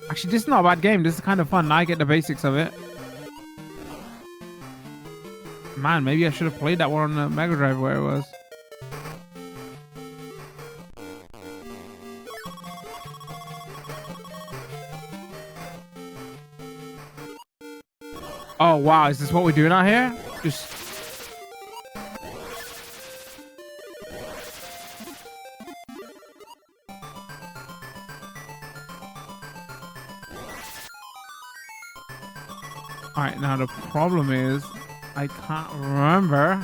Speaker 1: Actually, this is not a bad game. This is kind of fun. Now I get the basics of it. Man, maybe I should have played that one on the Mega Drive where it was. Oh, wow. Is this what we're doing out here? Just... Alright, now the problem is... I can't remember.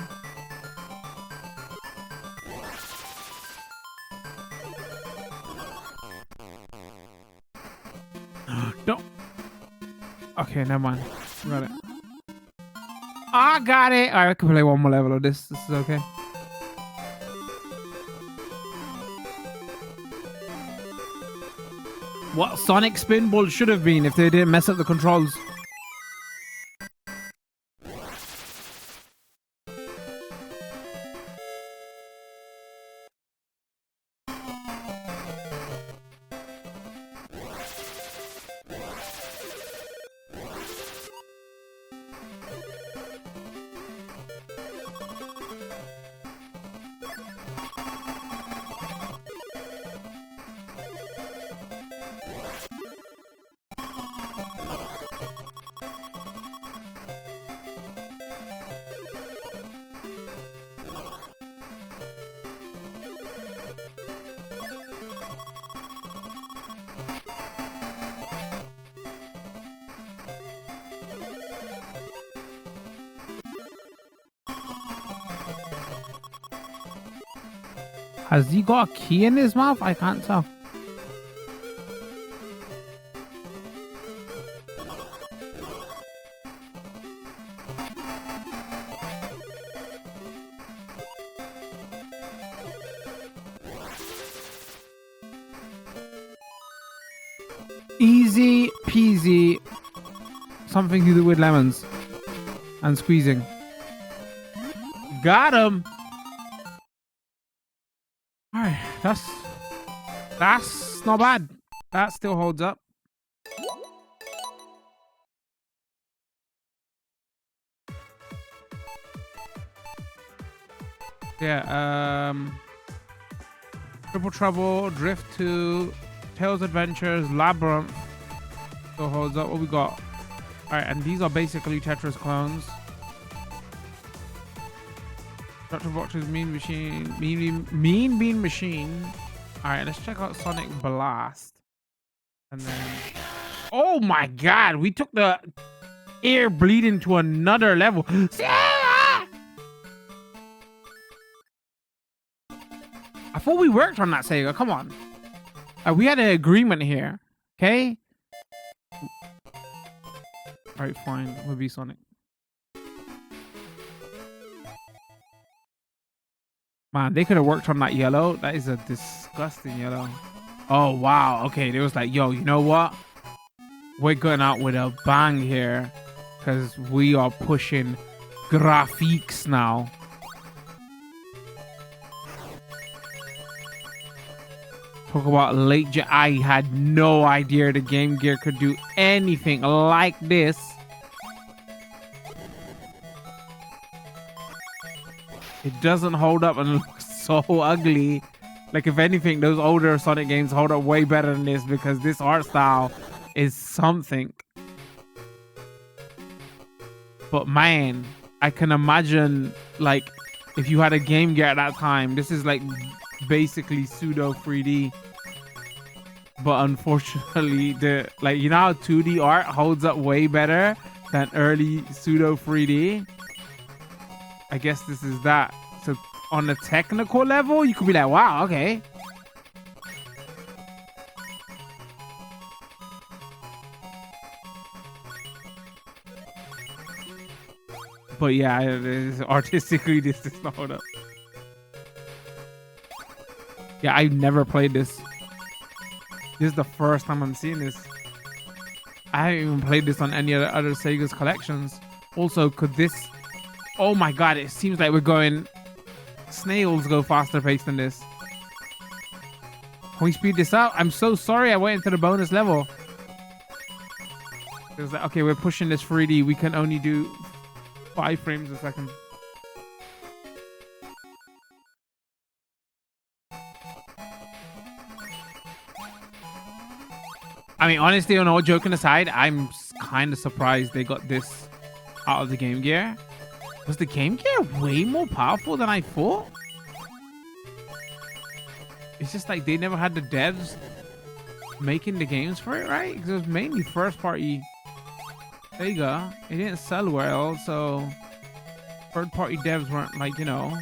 Speaker 1: Don't. Okay, never mind. Got it. I got it. All right, I can play one more level of this. This is okay. What Sonic Spinball should have been if they didn't mess up the controls. Has he got a key in his mouth? I can't tell. Easy peasy. Something to do with lemons and squeezing. Got him. All right, that's not bad. That still holds up. Yeah. Triple Trouble, Drift 2, Tails Adventures, Labyrinth still holds up. What we got? All right, and these are basically Tetris clones. Dr. Box's Mean Bean Machine. All right, let's check out Sonic Blast. And then, oh my God, we took the air bleeding to another level. I thought we worked on that, Sega. Come on. We had an agreement here. Okay. All right, fine. We'll be Sonic. Man, they could have worked on that yellow. That is a disgusting yellow. Oh, wow. Okay, they was like, yo, you know what? We're going out with a bang here because we are pushing graphics now. Talk about late. I had no idea the Game Gear could do anything like this. It doesn't hold up and looks so ugly. Like, if anything, those older Sonic games hold up way better than this because this art style is something. But man, I can imagine, like, if you had a Game Gear at that time, this is like basically pseudo 3D. But unfortunately, you know how 2D art holds up way better than early pseudo 3D? I guess this is that. So on a technical level, you could be like, wow, okay. But yeah, artistically, this does not hold up. Yeah, I've never played this. This is the first time I'm seeing this. I haven't even played this on any other Sega's collections. Also, could this... Oh my God, it seems like we're going... Snails go faster paced than this. Can we speed this up? I'm so sorry I went into the bonus level. It was like, okay, we're pushing this 3D. We can only do 5 frames a second. I mean, honestly, on all joking aside, I'm kind of surprised they got this out of the Game Gear. Was the Game Gear way more powerful than I thought? It's just like they never had the devs making the games for it, right? Because it was mainly first party Sega. It didn't sell well, so third party devs weren't like, you know.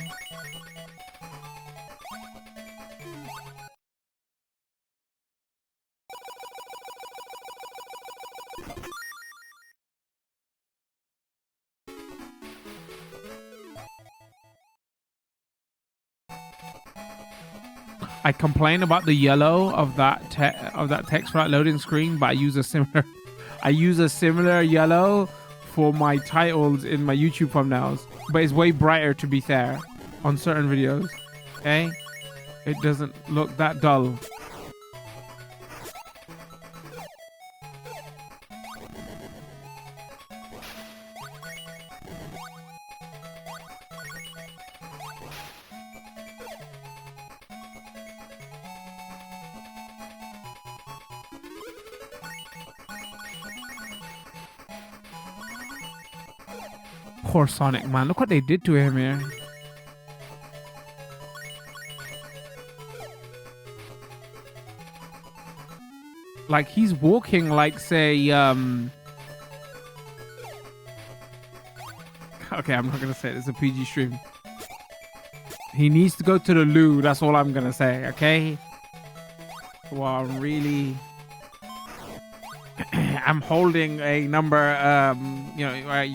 Speaker 1: I complain about the yellow of that text for that loading screen, but I use a similar yellow for my titles in my YouTube thumbnails, but it's way brighter, to be fair, on certain videos. Okay, it doesn't look that dull. Poor Sonic, man. Look what they did to him here. Like, he's walking like, say, okay, I'm not gonna say it. It's a PG stream. He needs to go to the loo. That's all I'm gonna say, okay? Well, I'm really... I'm holding a number, you know, right?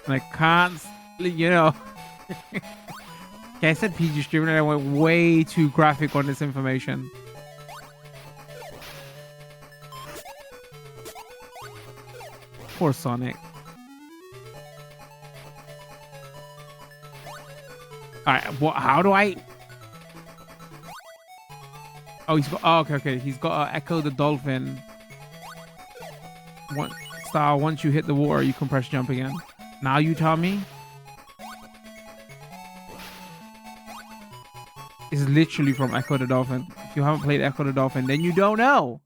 Speaker 1: I can't, you know. Okay, I said PG stream and I went way too graphic on this information. Poor Sonic. Alright, what? How do I? Oh, he's got. Oh, okay. He's got to echo the dolphin. Once you hit the water, you can press jump again. Now you tell me. It's literally from Echo the Dolphin. If you haven't played Echo the Dolphin, then you don't know.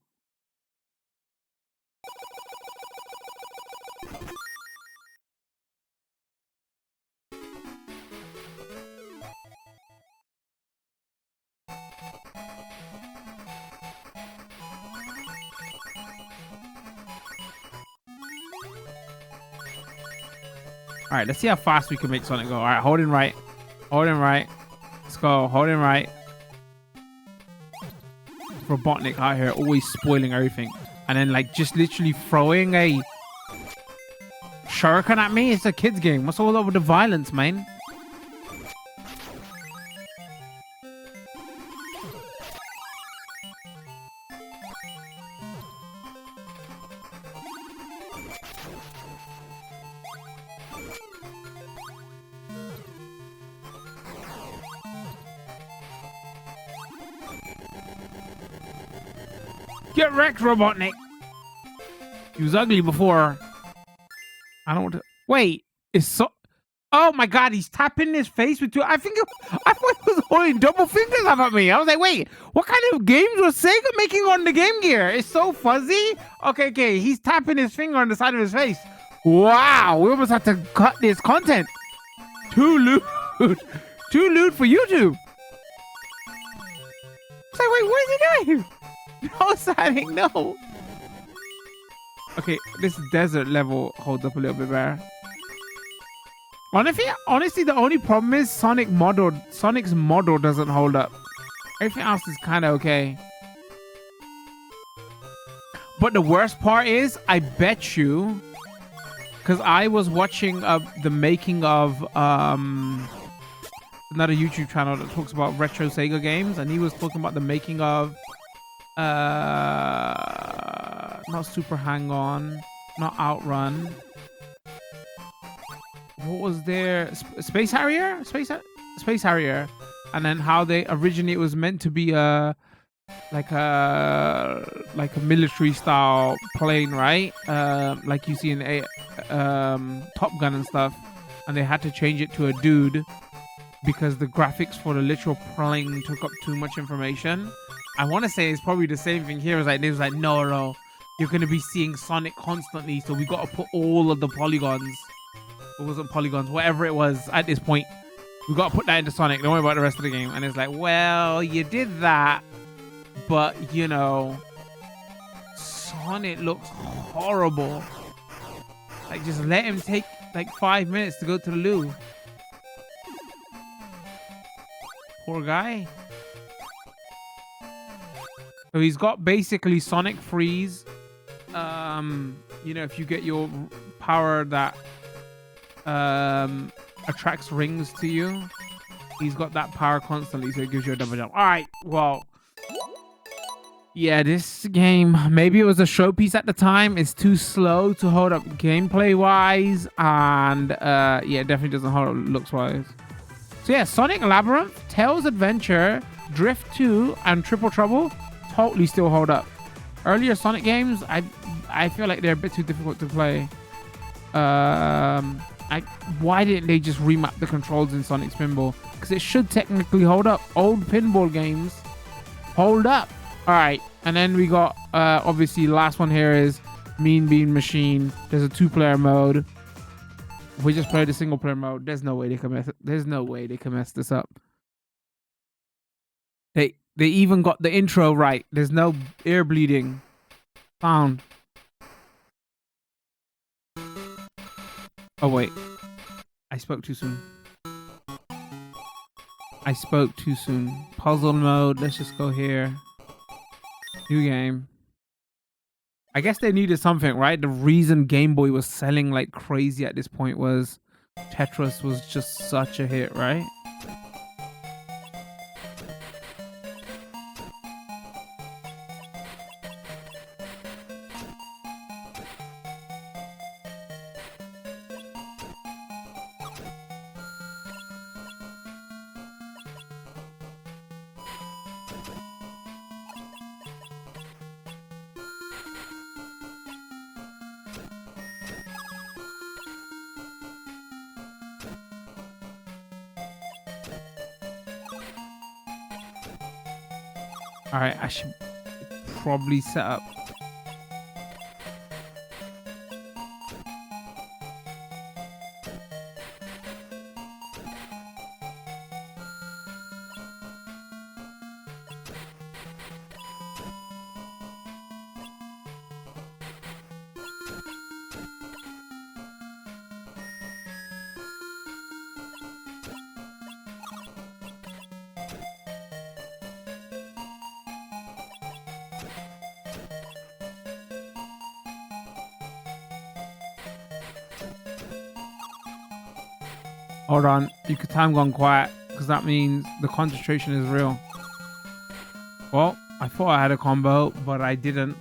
Speaker 1: All right, let's see how fast we can make Sonic go. All right, hold him right. Hold him right. Let's go. Hold him right. Robotnik out here always spoiling everything. And then, like, just literally throwing a shuriken at me. It's a kid's game. What's all up with the violence, man? Get wrecked, Robotnik. He was ugly before. I don't want to... Wait. It's so... Oh my god, he's tapping his face with two... I thought he was holding double fingers up at me. I was like, wait, what kind of games was Sega making on the Game Gear? It's so fuzzy. Okay. He's tapping his finger on the side of his face. Wow, we almost had to cut this content. Too lewd. Too lewd for YouTube. I was like, wait, what is he doing? No, Sonic, no. Okay, this desert level holds up a little bit better. Honestly, the only problem is Sonic's model doesn't hold up. Everything else is kind of okay. But the worst part is, I bet you, because I was watching the making of another YouTube channel that talks about retro Sega games, and he was talking about the making of not Super Hang-On, not Outrun. What was there? Space Harrier? Space Harrier. And then how they originally, it was meant to be like a military style plane, right? Like you see in Top Gun and stuff. And they had to change it to a dude because the graphics for the literal plane took up too much information. I want to say it's probably the same thing here. It was like, no, you're going to be seeing Sonic constantly, so we got to put all of the polygons. It wasn't polygons, whatever it was at this point. We got to put that into Sonic. Don't worry about the rest of the game. And it's like, well, you did that, but, you know, Sonic looks horrible. Like, just let him take, like, 5 minutes to go to the loo. Poor guy. So he's got basically Sonic Freeze, you know, if you get your power that attracts rings to you, he's got that power constantly, so it gives you a double jump. All right, well, yeah, this game, maybe it was a showpiece at the time. It's too slow to hold up gameplay wise, and yeah, it definitely doesn't hold up looks wise. So yeah, Sonic Labyrinth, Tails Adventure, Drift 2, and Triple Trouble totally still hold up. Earlier Sonic games, I feel like they're a bit too difficult to play. Why didn't they just remap the controls in Sonic Spinball? Because it should technically hold up. Old pinball games hold up. All right, and then we got obviously last one here is Mean Bean Machine. There's a 2-player mode. We just played a single-player mode. There's no way they can mess. There's no way they can mess this up. They even got the intro right. There's no ear bleeding sound. Oh wait, I spoke too soon. I spoke too soon. Puzzle mode. Let's just go here. New game. I guess they needed something, right? The reason Game Boy was selling like crazy at this point was Tetris was just such a hit, right? All right, I should probably set up. Hold on, you could time gone quiet because that means the concentration is real. Well, I thought I had a combo, but I didn't.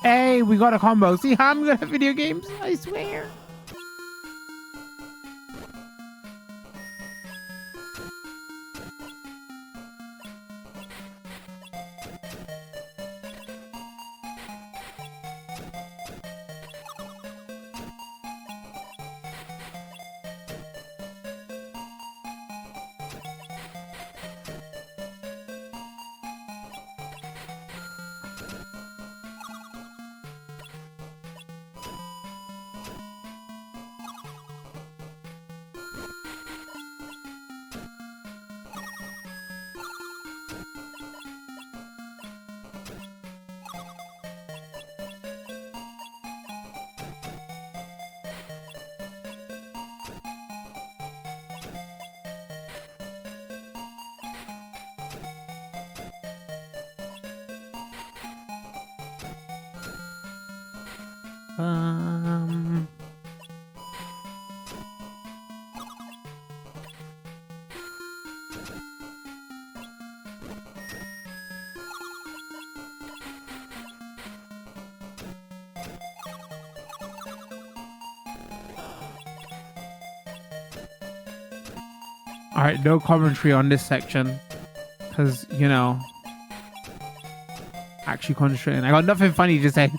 Speaker 1: Hey, we got a combo. See how I'm good at video games? I swear. All right, no commentary on this section because, you know, actually concentrating. I got nothing funny to say.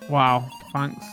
Speaker 1: Wow, thanks.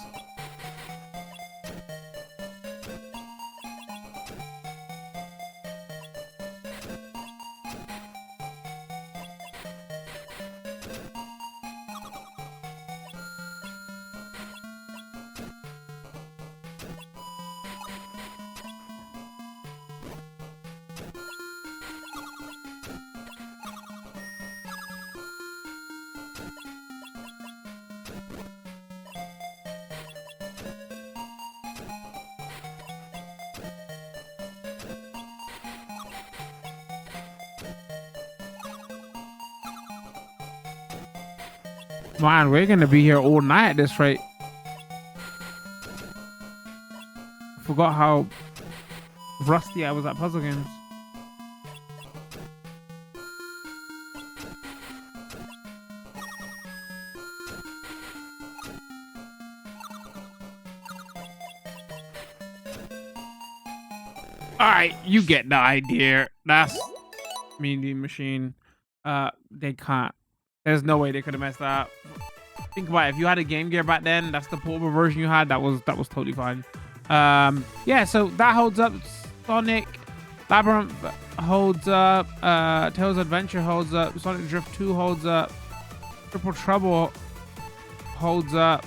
Speaker 1: Man, we're gonna be here all night at this rate. Forgot how rusty I was at puzzle games. Alright, you get the idea. That's Mean Machine. They can't. There's no way they could have messed that up. Think about it. If you had a Game Gear back then, that's the portable version you had. That was totally fine. Yeah, so that holds up. Sonic Labyrinth holds up. Tails Adventure holds up. Sonic Drift 2 holds up. Triple Trouble holds up.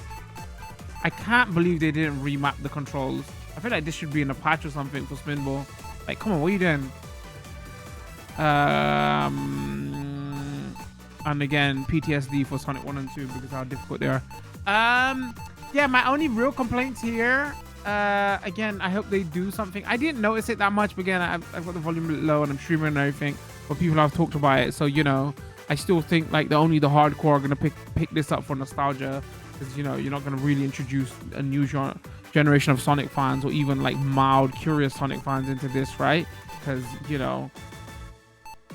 Speaker 1: I can't believe they didn't remap the controls. I feel like this should be in a patch or something for Spinball. Like, come on, what are you doing? And again, PTSD for Sonic 1 and 2 because how difficult they are. Yeah, my only real complaints here, again, I hope they do something. I didn't notice it that much, but again, I've got the volume low and I'm streaming and everything, but people have talked about it, so, you know, I still think like only the hardcore are gonna pick this up for nostalgia, because, you know, you're not gonna really introduce a new generation of Sonic fans or even like mild curious Sonic fans into this, right? Because, you know,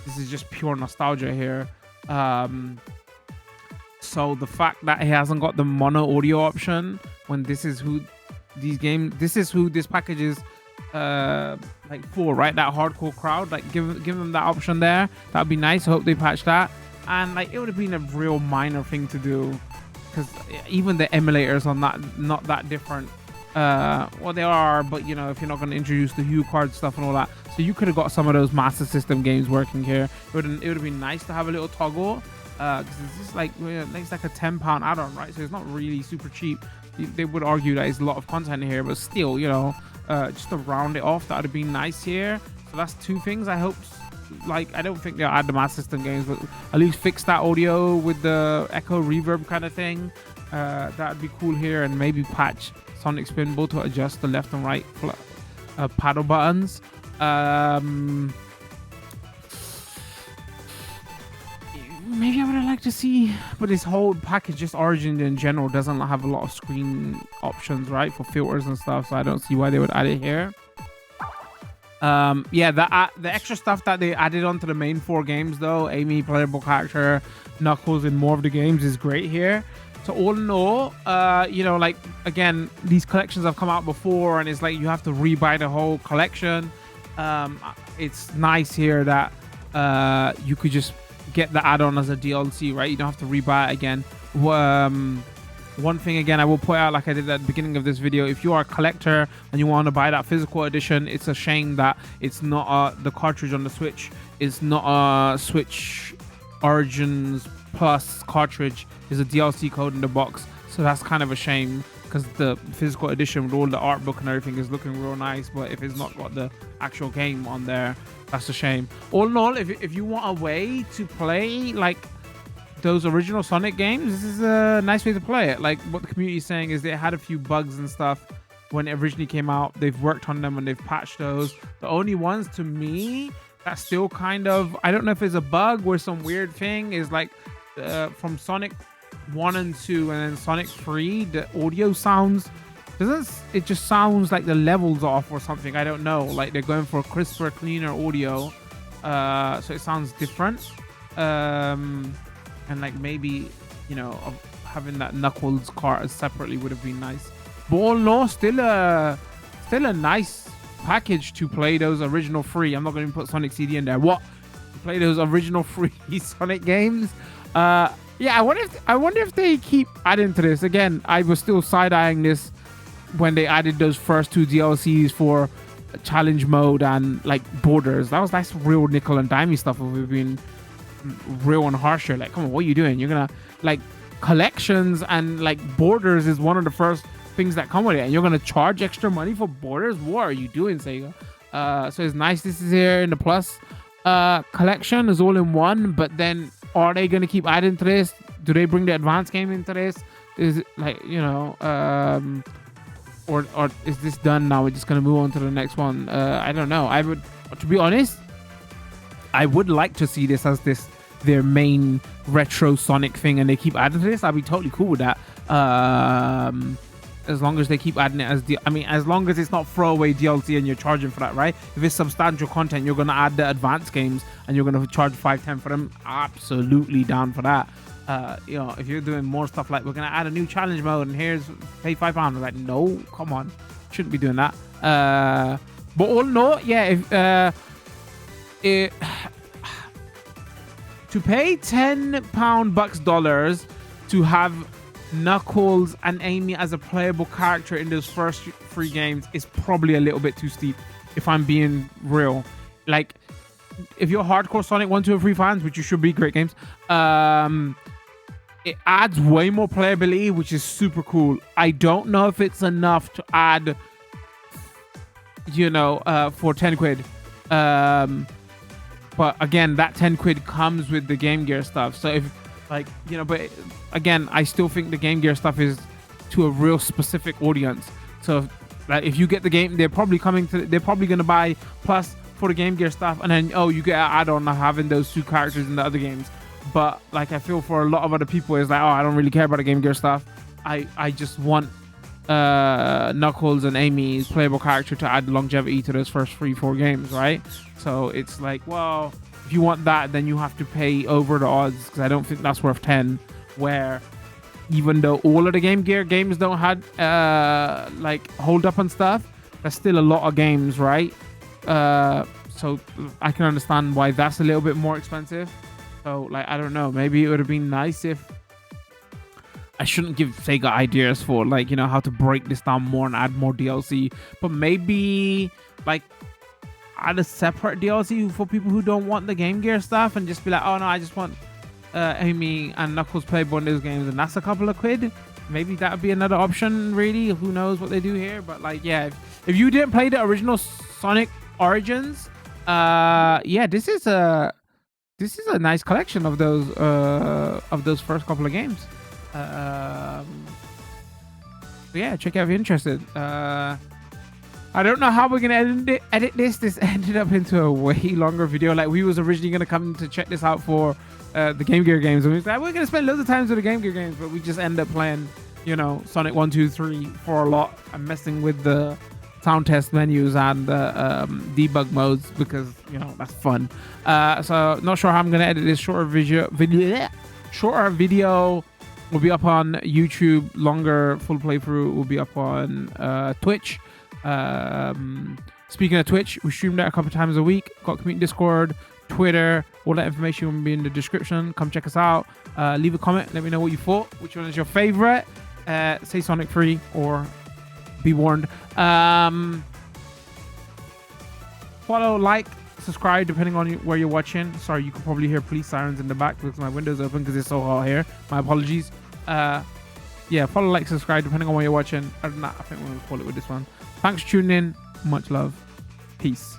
Speaker 1: this is just pure nostalgia here. So the fact that he hasn't got the mono audio option when this is who this package is like for, right? That hardcore crowd, like give them that option there. That'd be nice. I hope they patch that. And like it would have been a real minor thing to do, because even the emulators are not that different. Well, they are, but you know, if you're not going to introduce the Hue card stuff and all that, so you could have got some of those Master System games working here. It would have been nice to have a little toggle, because it's just like it's like a £10 add-on, right? So it's not really super cheap. They would argue that it's a lot of content here, but still, you know, just to round it off, that would have been nice here. So that's two things I hope. Like, I don't think they'll add the Master System games, but at least fix that audio with the echo reverb kind of thing. That'd be cool here, and maybe patch Sonic Spinball to adjust the left and right paddle buttons. Maybe I would have liked to see, but this whole package, just Origin in general, doesn't have a lot of screen options, right, for filters and stuff, so I don't see why they would add it here. Yeah, the extra stuff that they added onto the main 4 games, though, Amy, playable character, Knuckles in more of the games, is great here. So all in all, you know, like, again, these collections have come out before, and it's like you have to rebuy the whole collection. It's nice here that you could just get the add-on as a DLC, right? You don't have to rebuy it again. One thing, again, I will point out, like I did at the beginning of this video, if you are a collector and you want to buy that physical edition, it's a shame that it's not the cartridge on the Switch is not a Switch Origins Plus cartridge. Is a DLC code in the box, so that's kind of a shame, because the physical edition with all the art book and everything is looking real nice, but if it's not got the actual game on there, that's a shame. All in all, if you want a way to play like those original Sonic games, this is a nice way to play it. Like what the community is saying is they had a few bugs and stuff when it originally came out. They've worked on them and they've patched those. The only ones to me that still kind of, I don't know if it's a bug or some weird thing, is like from Sonic 1 and 2 and then Sonic 3, the audio sounds, it just sounds like the levels off or something. I don't know, like they're going for a crisper, cleaner audio, so it sounds different. And like maybe, you know, having that Knuckles cart separately would have been nice. But all in all, still a nice package to play those original 3. I'm not going to put Sonic CD in there. What? To play those original 3 Sonic games. Yeah, I wonder if they keep adding to this. Again, I was still side-eyeing this when they added those first 2 DLCs for challenge mode and like borders. That's real nickel and dimey stuff. If we've been real and harsher, like, come on, what are you doing? You're gonna like collections and like borders is one of the first things that come with it, and you're gonna charge extra money for borders. What are you doing, Sega? So it's nice this is here in the plus collection is all in one, but then are they gonna keep adding to this? Do they bring the advanced game into this? Is it like, you know, or is this done now? We're just gonna move on to the next one. I don't know. I would, to be honest, I would like to see this as their main retro Sonic thing, and they keep adding to this. I'd be totally cool with that. As long as they keep adding it as as long as it's not throwaway DLC and you're charging for that, right? If it's substantial content, you're gonna add the advanced games and you're gonna charge $5.10 for them. Absolutely down for that. You know, if you're doing more stuff like we're gonna add a new challenge mode and here's pay £5, like, no, come on, shouldn't be doing that. But all in all, yeah, if to pay $10 to have Knuckles and Amy as a playable character in those first 3 games is probably a little bit too steep, if I'm being real. Like, if you're hardcore Sonic 1, 2, and 3 fans, which you should be, great games, it adds way more playability, which is super cool. I don't know if it's enough to add, you know, for 10 quid. But again, that 10 quid comes with the Game Gear stuff. So if, like, you know, but again, I still think the Game Gear stuff is to a real specific audience. So like, if you get the game, they're probably going to buy plus for the Game Gear stuff, and then, oh, you get an add-on of having those 2 characters in the other games. But like, I feel for a lot of other people, it's like, oh, I don't really care about the Game Gear stuff. I just want Knuckles and Amy's playable character to add longevity to those first 3-4 games, right? So it's like, well, if you want that, then you have to pay over the odds, because I don't think that's worth 10. Where even though all of the Game Gear games don't have like hold up and stuff, there's still a lot of games, right? So I can understand why that's a little bit more expensive. So like, I don't know, maybe it would have been nice if I shouldn't give Sega ideas for, like, you know, how to break this down more and add more DLC, but maybe like add a separate DLC for people who don't want the Game Gear stuff, and just be like, oh no, I just want Amy and Knuckles playable in those games, and that's a couple of quid. Maybe that would be another option, really. Who knows what they do here? But like, yeah, if you didn't play the original Sonic Origins, yeah, this is a nice collection of those first couple of games. Yeah, check out if you're interested. I don't know how we're gonna edit this. This ended up into a way longer video. Like, we was originally gonna come to check this out for the Game Gear games, and we was like, we're gonna spend loads of time with the Game Gear games, but we just end up playing, you know, Sonic 1, 2, 3 for a lot, and messing with the sound test menus and the debug modes, because, you know, that's fun. So not sure how I'm gonna edit this. Shorter video will be up on YouTube. Longer full playthrough will be up on Twitch. Speaking of Twitch, we stream that a couple times a week. Got community Discord, Twitter, all that information will be in the description. Come check us out. Leave a comment, let me know what you thought, which one is your favorite. Say Sonic 3 or be warned. Follow, like, subscribe, depending on where you're watching. Sorry, you can probably hear police sirens in the back because my window's open because it's so hot here. My apologies. Yeah, follow, like, subscribe, depending on where you're watching. Other than that, I think we're going to call it with this one. Thanks for tuning in. Much love. Peace.